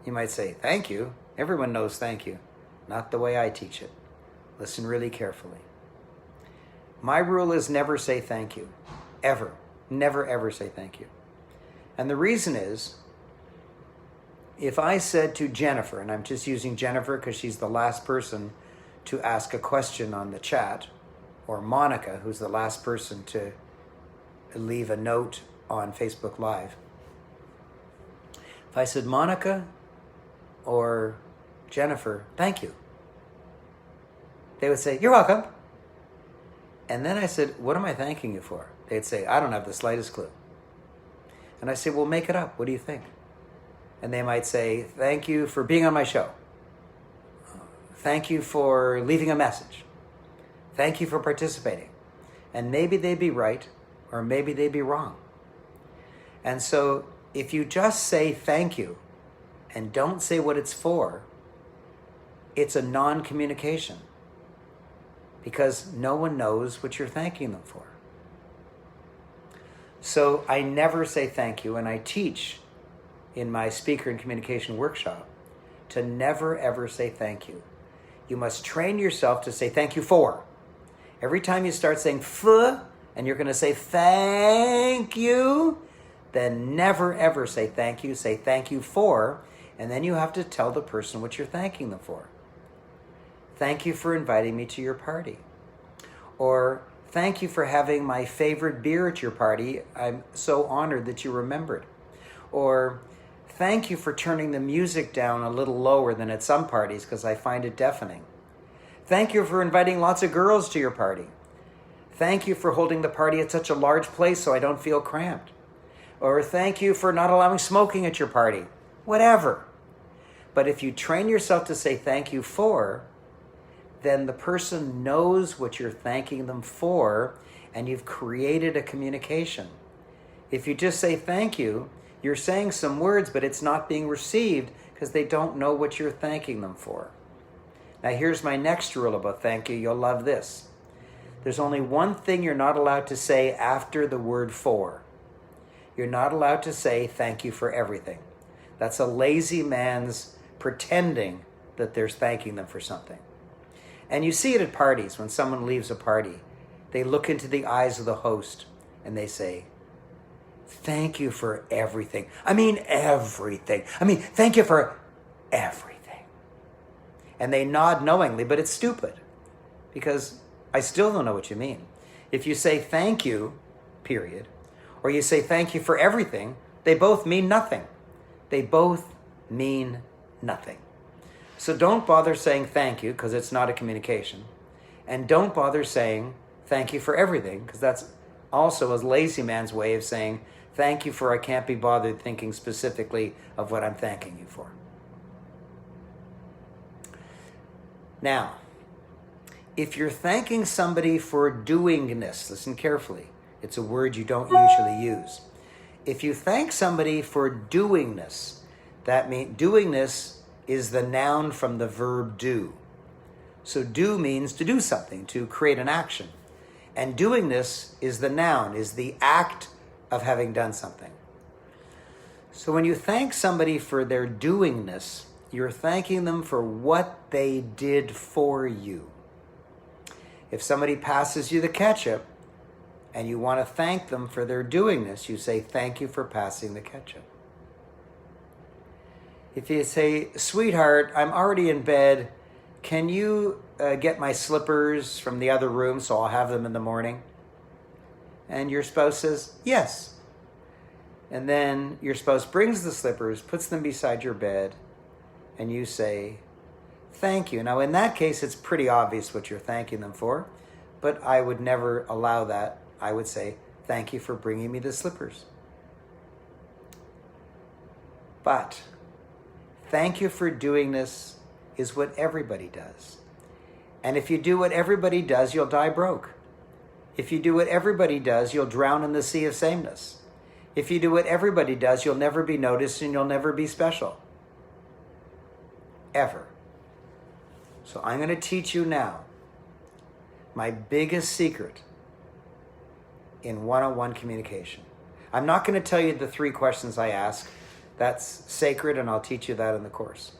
You might say, thank you? Everyone knows thank you. Not the way I teach it. Listen really carefully. My rule is never say thank you. Ever. Never, ever say thank you. And the reason is, if I said to Jennifer, and I'm just using Jennifer because she's the last person to ask a question on the chat, or Monica, who's the last person to leave a note on Facebook Live. If I said Monica or Jennifer, thank you, they would say, you're welcome. And then I said, what am I thanking you for? They'd say, I don't have the slightest clue. And I say, well, make it up. What do you think? And they might say, thank you for being on my show. Thank you for leaving a message. Thank you for participating. And maybe they'd be right, or maybe they'd be wrong. And so if you just say thank you and don't say what it's for, it's a non-communication, because no one knows what you're thanking them for. So I never say thank you, and I teach in my speaker and communication workshop to never ever say thank you. You must train yourself to say thank you for. Every time you start saying f, and you're going to say thank you, then never ever say thank you. Say thank you for, and then you have to tell the person what you're thanking them for. Thank you for inviting me to your party. Or thank you for having my favorite beer at your party. I'm so honored that you remembered. Or thank you for turning the music down a little lower than at some parties because I find it deafening. Thank you for inviting lots of girls to your party. Thank you for holding the party at such a large place so I don't feel cramped. Or thank you for not allowing smoking at your party. Whatever. But if you train yourself to say thank you for, then the person knows what you're thanking them for, and you've created a communication. If you just say thank you, you're saying some words, but it's not being received because they don't know what you're thanking them for. Now here's my next rule about thank you. You'll love this. There's only one thing you're not allowed to say after the word for. You're not allowed to say thank you for everything. That's a lazy man's pretending that they're thanking them for something. And you see it at parties. When someone leaves a party, they look into the eyes of the host and they say, thank you for everything. I mean everything. Thank you for everything. And they nod knowingly, but it's stupid because I still don't know what you mean. If you say thank you, period, or you say thank you for everything, they both mean nothing. They both mean nothing. So don't bother saying thank you because it's not a communication. And don't bother saying thank you for everything because that's also a lazy man's way of saying thank you for I can't be bothered thinking specifically of what I'm thanking you for. Now, if you're thanking somebody for doingness, listen carefully. It's a word you don't usually use. If you thank somebody for doingness, that means doingness is the noun from the verb do. So do means to do something, to create an action. And doingness is the noun, is the act of having done something. So when you thank somebody for their doingness, you're thanking them for what they did for you. If somebody passes you the ketchup and you want to thank them for their doingness, you say, thank you for passing the ketchup. If you say, sweetheart, I'm already in bed. Can you get my slippers from the other room so I'll have them in the morning? And your spouse says, yes. And then your spouse brings the slippers, puts them beside your bed, and you say, thank you. Now, in that case, it's pretty obvious what you're thanking them for, but I would never allow that. I would say, thank you for bringing me the slippers. But thank you for doing this is what everybody does. And if you do what everybody does, you'll die broke. If you do what everybody does, you'll drown in the sea of sameness. If you do what everybody does, you'll never be noticed and you'll never be special. Ever. So I'm going to teach you now my biggest secret in one-on-one communication. I'm not going to tell you the 3 questions I ask. That's sacred, and I'll teach you that in the course.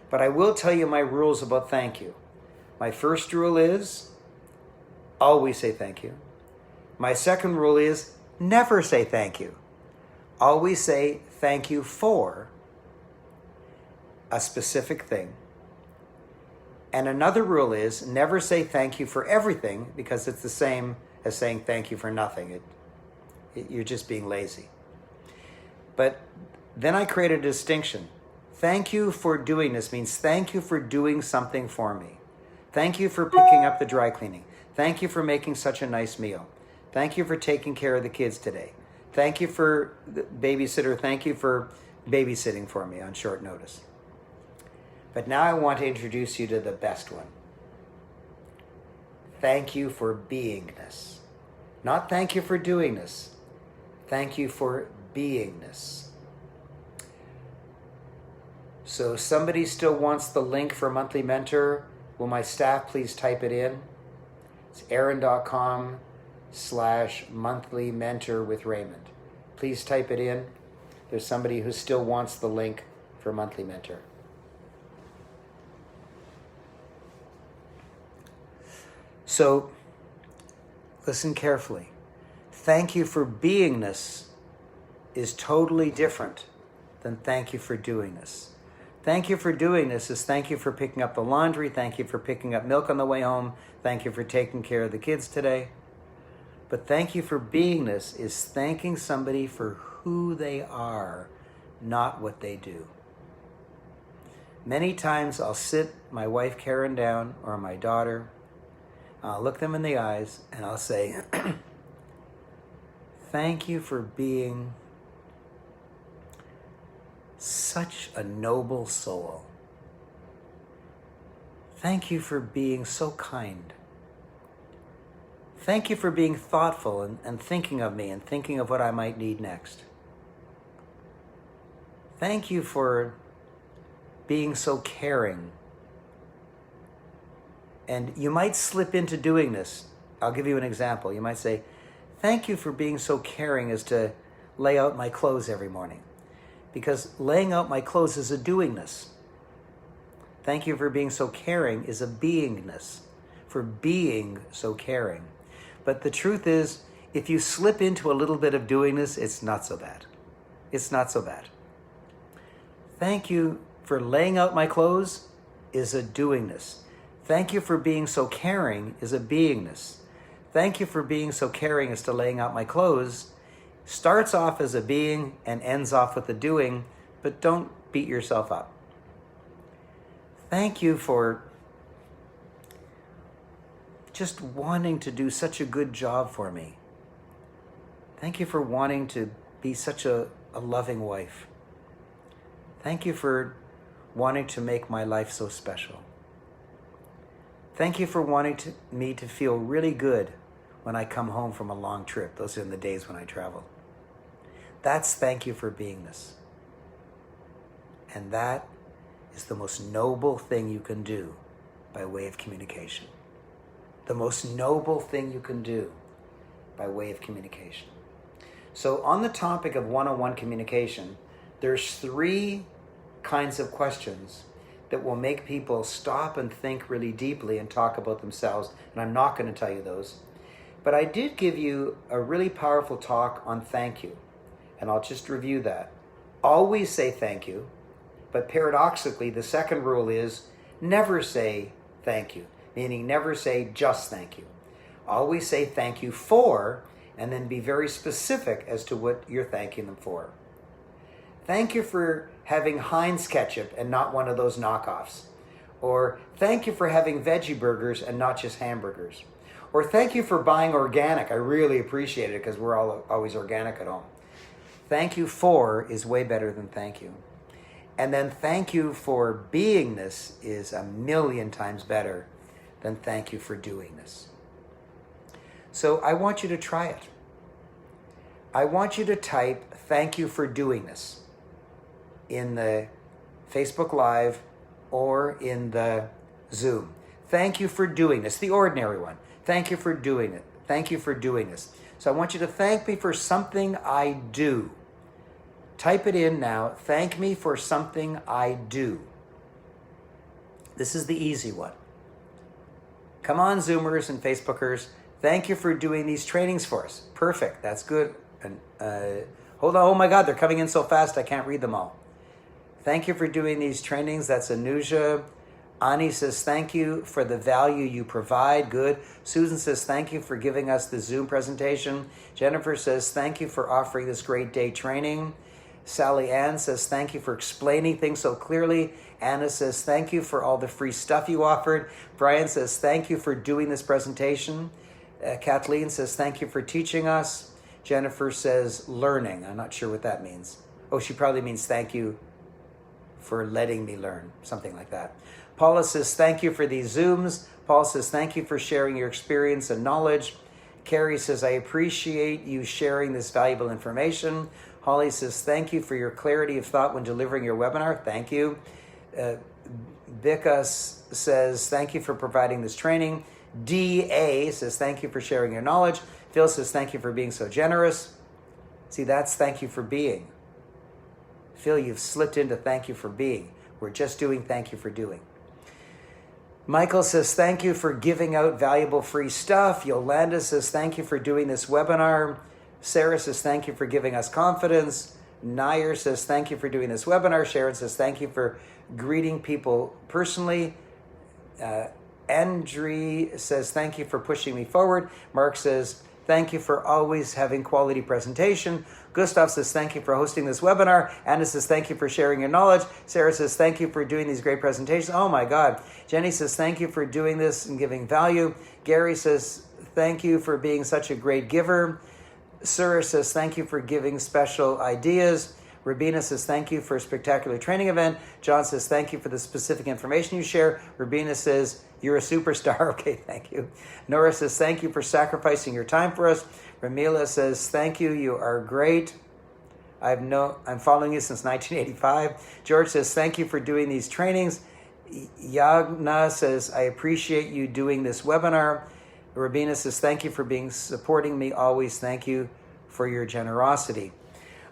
But I will tell you my rules about thank you. My first rule is always say thank you. My second rule is never say thank you. Always say thank you for a specific thing. And another rule is never say thank you for everything because it's the same as saying thank you for nothing. You're just being lazy. But then I created a distinction. Thank you for doing this means thank you for doing something for me. Thank you for picking up the dry cleaning. Thank you for making such a nice meal. Thank you for taking care of the kids today. Thank you for the babysitter. Thank you for babysitting for me on short notice. But now I want to introduce you to the best one. Thank you for beingness. Not thank you for doing this. Thank you for beingness. So if somebody still wants the link for Monthly Mentor, will my staff please type it in? It's aaron.com/monthly mentor with Raymond. Please type it in. There's somebody who still wants the link for Monthly Mentor. So, listen carefully. Thank you for beingness is totally different than thank you for doing this. Thank you for doing this is thank you for picking up the laundry, thank you for picking up milk on the way home, thank you for taking care of the kids today. But thank you for beingness is thanking somebody for who they are, not what they do. Many times I'll sit my wife Karen down or my daughter, I'll look them in the eyes and I'll say, thank you for being such a noble soul. Thank you for being so kind. Thank you for being thoughtful and thinking of me and thinking of what I might need next. Thank you for being so caring. And you might slip into doing this. I'll give you an example. You might say, thank you for being so caring as to lay out my clothes every morning. Because laying out my clothes is a doingness. Thank you for being so caring is a beingness. For being so caring. But the truth is, if you slip into a little bit of doing this, it's not so bad. It's not so bad. Thank you for laying out my clothes is a doingness. Thank you for being so caring is a beingness. Thank you for being so caring as to laying out my clothes starts off as a being and ends off with a doing, but don't beat yourself up. Thank you for just wanting to do such a good job for me. Thank you for wanting to be such a loving wife. Thank you for wanting to make my life so special. Thank you for wanting me to feel really good when I come home from a long trip. Those are in the days when I travel. That's thank you for beingness. And that is the most noble thing you can do by way of communication. The most noble thing you can do by way of communication. So on the topic of one-on-one communication, there's 3 kinds of questions that will make people stop and think really deeply and talk about themselves. And I'm not going to tell you those. But I did give you a really powerful talk on thank you. And I'll just review that. Always say thank you. But paradoxically, the second rule is never say thank you. Meaning never say just thank you. Always say thank you for, and then be very specific as to what you're thanking them for. Thank you for having Heinz ketchup and not one of those knockoffs. Or thank you for having veggie burgers and not just hamburgers. Or thank you for buying organic. I really appreciate it because we're all always organic at home. Thank you for is way better than thank you. And then thank you for beingness is 1,000,000 times better than thank you for doing this. So I want you to try it. I want you to type thank you for doing this in the Facebook Live or in the Zoom. Thank you for doing this, the ordinary one. Thank you for doing it. Thank you for doing this. So I want you to thank me for something I do. Type it in now. Thank me for something I do. This is the easy one. Come on, Zoomers and Facebookers. Thank you for doing these trainings for us. Perfect. That's good. And hold on. Oh my God, they're coming in so fast I can't read them all. Thank you for doing these trainings. That's Anuja. Ani says, thank you for the value you provide. Good. Susan says, thank you for giving us the Zoom presentation. Jennifer says, thank you for offering this great day training. Sally Ann says, thank you for explaining things so clearly. Anna says, thank you for all the free stuff you offered. Brian says, thank you for doing this presentation. Kathleen says, thank you for teaching us. Jennifer says, learning. I'm not sure what that means. Oh, she probably means thank you for letting me learn, something like that. Paula says, thank you for these Zooms. Paul says, thank you for sharing your experience and knowledge. Carrie says, I appreciate you sharing this valuable information. Holly says, thank you for your clarity of thought when delivering your webinar. Thank you. Bika says, thank you for providing this training. D.A. says, thank you for sharing your knowledge. Phil says, thank you for being so generous. See, that's thank you for being. Phil, you've slipped into thank you for being. We're just doing thank you for doing. Michael says, thank you for giving out valuable free stuff. Yolanda says, thank you for doing this webinar. Sarah says, thank you for giving us confidence. Nair says, thank you for doing this webinar. Sharon says, thank you for greeting people personally. Andre says, thank you for pushing me forward. Mark says, thank you for always having quality presentation. Gustav says, thank you for hosting this webinar. Anna says, thank you for sharing your knowledge. Sarah says, thank you for doing these great presentations. Oh my God. Jenny says, thank you for doing this and giving value. Gary says, thank you for being such a great giver. Surya says, thank you for giving special ideas. Rabina says, thank you for a spectacular training event. John says, thank you for the specific information you share. Rabina says, you're a superstar. Okay, thank you. Nora says, thank you for sacrificing your time for us. Ramila says, thank you. You are great. I'm following you since 1985. George says, thank you for doing these trainings. Yagna says, I appreciate you doing this webinar. Rabina says, thank you for supporting me always. Thank you for your generosity.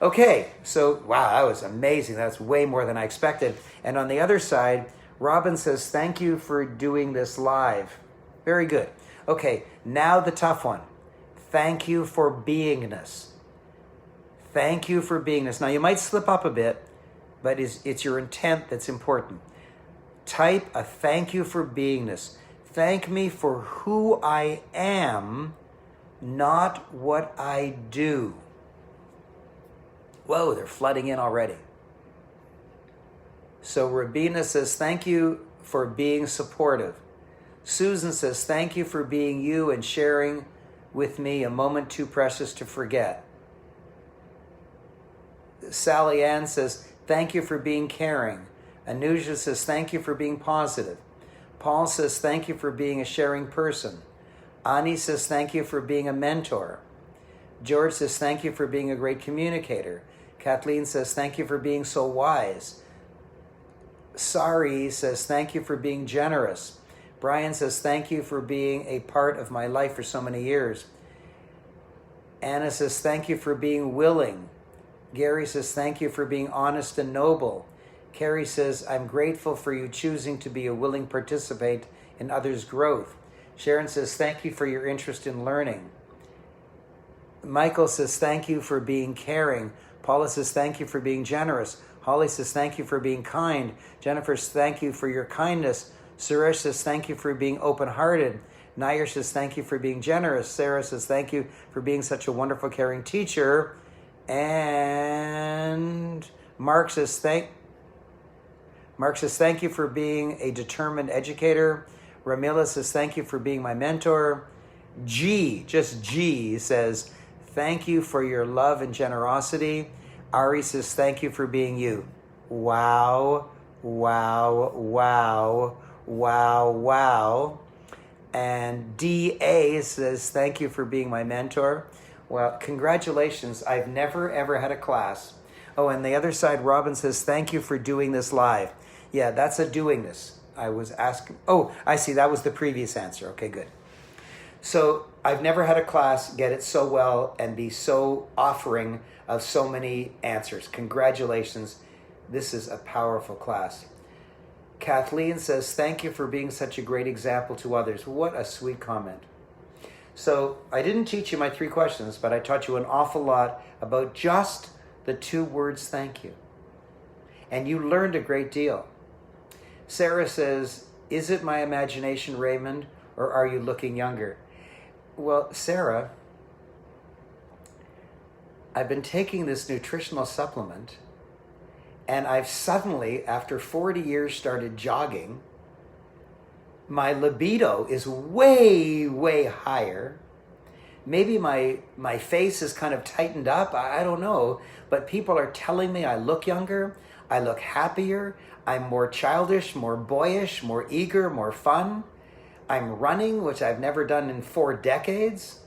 Okay, so wow, that was amazing. That's way more than I expected. And on the other side, Robin says, thank you for doing this live. Very good. Okay, now the tough one. Thank you for beingness. Thank you for beingness. Now you might slip up a bit, but it's your intent that's important. Type a thank you for beingness. Thank me for who I am, not what I do. Whoa, they're flooding in already. So Rabina says, thank you for being supportive. Susan says, thank you for being you and sharing with me a moment too precious to forget. Sally Ann says, thank you for being caring. Anuja says, thank you for being positive. Paul says, thank you for being a sharing person. Ani says, thank you for being a mentor. George says, thank you for being a great communicator. Kathleen says, thank you for being so wise. Sari says, thank you for being generous. Brian says, thank you for being a part of my life for so many years. Anna says, thank you for being willing. Gary says, thank you for being honest and noble. Carrie says, I'm grateful for you choosing to be a willing participant in others' growth. Sharon says, thank you for your interest in learning. Michael says, thank you for being caring. Paula says, thank you for being generous. Holly says, thank you for being kind. Jennifer says, thank you for your kindness. Suresh says, thank you for being open-hearted. Nair says, thank you for being generous. Sarah says, thank you for being such a wonderful, caring teacher. And Mark says, thank you for being a determined educator. Ramila says, thank you for being my mentor. G, just G, says, thank you for your love and generosity. Ari says, thank you for being you. Wow, wow, wow, wow, wow. And DA says, thank you for being my mentor. Well, congratulations. I've never, ever had a class. Oh, and the other side, Robin says, thank you for doing this live. Yeah, that's a doing this. I was asking. Oh, I see. That was the previous answer. Okay, good. So I've never had a class get it so well and be so offering of so many answers. Congratulations. This is a powerful class. Kathleen says, thank you for being such a great example to others. What a sweet comment. So I didn't teach you my 3 questions, but I taught you an awful lot about just the 2 words, thank you. And you learned a great deal. Sarah says, is it my imagination, Raymond, or are you looking younger? Well, Sarah, I've been taking this nutritional supplement, and I've suddenly, after 40 years, started jogging. My libido is way, way higher. Maybe my face is kind of tightened up. I don't know. But people are telling me I look younger. I look happier. I'm more childish, more boyish, more eager, more fun. I'm running, which I've never done in 4 decades.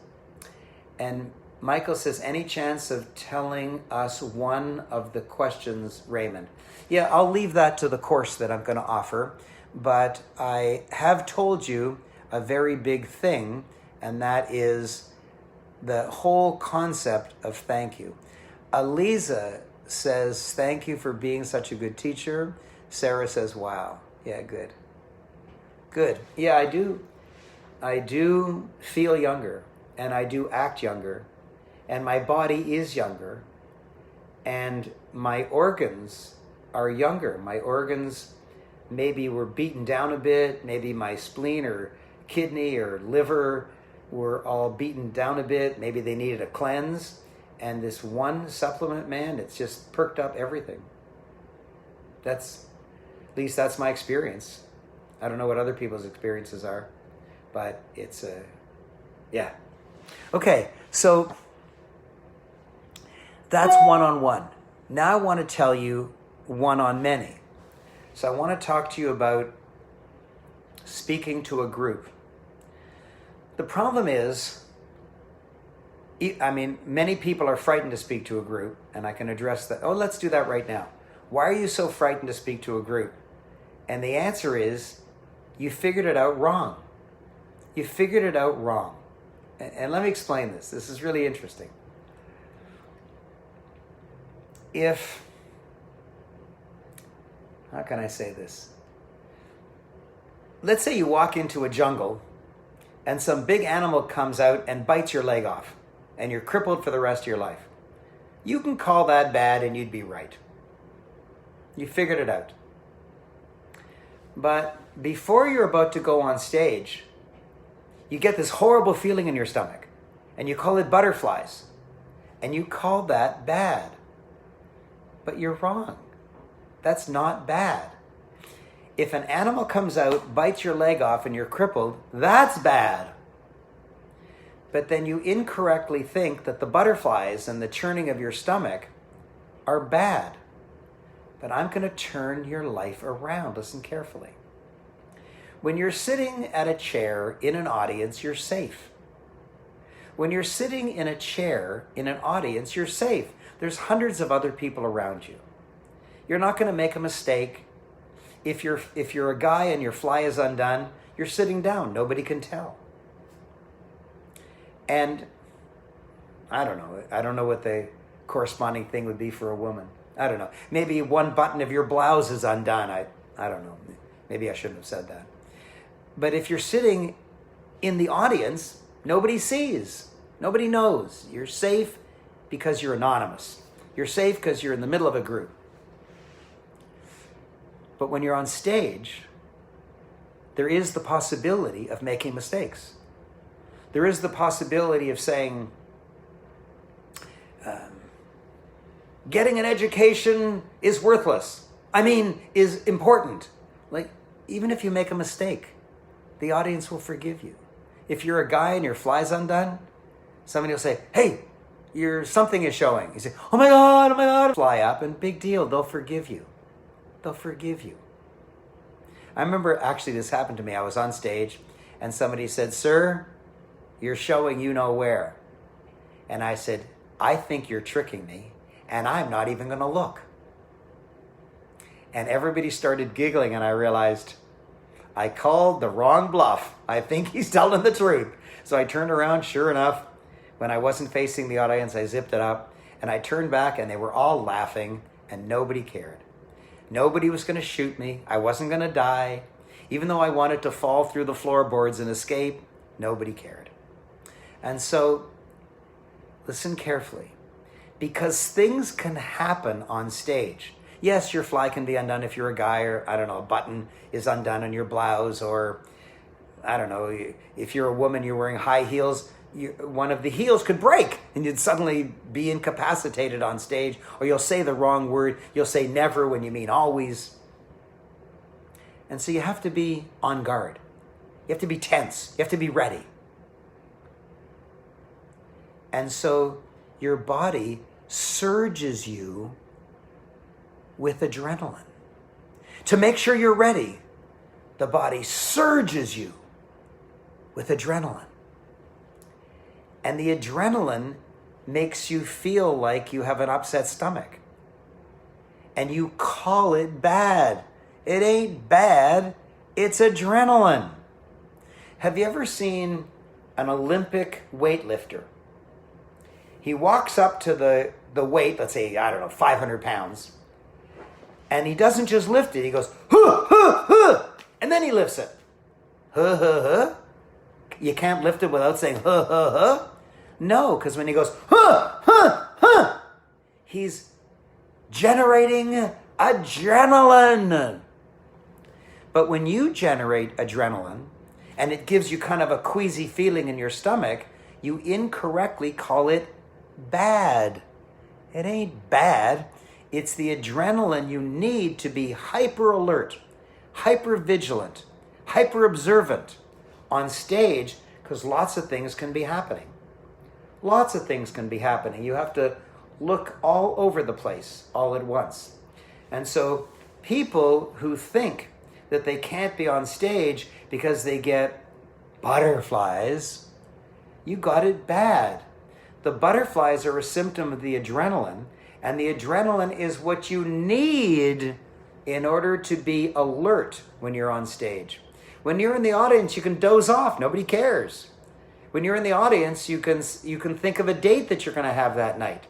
And Michael says, any chance of telling us one of the questions, Raymond? Yeah, I'll leave that to the course that I'm going to offer. But I have told you a very big thing, and that is the whole concept of thank you. Aliza says, thank you for being such a good teacher. Sarah says, wow. Yeah, good. Good. Yeah, I do feel younger, and I do act younger. and my body is younger, and my organs are younger. My organs maybe were beaten down a bit. Maybe my spleen or kidney or liver were all beaten down a bit. Maybe they needed a cleanse. And this one supplement, man, it's just perked up everything. At least that's my experience. I don't know what other people's experiences are, but it's yeah. Okay, so that's one-on-one. Now I want to tell you one-on-many. So I want to talk to you about speaking to a group. The problem is, many people are frightened to speak to a group, and I can address that. Oh, let's do that right now. Why are you so frightened to speak to a group? And the answer is, you figured it out wrong. You figured it out wrong. And let me explain this. This is really interesting. How can I say this? Let's say you walk into a jungle and some big animal comes out and bites your leg off and you're crippled for the rest of your life. You can call that bad and you'd be right. You figured it out. But before you're about to go on stage, you get this horrible feeling in your stomach and you call it butterflies and you call that bad. But you're wrong. That's not bad. If an animal comes out, bites your leg off, and you're crippled, that's bad. But then you incorrectly think that the butterflies and the churning of your stomach are bad. But I'm going to turn your life around. Listen carefully. When you're sitting at a chair in an audience, you're safe. When you're sitting in a chair in an audience, you're safe. There's hundreds of other people around you. You're not going to make a mistake. If you're a guy and your fly is undone, you're sitting down. Nobody can tell. And I don't know. I don't know what the corresponding thing would be for a woman. I don't know. Maybe one button of your blouse is undone. I don't know. Maybe I shouldn't have said that. But if you're sitting in the audience, nobody sees. Nobody knows. You're safe because you're anonymous. You're safe because you're in the middle of a group. But when you're on stage, there is the possibility of making mistakes. There is the possibility of saying, getting an education is worthless. Is important. Like, even if you make a mistake, the audience will forgive you. If you're a guy and your fly's undone, somebody will say, hey, something is showing. You say, oh my God, fly up, and big deal, they'll forgive you. They'll forgive you. I remember actually this happened to me. I was on stage and somebody said, sir, you're showing you know where. And I said, I think you're tricking me and I'm not even going to look. And everybody started giggling and I realized I called the wrong bluff. I think he's telling the truth. So I turned around, sure enough, when I wasn't facing the audience, I zipped it up and I turned back and they were all laughing and nobody cared. Nobody was going to shoot me. I wasn't going to die. Even though I wanted to fall through the floorboards and escape, nobody cared. And so, listen carefully. Because things can happen on stage. Yes, your fly can be undone if you're a guy, or, I don't know, a button is undone on your blouse, or, I don't know, if you're a woman, you're wearing high heels, one of the heels could break and you'd suddenly be incapacitated on stage, or you'll say the wrong word. You'll say never when you mean always. And so you have to be on guard. You have to be tense. You have to be ready. And so your body surges you with adrenaline. To make sure you're ready, the body surges you with adrenaline. And the adrenaline makes you feel like you have an upset stomach. And you call it bad. It ain't bad. It's adrenaline. Have you ever seen an Olympic weightlifter? He walks up to the weight, let's say, 500 pounds. And he doesn't just lift it. He goes, huh, huh, huh. And then he lifts it. Huh, huh, huh. You can't lift it without saying, huh, huh, huh. No, because when he goes, huh, huh, huh, he's generating adrenaline. But when you generate adrenaline, and it gives you kind of a queasy feeling in your stomach, you incorrectly call it bad. It ain't bad. It's the adrenaline you need to be hyper alert, hyper vigilant, hyper observant on stage, because lots of things can be happening. Lots of things can be happening. You have to look all over the place all at once. And so people who think that they can't be on stage because they get butterflies, you got it bad. The butterflies are a symptom of the adrenaline, and the adrenaline is what you need in order to be alert when you're on stage. When you're in the audience, you can doze off. Nobody cares. When you're in the audience, you can think of a date that you're going to have that night.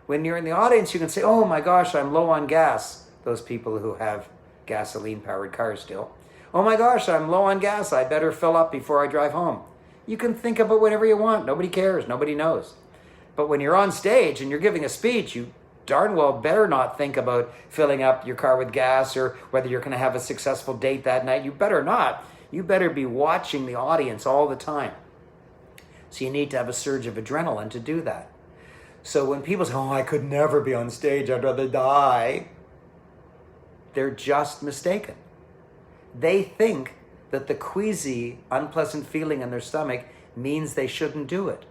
When you're in the audience, you can say, oh my gosh, I'm low on gas. Those people who have gasoline-powered cars still. Oh my gosh, I'm low on gas. I better fill up before I drive home. You can think about whatever you want. Nobody cares. Nobody knows. But when you're on stage and you're giving a speech, you darn well better not think about filling up your car with gas or whether you're going to have a successful date that night. You better not. You better be watching the audience all the time. So you need to have a surge of adrenaline to do that. So when people say, oh, I could never be on stage, I'd rather die, they're just mistaken. They think that the queasy, unpleasant feeling in their stomach means they shouldn't do it.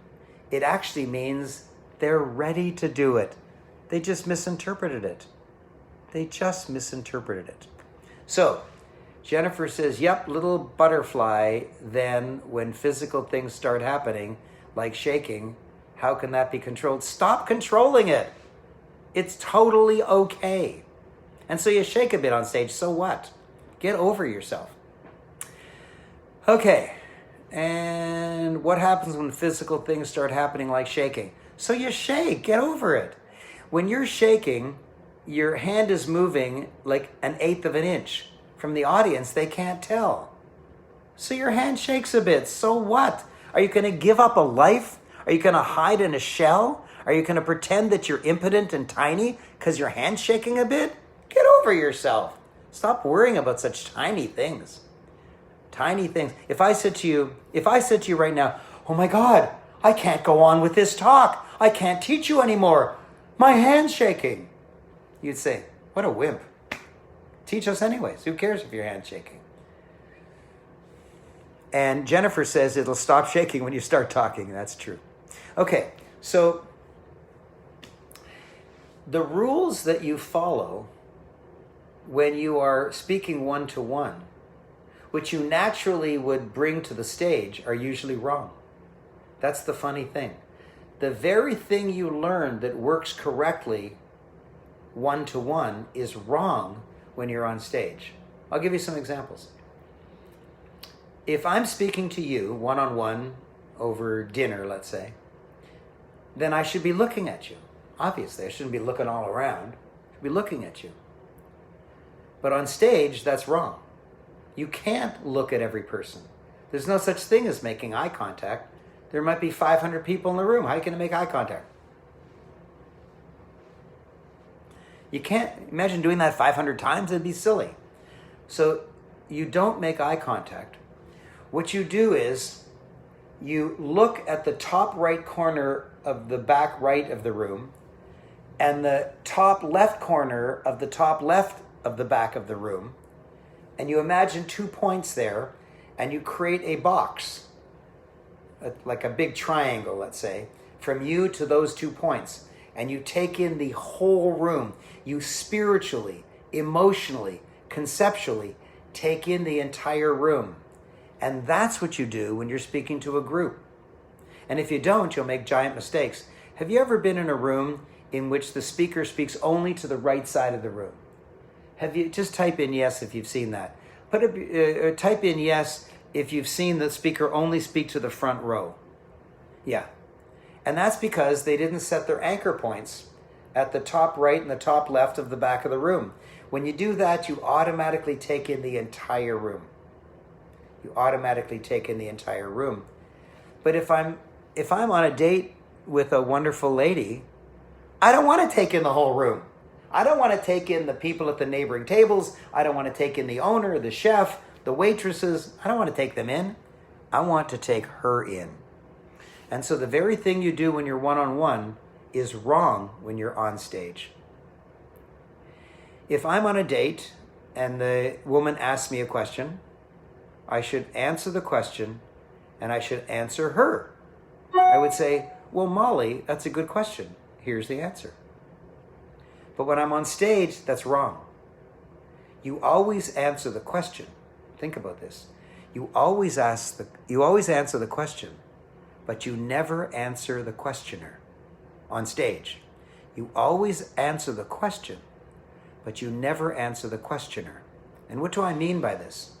It actually means they're ready to do it. They just misinterpreted it. They just misinterpreted it. So Jennifer says, yep, little butterfly, then when physical things start happening, like shaking, how can that be controlled? Stop controlling it. It's totally okay. And so you shake a bit on stage, so what? Get over yourself. Okay, and what happens when physical things start happening like shaking? So you shake, get over it. When you're shaking, your hand is moving like 1/8 of an inch. From the audience, they can't tell. So your hand shakes a bit, so what? Are you going to give up a life? Are you going to hide in a shell? Are you going to pretend that you're impotent and tiny because your hand's shaking a bit? Get over yourself. Stop worrying about such tiny things. Tiny things. If I said to you right now, oh my God, I can't go on with this talk. I can't teach you anymore. My hand's shaking. You'd say, what a wimp. Teach us anyways. Who cares if your hand's shaking? And Jennifer says it'll stop shaking when you start talking. That's true. Okay, so the rules that you follow when you are speaking one-to-one, which you naturally would bring to the stage, are usually wrong. That's the funny thing. The very thing you learn that works correctly one-to-one is wrong when you're on stage. I'll give you some examples. If I'm speaking to you one-on-one over dinner, let's say, then I should be looking at you. Obviously, I shouldn't be looking all around. I should be looking at you. But on stage, that's wrong. You can't look at every person. There's no such thing as making eye contact. There might be 500 people in the room. How are you going to make eye contact? You can't imagine doing that 500 times. It'd be silly. So you don't make eye contact. What you do is you look at the top right corner of the back right of the room and the top left corner of the top left of the back of the room, and you imagine 2 points there, and you create a box, like a big triangle, let's say, from you to those 2 points, and you take in the whole room. You spiritually, emotionally, conceptually take in the entire room. And that's what you do when you're speaking to a group. And if you don't, you'll make giant mistakes. Have you ever been in a room in which the speaker speaks only to the right side of the room? Have you? Just type in yes if you've seen that. Type in yes if you've seen the speaker only speak to the front row. Yeah. And that's because they didn't set their anchor points at the top right and the top left of the back of the room. When you do that, you automatically take in the entire room. You automatically take in the entire room. But if I'm if I'm on a date with a wonderful lady, I don't want to take in the whole room. I don't want to take in the people at the neighboring tables. I don't want to take in the owner, the chef, the waitresses. I don't want to take them in. I want to take her in. And so the very thing you do when you're one-on-one is wrong when you're on stage. If I'm on a date and the woman asks me a question, I should answer the question and I should answer her. I would say, well, Molly, that's a good question. Here's the answer. But when I'm on stage, that's wrong. You always answer the question. Think about this. You always answer the question, but you never answer the questioner on stage. You always answer the question, but you never answer the questioner. And what do I mean by this?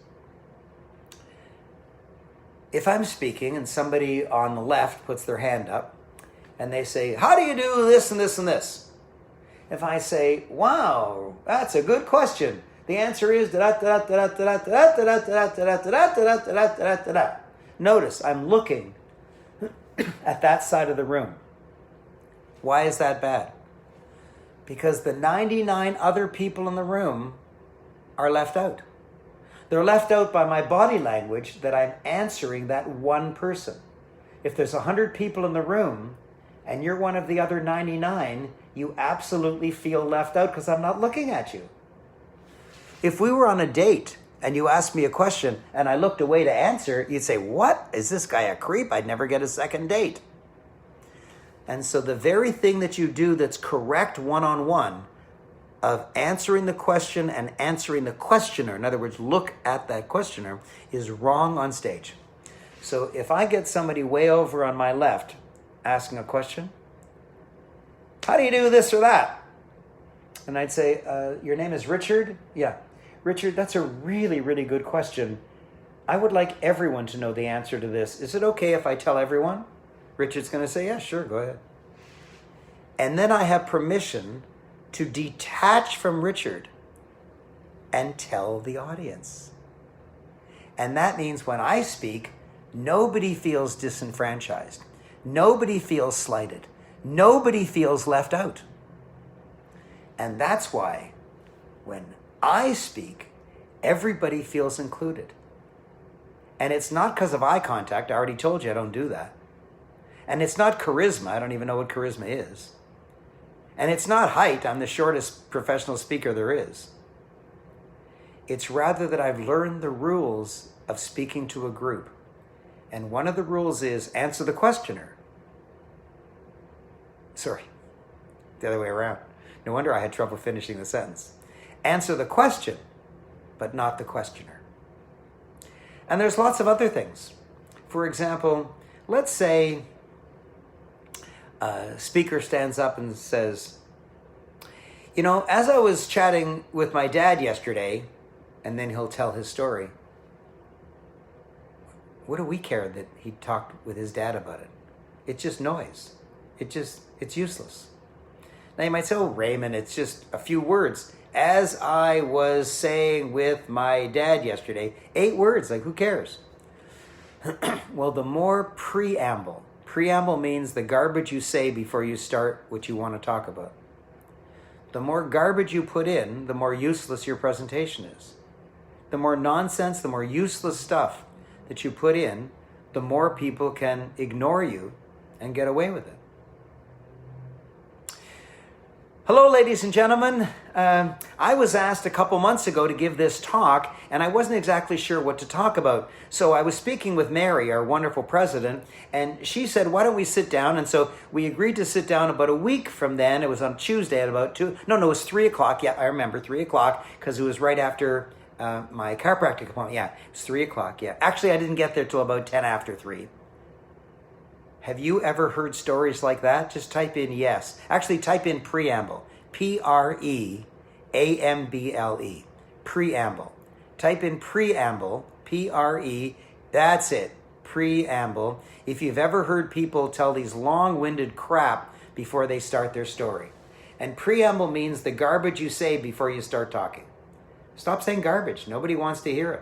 If I'm speaking and somebody on the left puts their hand up and they say, how do you do this and this and this? If I say, wow, that's a good question. The answer is notice I'm looking at that side of the room. Why is that bad? Because the 99 other people in the room are left out. They're left out by my body language that I'm answering that one person. If there's 100 people in the room and you're one of the other 99, you absolutely feel left out because I'm not looking at you. If we were on a date and you asked me a question and I looked away to answer, you'd say, what? Is this guy a creep? I'd never get a second date. And so the very thing that you do that's correct one-on-one of answering the question and answering the questioner, in other words, look at that questioner, is wrong on stage. So if I get somebody way over on my left asking a question, how do you do this or that? And I'd say, your name is Richard? Yeah. Richard, that's a really, really good question. I would like everyone to know the answer to this. Is it okay if I tell everyone? Richard's going to say, yeah, sure, go ahead. And then I have permission to detach from Richard and tell the audience. And that means when I speak, nobody feels disenfranchised. Nobody feels slighted. Nobody feels left out. And that's why when I speak, everybody feels included. And it's not because of eye contact. I already told you I don't do that. And it's not charisma. I don't even know what charisma is. And it's not height. I'm the shortest professional speaker there is. It's rather that I've learned the rules of speaking to a group. And one of the rules is answer the questioner. Sorry, the other way around. No wonder I had trouble finishing the sentence. Answer the question, but not the questioner. And there's lots of other things. For example, let's say a speaker stands up and says, you know, as I was chatting with my dad yesterday, and then he'll tell his story. What do we care that he talked with his dad about it? It's just noise. It's useless. Now you might say, oh, Raymond, it's just a few words. As I was saying with my dad yesterday, 8 words, like who cares? Well, the more preamble means the garbage you say before you start what you want to talk about. The more garbage you put in, the more useless your presentation is. The more nonsense, the more useless stuff that you put in, the more people can ignore you and get away with it. Hello, ladies and gentlemen. I was asked a couple months ago to give this talk, and I wasn't exactly sure what to talk about. So I was speaking with Mary, our wonderful president, and she said, why don't we sit down? And so we agreed to sit down about a week from then. It was on Tuesday at about 2. No, it was 3 o'clock. Yeah, I remember 3 o'clock because it was right after my chiropractic appointment. Yeah, it was 3 o'clock. Yeah, actually, I didn't get there till about 10 after 3. Have you ever heard stories like that? Just type in yes. Actually, type in preamble. Preamble. Preamble. Type in preamble. Pre. That's it. Preamble. If you've ever heard people tell these long-winded crap before they start their story. And preamble means the garbage you say before you start talking. Stop saying garbage. Nobody wants to hear it.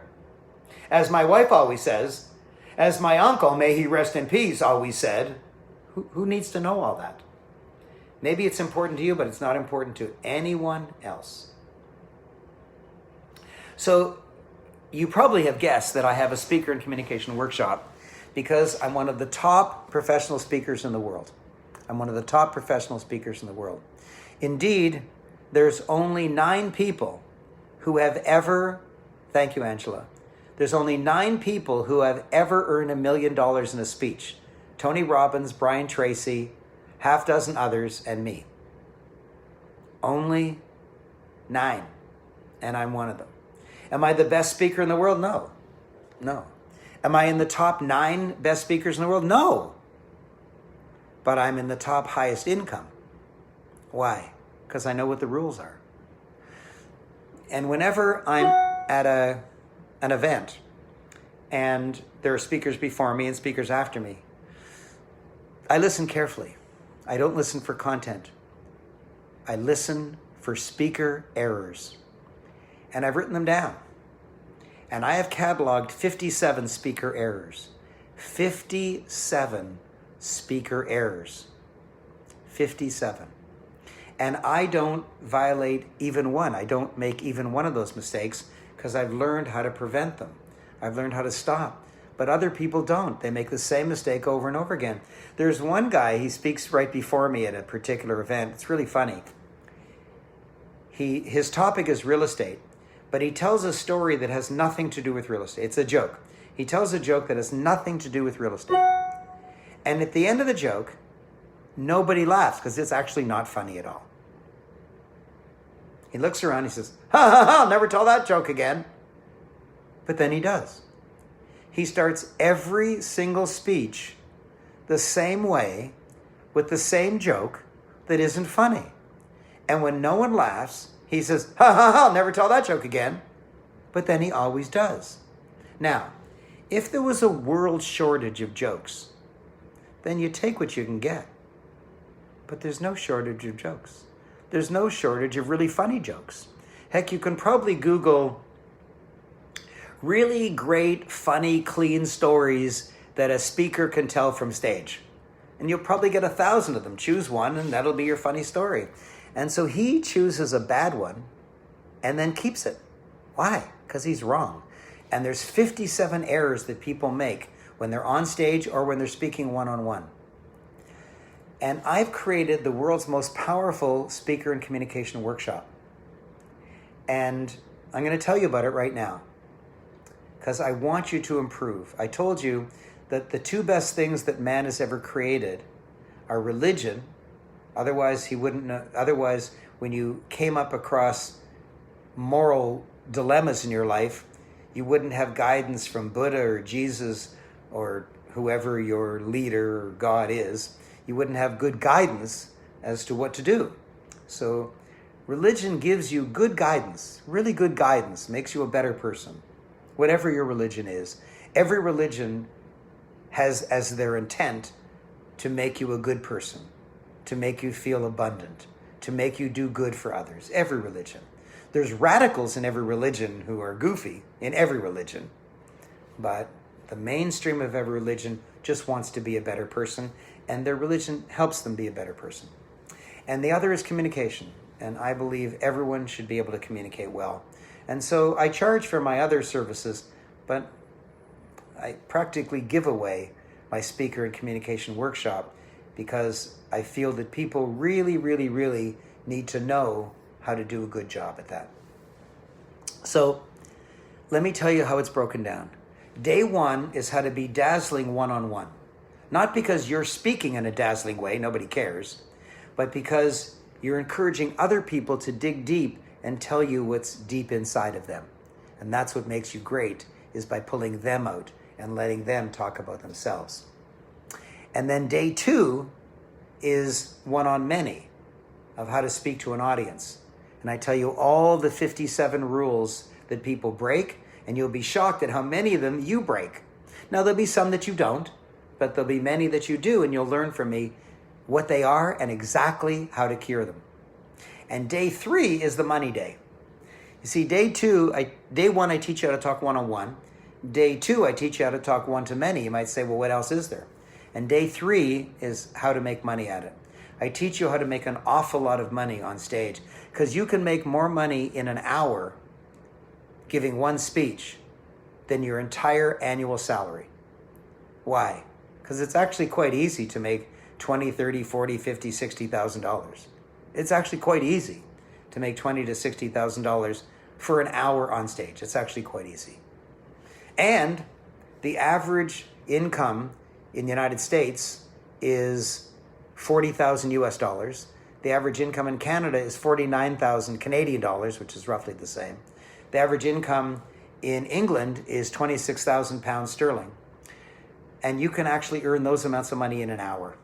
As my wife always says, As my uncle, may he rest in peace, always said, who needs to know all that? Maybe it's important to you, but it's not important to anyone else. So you probably have guessed that I have a speaker and communication workshop because I'm one of the top professional speakers in the world. I'm one of the top professional speakers in the world. Indeed, there's only 9 people who have ever, thank you, Angela, there's only 9 people who have ever earned $1 million in a speech. Tony Robbins, Brian Tracy, half dozen others, and me. Only 9. And I'm one of them. Am I the best speaker in the world? No. No. Am I in the top 9 best speakers in the world? No. But I'm in the top highest income. Why? Because I know what the rules are. And whenever I'm at an event and there are speakers before me and speakers after me, I listen carefully. I don't listen for content. I listen for speaker errors. And I've written them down. And I have cataloged 57 speaker errors. 57 speaker errors. 57. And I don't violate even one. I don't make even one of those mistakes because I've learned how to prevent them. I've learned how to stop. But other people don't. They make the same mistake over and over again. There's one guy, he speaks right before me at a particular event. It's really funny. His topic is real estate, but he tells a story that has nothing to do with real estate. It's a joke. He tells a joke that has nothing to do with real estate. And at the end of the joke, nobody laughs because it's actually not funny at all. He looks around, he says, ha ha ha, I'll never tell that joke again. But then he does. He starts every single speech the same way with the same joke that isn't funny. And when no one laughs, he says, ha ha ha, I'll never tell that joke again. But then he always does. Now, if there was a world shortage of jokes, then you take what you can get. But there's no shortage of jokes. There's no shortage of really funny jokes. Heck, you can probably Google really great, funny, clean stories that a speaker can tell from stage. And you'll probably get 1,000 of them. Choose one and that'll be your funny story. And so he chooses a bad one and then keeps it. Why? Because he's wrong. And there's 57 errors that people make when they're on stage or when they're speaking one-on-one. And I've created the world's most powerful speaker and communication workshop. And I'm going to tell you about it right now because I want you to improve. I told you that the 2 best things that man has ever created are religion. Otherwise, he wouldn't know. Otherwise, when you came up across moral dilemmas in your life, you wouldn't have guidance from Buddha or Jesus or whoever your leader or God is. You wouldn't have good guidance as to what to do. So religion gives you good guidance, really good guidance, makes you a better person. Whatever your religion is, every religion has as their intent to make you a good person, to make you feel abundant, to make you do good for others. Every religion. There's radicals in every religion who are goofy in every religion. But the mainstream of every religion just wants to be a better person, and their religion helps them be a better person. And the other is communication. And I believe everyone should be able to communicate well. And so I charge for my other services, but I practically give away my speaker and communication workshop because I feel that people really, really, really need to know how to do a good job at that. So let me tell you how it's broken down. Day 1 is how to be dazzling one-on-one. Not because you're speaking in a dazzling way, nobody cares, but because you're encouraging other people to dig deep and tell you what's deep inside of them. And that's what makes you great, is by pulling them out and letting them talk about themselves. And then day 2 is one-on-many of how to speak to an audience. And I tell you all the 57 rules that people break, and you'll be shocked at how many of them you break. Now, there'll be some that you don't, but there'll be many that you do, and you'll learn from me what they are and exactly how to cure them. And day 3 is the money day. You see, day 1, I teach you how to talk one-on-one. Day 2, I teach you how to talk one-to-many. You might say, well, what else is there? And day 3 is how to make money at it. I teach you how to make an awful lot of money on stage, because you can make more money in an hour giving one speech than your entire annual salary. Why? Because it's actually quite easy to make $20, $30, $40, $50, $60,000. It's actually quite easy to make $20,000 to $60,000 for an hour on stage. It's actually quite easy. And the average income in the United States is 40,000 US dollars. The average income in Canada is 49,000 Canadian dollars, which is roughly the same. The average income in England is 26,000 pounds sterling. And you can actually earn those amounts of money in an hour.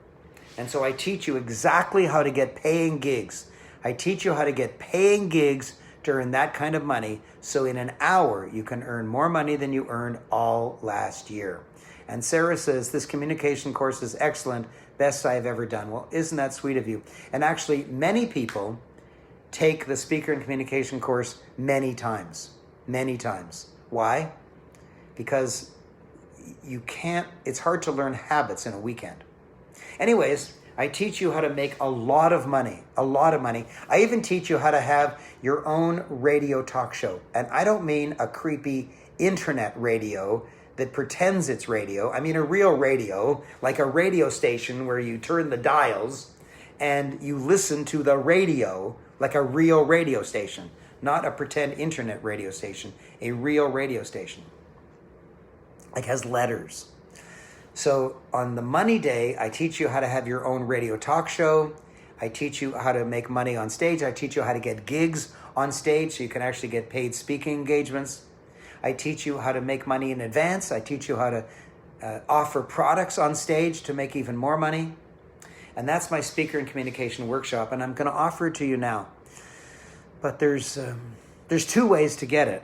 And so I teach you exactly how to get paying gigs. I teach you how to get paying gigs to earn that kind of money. So in an hour, you can earn more money than you earned all last year. And Sarah says, this communication course is excellent, best I've ever done. Well, isn't that sweet of you? And actually, many people take the speaker and communication course many times. Many times. Why? Because it's hard to learn habits in a weekend. Anyways, I teach you how to make a lot of money. I even teach you how to have your own radio talk show. And I don't mean a creepy internet radio that pretends it's radio. I mean a real radio, like a radio station where you turn the dials and you listen to the radio like a real radio station, not a pretend internet radio station, a real radio station. Like has letters. So on the money day, I teach you how to have your own radio talk show. I teach you how to make money on stage. I teach you how to get gigs on stage so you can actually get paid speaking engagements. I teach you how to make money in advance. I teach you how to offer products on stage to make even more money. And that's my speaker and communication workshop, and I'm going to offer it to you now. But there's 2 ways to get it.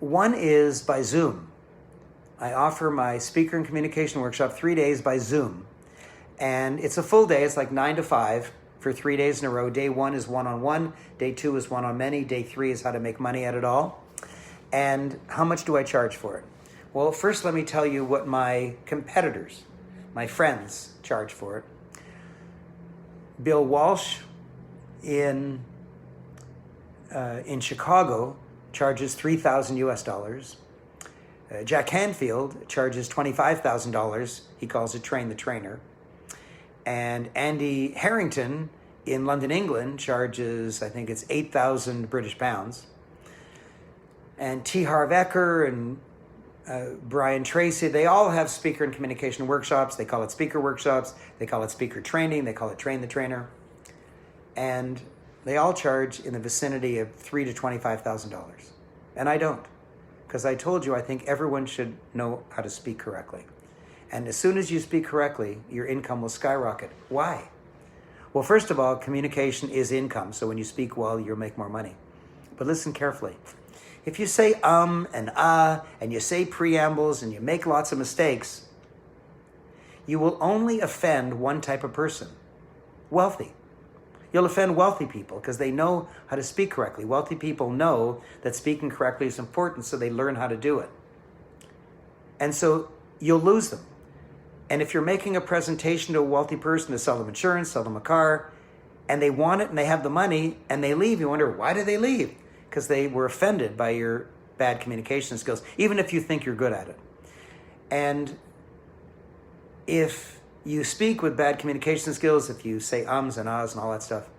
One is by Zoom. I offer my speaker and communication workshop 3 days by Zoom. And it's a full day. It's like 9 to 5 for 3 days in a row. Day 1 is one-on-one. Day 2 is one-on-many. Day 3 is how to make money at it all. And how much do I charge for it? Well, first let me tell you what my competitors, my friends, charge for it. Bill Walsh in Chicago charges $3,000 US dollars. Jack Canfield charges $25,000. He calls it Train the Trainer. And Andy Harrington in London, England charges, I think it's 8,000 British pounds. And T. Harv Eker and Brian Tracy, they all have speaker and communication workshops. They call it speaker workshops. They call it speaker training. They call it Train the Trainer. And they all charge in the vicinity of $3,000 to $25,000. And I don't. Because I told you I think everyone should know how to speak correctly. And as soon as you speak correctly, your income will skyrocket. Why? Well, first of all, communication is income. So when you speak well, you'll make more money. But listen carefully. If you say and and you say preambles and you make lots of mistakes, you will only offend one type of person, wealthy. You'll offend wealthy people because they know how to speak correctly. Wealthy people know that speaking correctly is important, so they learn how to do it. And so you'll lose them. And if you're making a presentation to a wealthy person to sell them insurance, sell them a car, and they want it and they have the money and they leave, you wonder, why did they leave? Because they were offended by your bad communication skills, even if you think you're good at it. And if you speak with bad communication skills, if you say ums and ahs and all that stuff,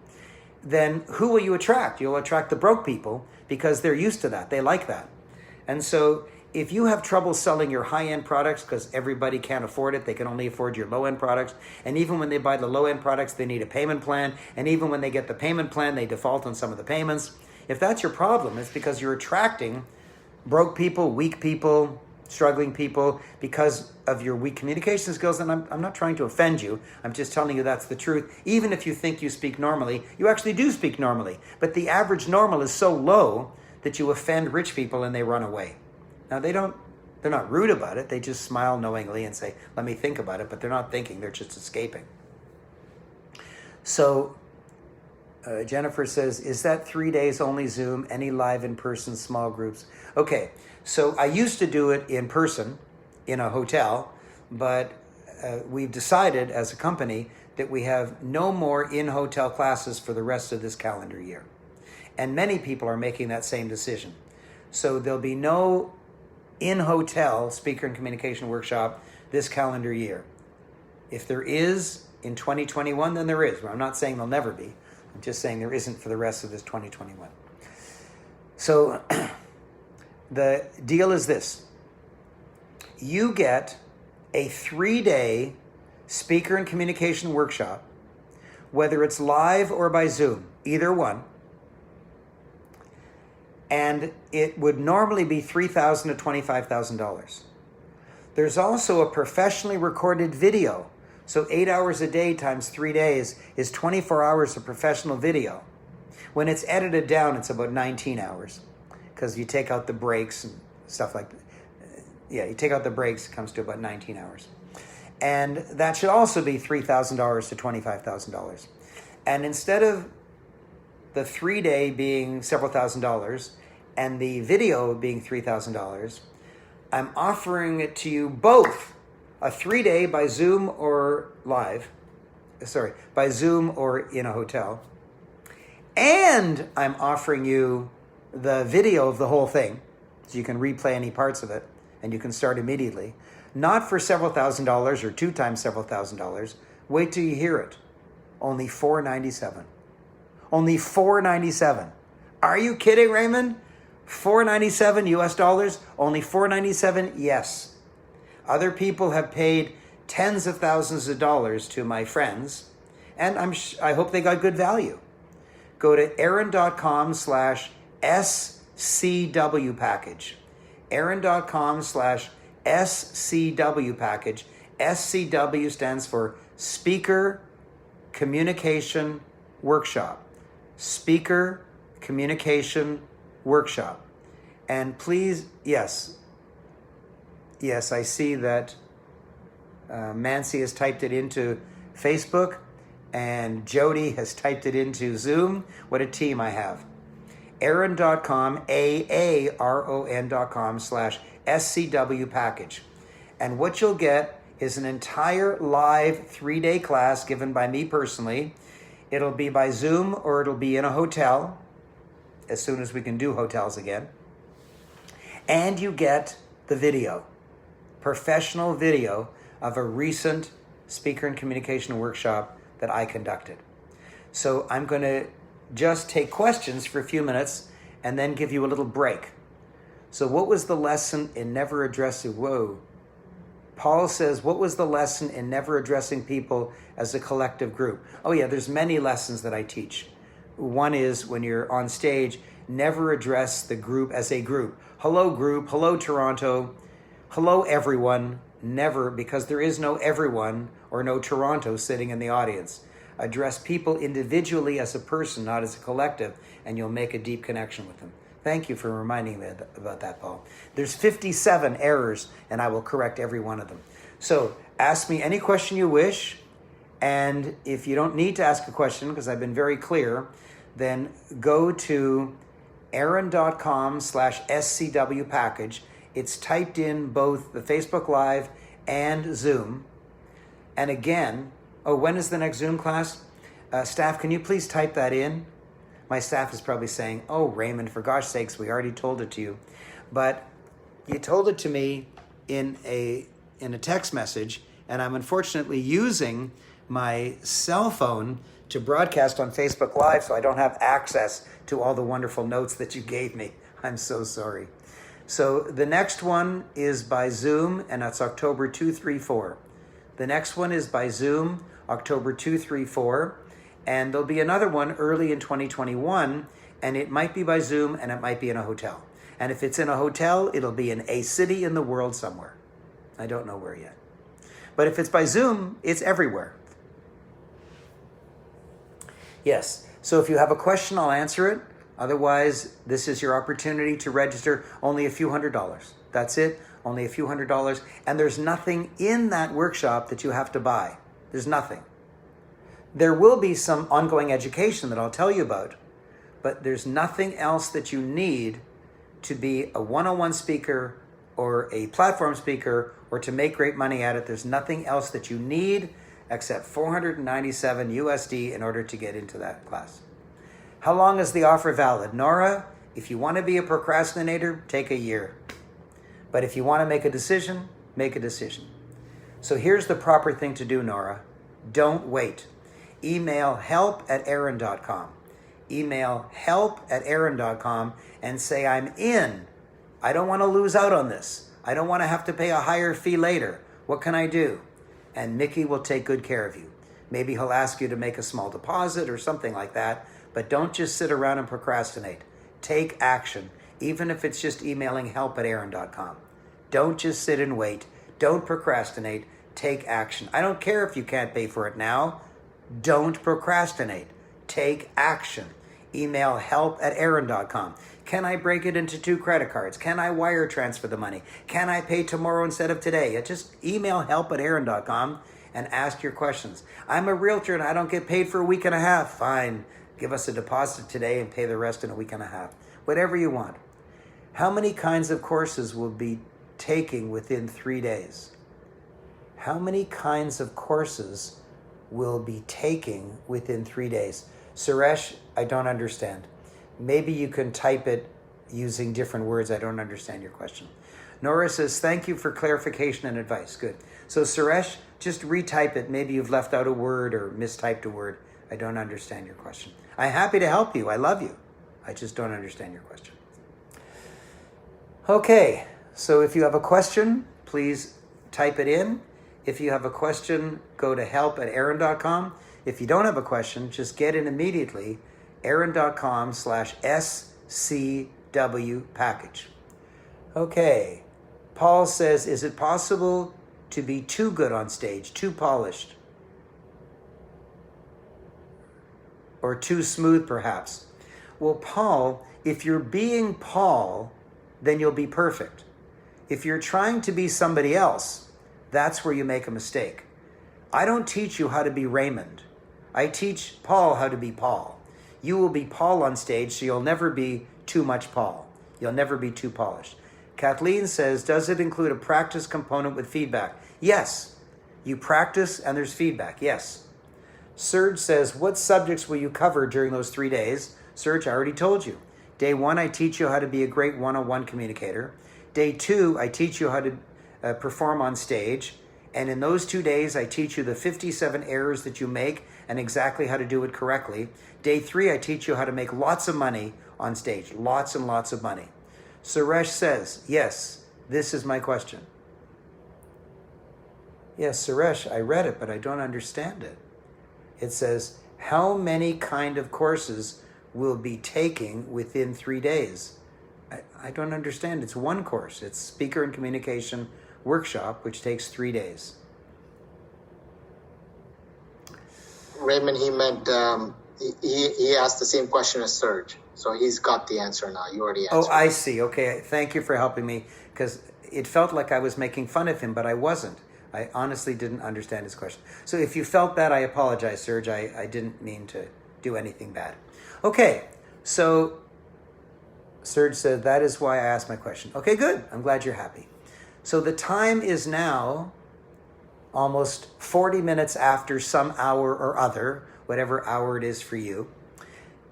then who will you attract? You'll attract the broke people because they're used to that. They like that. And so if you have trouble selling your high-end products because everybody can't afford it, they can only afford your low-end products, and even when they buy the low-end products, they need a payment plan, and even when they get the payment plan, they default on some of the payments. If that's your problem, it's because you're attracting broke people, weak people, struggling people because of your weak communication skills. And I'm not trying to offend you. I'm just telling you that's the truth. Even if you think you speak normally, you actually do speak normally. But the average normal is so low that you offend rich people and they run away. Now they're not rude about it. They just smile knowingly and say, let me think about it. But they're not thinking. They're just escaping. So Jennifer says, is that 3 days only Zoom? Any live in-person small groups? Okay, so I used to do it in person in a hotel, but we've decided as a company that we have no more in-hotel classes for the rest of this calendar year. And many people are making that same decision. So there'll be no in-hotel speaker and communication workshop this calendar year. If there is in 2021, then there is. Well, I'm not saying there'll never be. I'm just saying there isn't for the rest of this 2021. So the deal is this. You get a 3-day speaker and communication workshop, whether it's live or by Zoom, either one. And it would normally be $3,000 to $25,000. There's also a professionally recorded video. So 8 hours a day times 3 days is 24 hours of professional video. When it's edited down, it's about 19 hours because you take out the breaks and stuff like that. Yeah, you take out the breaks, it comes to about 19 hours. And that should also be $3,000 to $25,000. And instead of the 3-day being several $1,000s and the video being $3,000, I'm offering it to you both, a 3-day by Zoom or by Zoom or in a hotel. And I'm offering you the video of the whole thing, so you can replay any parts of it, and you can start immediately. Not for several $1,000s or 2 times several $1,000s. Wait till you hear it. Only $497. Only $497. Are you kidding, Raymond? $497 US dollars? Only $497? Yes. Other people have paid tens of thousands of dollars to my friends, and I hope they got good value. Go to aaron.com/SCW package. aaron.com/SCW package. SCW stands for Speaker Communication Workshop. Speaker Communication Workshop. And please, yes, I see that Mancy has typed it into Facebook and Jody has typed it into Zoom. What a team I have. Aaron.com, AARON.com/SCW package. And what you'll get is an entire live 3-day class given by me personally. It'll be by Zoom or it'll be in a hotel as soon as we can do hotels again. And you get the video, professional video of a recent speaker and communication workshop that I conducted. So I'm going to just take questions for a few minutes and then give you a little break. So what was the lesson in never addressing, Paul says, what was the lesson in never addressing people as a collective group? Oh yeah, there's many lessons that I teach. One is when you're on stage, never address the group as a group. Hello group, hello Toronto, hello everyone. Never, because there is no everyone or no Toronto sitting in the audience. Address people individually as a person, not as a collective, and you'll make a deep connection with them. Thank you for reminding me about that, Paul. There's 57 errors, and I will correct every one of them. So ask me any question you wish, and if you don't need to ask a question, because I've been very clear, then go to aaron.com/SCW package. It's typed in both the Facebook Live and Zoom. And again, when is the next Zoom class? Staff, can you please type that in? My staff is probably saying, oh, Raymond, for gosh sakes, we already told it to you. But you told it to me in a text message, and I'm unfortunately using my cell phone to broadcast on Facebook Live, so I don't have access to all the wonderful notes that you gave me. I'm so sorry. So the next one is by Zoom, and that's October 2, 3, 4. The next one is by Zoom, October 2, 3, 4. And there'll be another one early in 2021, and it might be by Zoom, and it might be in a hotel. And if it's in a hotel, it'll be in a city in the world somewhere. I don't know where yet. But if it's by Zoom, it's everywhere. Yes, so if you have a question, I'll answer it. Otherwise, this is your opportunity to register. Only a few $100s. That's it. Only a few $100s. And there's nothing in that workshop that you have to buy. There's nothing. There will be some ongoing education that I'll tell you about, but there's nothing else that you need to be a one-on-one speaker or a platform speaker or to make great money at it. There's nothing else that you need except $497 USD in order to get into that class. How long is the offer valid? Nora, if you want to be a procrastinator, take a year. But if you want to make a decision, make a decision. So here's the proper thing to do, Nora. Don't wait. Email help@aaron.com. Email help@aaron.com and say, I'm in. I don't want to lose out on this. I don't want to have to pay a higher fee later. What can I do? And Mickey will take good care of you. Maybe he'll ask you to make a small deposit or something like that, but don't just sit around and procrastinate. Take action, even if it's just emailing help@aaron.com. Don't just sit and wait. Don't procrastinate. Take action. I don't care if you can't pay for it now. Don't procrastinate. Take action. Email help@aaron.com. Can I break it into 2 credit cards? Can I wire transfer the money? Can I pay tomorrow instead of today? Just email help@aaron.com and ask your questions. I'm a realtor and I don't get paid for a week and a half. Fine. Give us a deposit today and pay the rest in a week and a half. Whatever you want. How many kinds of courses will be taking within 3 days? How many kinds of courses will be taking within 3 days? Suresh, I don't understand. Maybe you can type it using different words. I don't understand your question. Nora says, thank you for clarification and advice. Good. So Suresh, just retype it. Maybe you've left out a word or mistyped a word. I don't understand your question. I'm happy to help you. I love you. I just don't understand your question. Okay. So if you have a question, please type it in. If you have a question, go to help@aaron.com. If you don't have a question, just get in immediately, aaron.com/SCW package. Okay. Paul says, is it possible to be too good on stage, too polished? Or too smooth, perhaps? Well, Paul, if you're being Paul, then you'll be perfect. If you're trying to be somebody else, that's where you make a mistake. I don't teach you how to be Raymond. I teach Paul how to be Paul. You will be Paul on stage, so you'll never be too much Paul. You'll never be too polished. Kathleen says, does it include a practice component with feedback? Yes. You practice and there's feedback. Yes. Serge says, what subjects will you cover during those 3 days? Serge, I already told you. Day 1, I teach you how to be a great one-on-one communicator. Day 2, I teach you how to perform on stage. And in those 2 days, I teach you the 57 errors that you make and exactly how to do it correctly. Day 3, I teach you how to make lots of money on stage. Lots and lots of money. Suresh says, yes, this is my question. Yes, Suresh, I read it, but I don't understand it. It says, how many kind of courses will be taking within 3 days? I don't understand. It's one course. It's Speaker and Communication Workshop, which takes 3 days. Raymond, he meant, he asked the same question as Serge. So he's got the answer now. You already answered. Oh, I see. Okay. Thank you for helping me, because it felt like I was making fun of him, but I wasn't. I honestly didn't understand his question. So if you felt that, I apologize, Serge. I didn't mean to do anything bad. Okay. So Serge said, that is why I asked my question. Okay, good. I'm glad you're happy. So the time is now almost 40 minutes after some hour or other, whatever hour it is for you.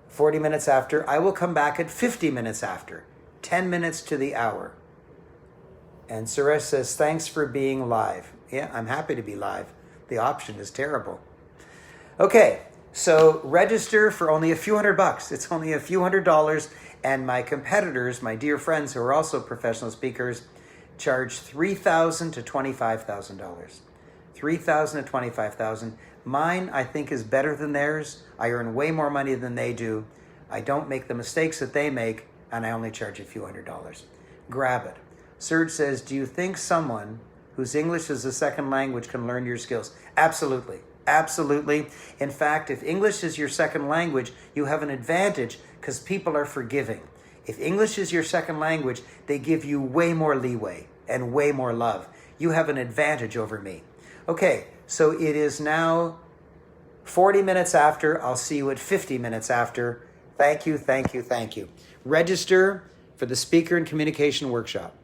40 minutes after. I will come back at 50 minutes after. 10 minutes to the hour. And Suresh says, thanks for being live. Yeah, I'm happy to be live. The option is terrible. Okay, so register for only a few $100. It's only a few $100. And my competitors, my dear friends who are also professional speakers, charge $3,000 to $25,000. $3,000 to $25,000. Mine, I think, is better than theirs. I earn way more money than they do. I don't make the mistakes that they make, and I only charge a few $100. Grab it. Serge says, do you think someone whose English is a second language can learn your skills? Absolutely. Absolutely. In fact, if English is your second language, you have an advantage because people are forgiving. If English is your second language, they give you way more leeway and way more love. You have an advantage over me. Okay, so it is now 40 minutes after. I'll see you at 50 minutes after. Thank you, thank you, thank you. Register for the Speaker and Communication Workshop.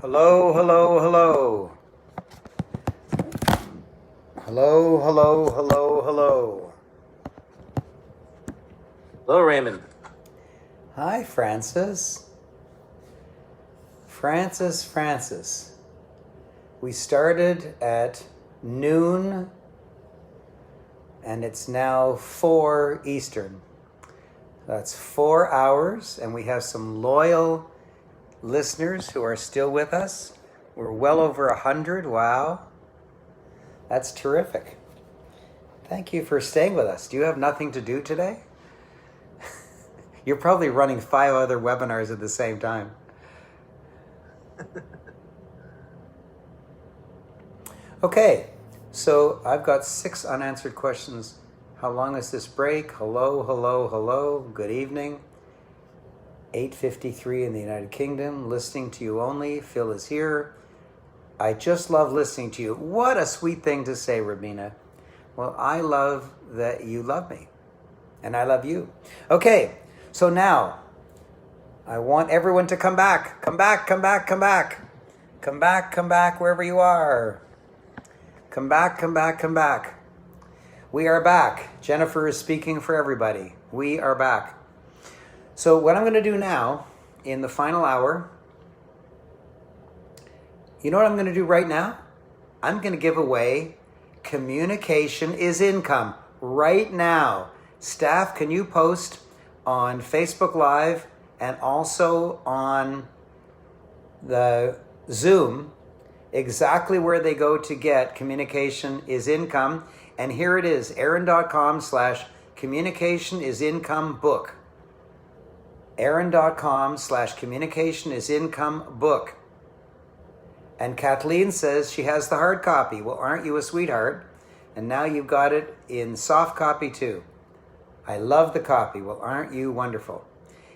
Hello, hello, hello. Hello, hello, hello, hello. Hello, Raymond. Hi, Francis. Francis. We started at noon, and it's now 4 Eastern. That's 4 hours, and we have some loyal listeners who are still with us. We're well over 100. Wow. That's terrific. Thank you for staying with us. Do you have nothing to do today? You're probably running 5 other webinars at the same time. Okay, so I've got 6 unanswered questions. How long is this break? Hello, hello, hello. Good evening. 8:53 in the United Kingdom. Listening to you only. Phil is here. I just love listening to you. What a sweet thing to say, Rabina. Well, I love that you love me. And I love you. Okay, so now I want everyone to come back. Come back, come back, come back. Come back, come back, wherever you are. Come back, come back, come back. We are back. Jennifer is speaking for everybody. We are back. So what I'm going to do now, in the final hour, you know what I'm going to do right now? I'm going to give away Communication is Income right now. Staff, can you post on Facebook Live and also on the Zoom exactly where they go to get Communication is Income? And here it is, aaron.com/communication is income book. aaron.com/communication is income book. And Kathleen says she has the hard copy. Well, aren't you a sweetheart? And now you've got it in soft copy too. I love the copy. Well, aren't you wonderful?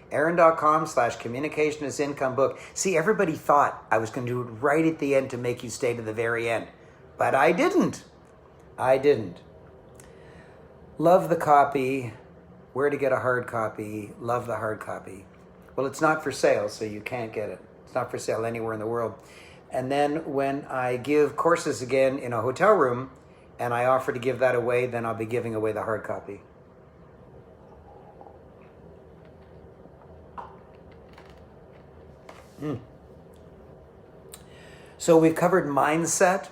aaron.com/communication is income book. See, everybody thought I was going to do it right at the end to make you stay to the very end. But I didn't. Love the copy. Where to get a hard copy. Love the hard copy. Well, it's not for sale, so you can't get it. It's not for sale anywhere in the world. And then when I give courses again in a hotel room and I offer to give that away, then I'll be giving away the hard copy. So we've covered mindset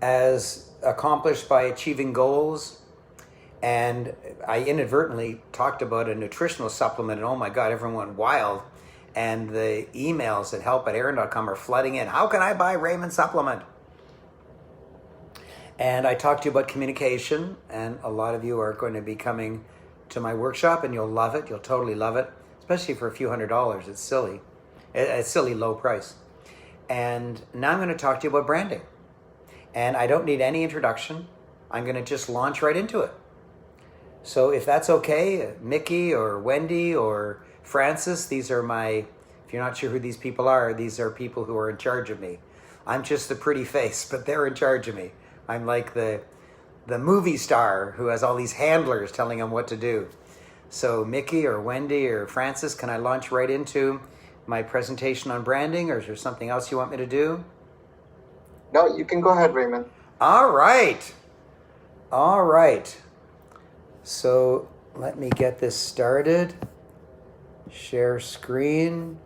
as accomplished by achieving goals. And I inadvertently talked about a nutritional supplement, and oh my God, everyone went wild. And the emails at help@aaron.com are flooding in. How can I buy Raymond supplement? And I talked to you about communication, and a lot of you are going to be coming to my workshop, and you'll love it. You'll totally love it, especially for a few $100s. It's silly. It's silly low price. And now I'm going to talk to you about branding. And I don't need any introduction. I'm going to just launch right into it. So if that's okay, Mickey or Wendy or Francis, these are my, if you're not sure who these people are, these are people who are in charge of me. I'm just the pretty face, but they're in charge of me. I'm like the movie star who has all these handlers telling him what to do. So Mickey or Wendy or Francis, can I launch right into my presentation on branding, or is there something else you want me to do? No, you can go ahead, Raymond. All right. So let me get this started. Share screen.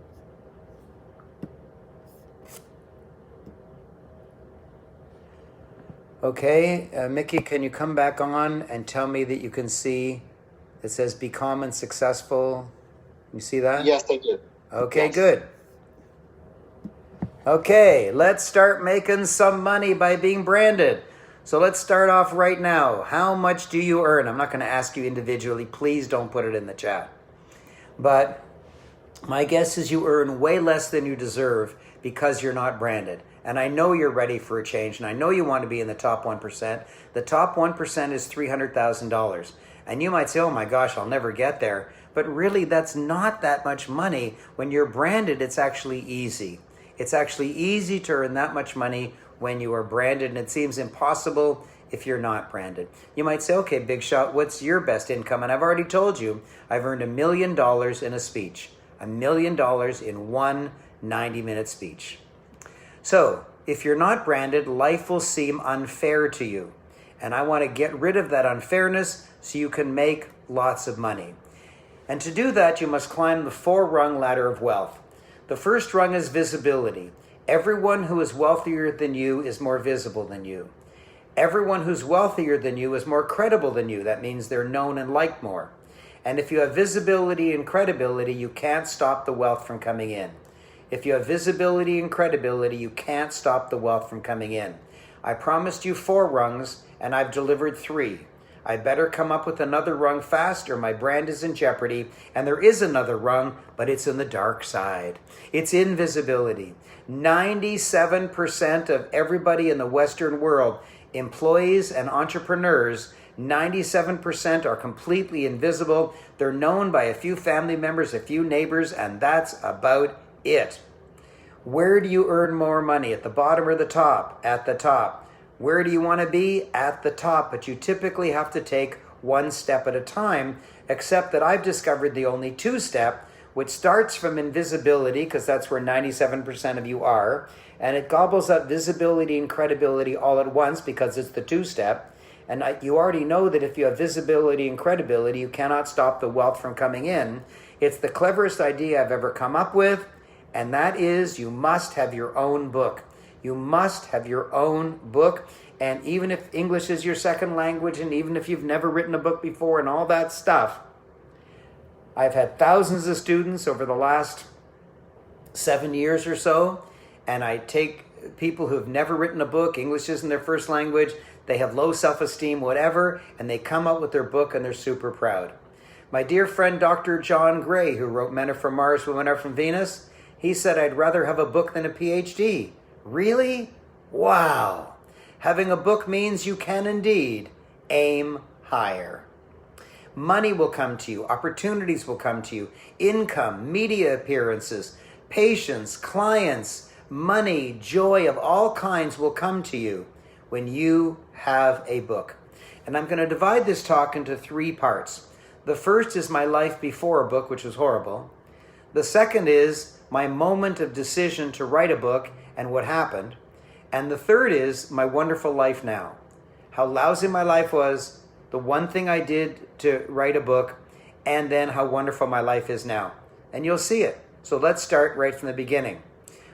Okay, Mickey, can you come back on and tell me that you can see it says be calm and successful? You see that? Yes, I do. Okay, Yes. Good. Okay, let's start making some money by being branded. So let's start off right now. How much do you earn? I'm not going to ask you individually. Please don't put it in the chat. But my guess is you earn way less than you deserve because you're not branded. And I know you're ready for a change, and I know you want to be in the top 1%. The top 1% is $300,000. And you might say, oh my gosh, I'll never get there. But really, that's not that much money. When you're branded, it's actually easy. It's actually easy to earn that much money when you are branded, and it seems impossible if you're not branded. You might say, okay, Big Shot, what's your best income? And I've already told you, I've earned $1 million in a speech. $1 million in one 90-minute speech. So, if you're not branded, life will seem unfair to you. And I want to get rid of that unfairness so you can make lots of money. And to do that, you must climb the 4-rung ladder of wealth. The first rung is visibility. Everyone who is wealthier than you is more visible than you. Everyone who's wealthier than you is more credible than you. That means they're known and liked more. And if you have visibility and credibility, you can't stop the wealth from coming in. If you have visibility and credibility, you can't stop the wealth from coming in. I promised you 4 rungs, and I've delivered 3. I better come up with another rung fast or my brand is in jeopardy. And there is another rung, but it's in the dark side. It's invisibility. 97% of everybody in the Western world, employees and entrepreneurs, 97% are completely invisible. They're known by a few family members, a few neighbors, and that's about it. Where do you earn more money? At the bottom or the top? At the top. Where do you want to be? At the top. But you typically have to take one step at a time, except that I've discovered the only 2-step, which starts from invisibility, because that's where 97% of you are, and it gobbles up visibility and credibility all at once because it's the 2-step. And you already know that if you have visibility and credibility, you cannot stop the wealth from coming in. It's the cleverest idea I've ever come up with, and that is you must have your own book. You must have your own book. And even if English is your second language, and even if you've never written a book before and all that stuff, I've had thousands of students over the last 7 years or so, and I take people who've never written a book, English isn't their first language, they have low self-esteem, whatever, and they come out with their book and they're super proud. My dear friend Dr. John Gray, who wrote Men Are From Mars, Women Are From Venus, he said, I'd rather have a book than a PhD. Really? Wow. Having a book means you can indeed aim higher. Money will come to you. Opportunities will come to you. Income, media appearances, patients, clients, money, joy of all kinds will come to you when you have a book. And I'm going to divide this talk into 3 parts. The first is my life before a book, which was horrible. The second is my moment of decision to write a book and what happened. And the third is my wonderful life now. How lousy my life was, the one thing I did to write a book, and then how wonderful my life is now. And you'll see it. So let's start right from the beginning.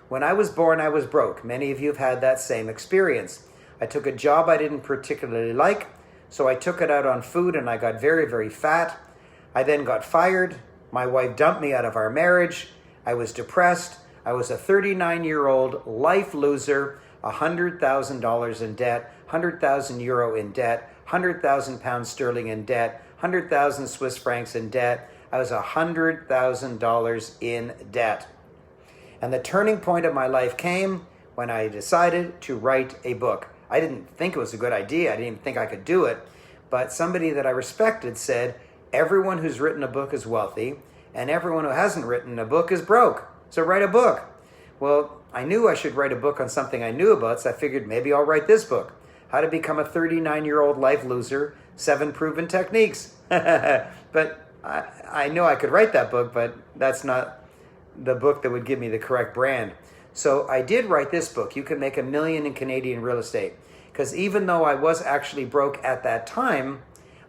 When I was born, I was broke. Many of you have had that same experience. I took a job I didn't particularly like, so I took it out on food and I got very, very fat. I then got fired. My wife dumped me out of our marriage. I was depressed. I was a 39-year-old life loser, $100,000 in debt, 100,000 euro in debt, 100,000 pounds sterling in debt, 100,000 Swiss francs in debt. I was $100,000 in debt. And the turning point of my life came when I decided to write a book. I didn't think it was a good idea. I didn't even think I could do it. But somebody that I respected said, everyone who's written a book is wealthy, and everyone who hasn't written a book is broke. So write a book. Well, I knew I should write a book on something I knew about, so I figured maybe I'll write this book. How to Become a 39-Year-Old Life Loser, 7 Proven Techniques. But I know I could write that book, but that's not the book that would give me the correct brand. So I did write this book, You Can Make $1 Million in Canadian Real Estate. Because even though I was actually broke at that time,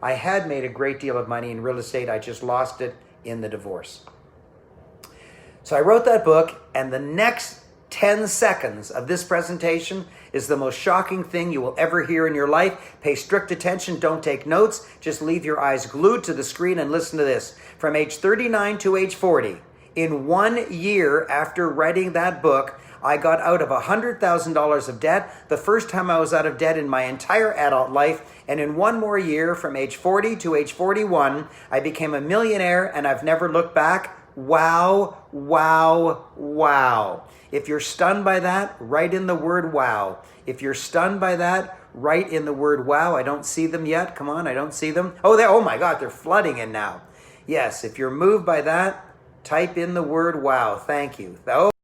I had made a great deal of money in real estate. I just lost it in the divorce. So I wrote that book, and the next 10 seconds of this presentation is the most shocking thing you will ever hear in your life. Pay strict attention, don't take notes, just leave your eyes glued to the screen and listen to this. From age 39 to age 40, in 1 year after writing that book, I got out of $100,000 of debt, the first time I was out of debt in my entire adult life. And in 1 more year, from age 40 to age 41, I became a millionaire, and I've never looked back. Wow, wow, wow. If you're stunned by that, write in the word wow. If you're stunned by that, write in the word wow. I don't see them yet. Come on, I don't see them. Oh my God, they're flooding in now. Yes, if you're moved by that, type in the word wow. Thank you. Oh.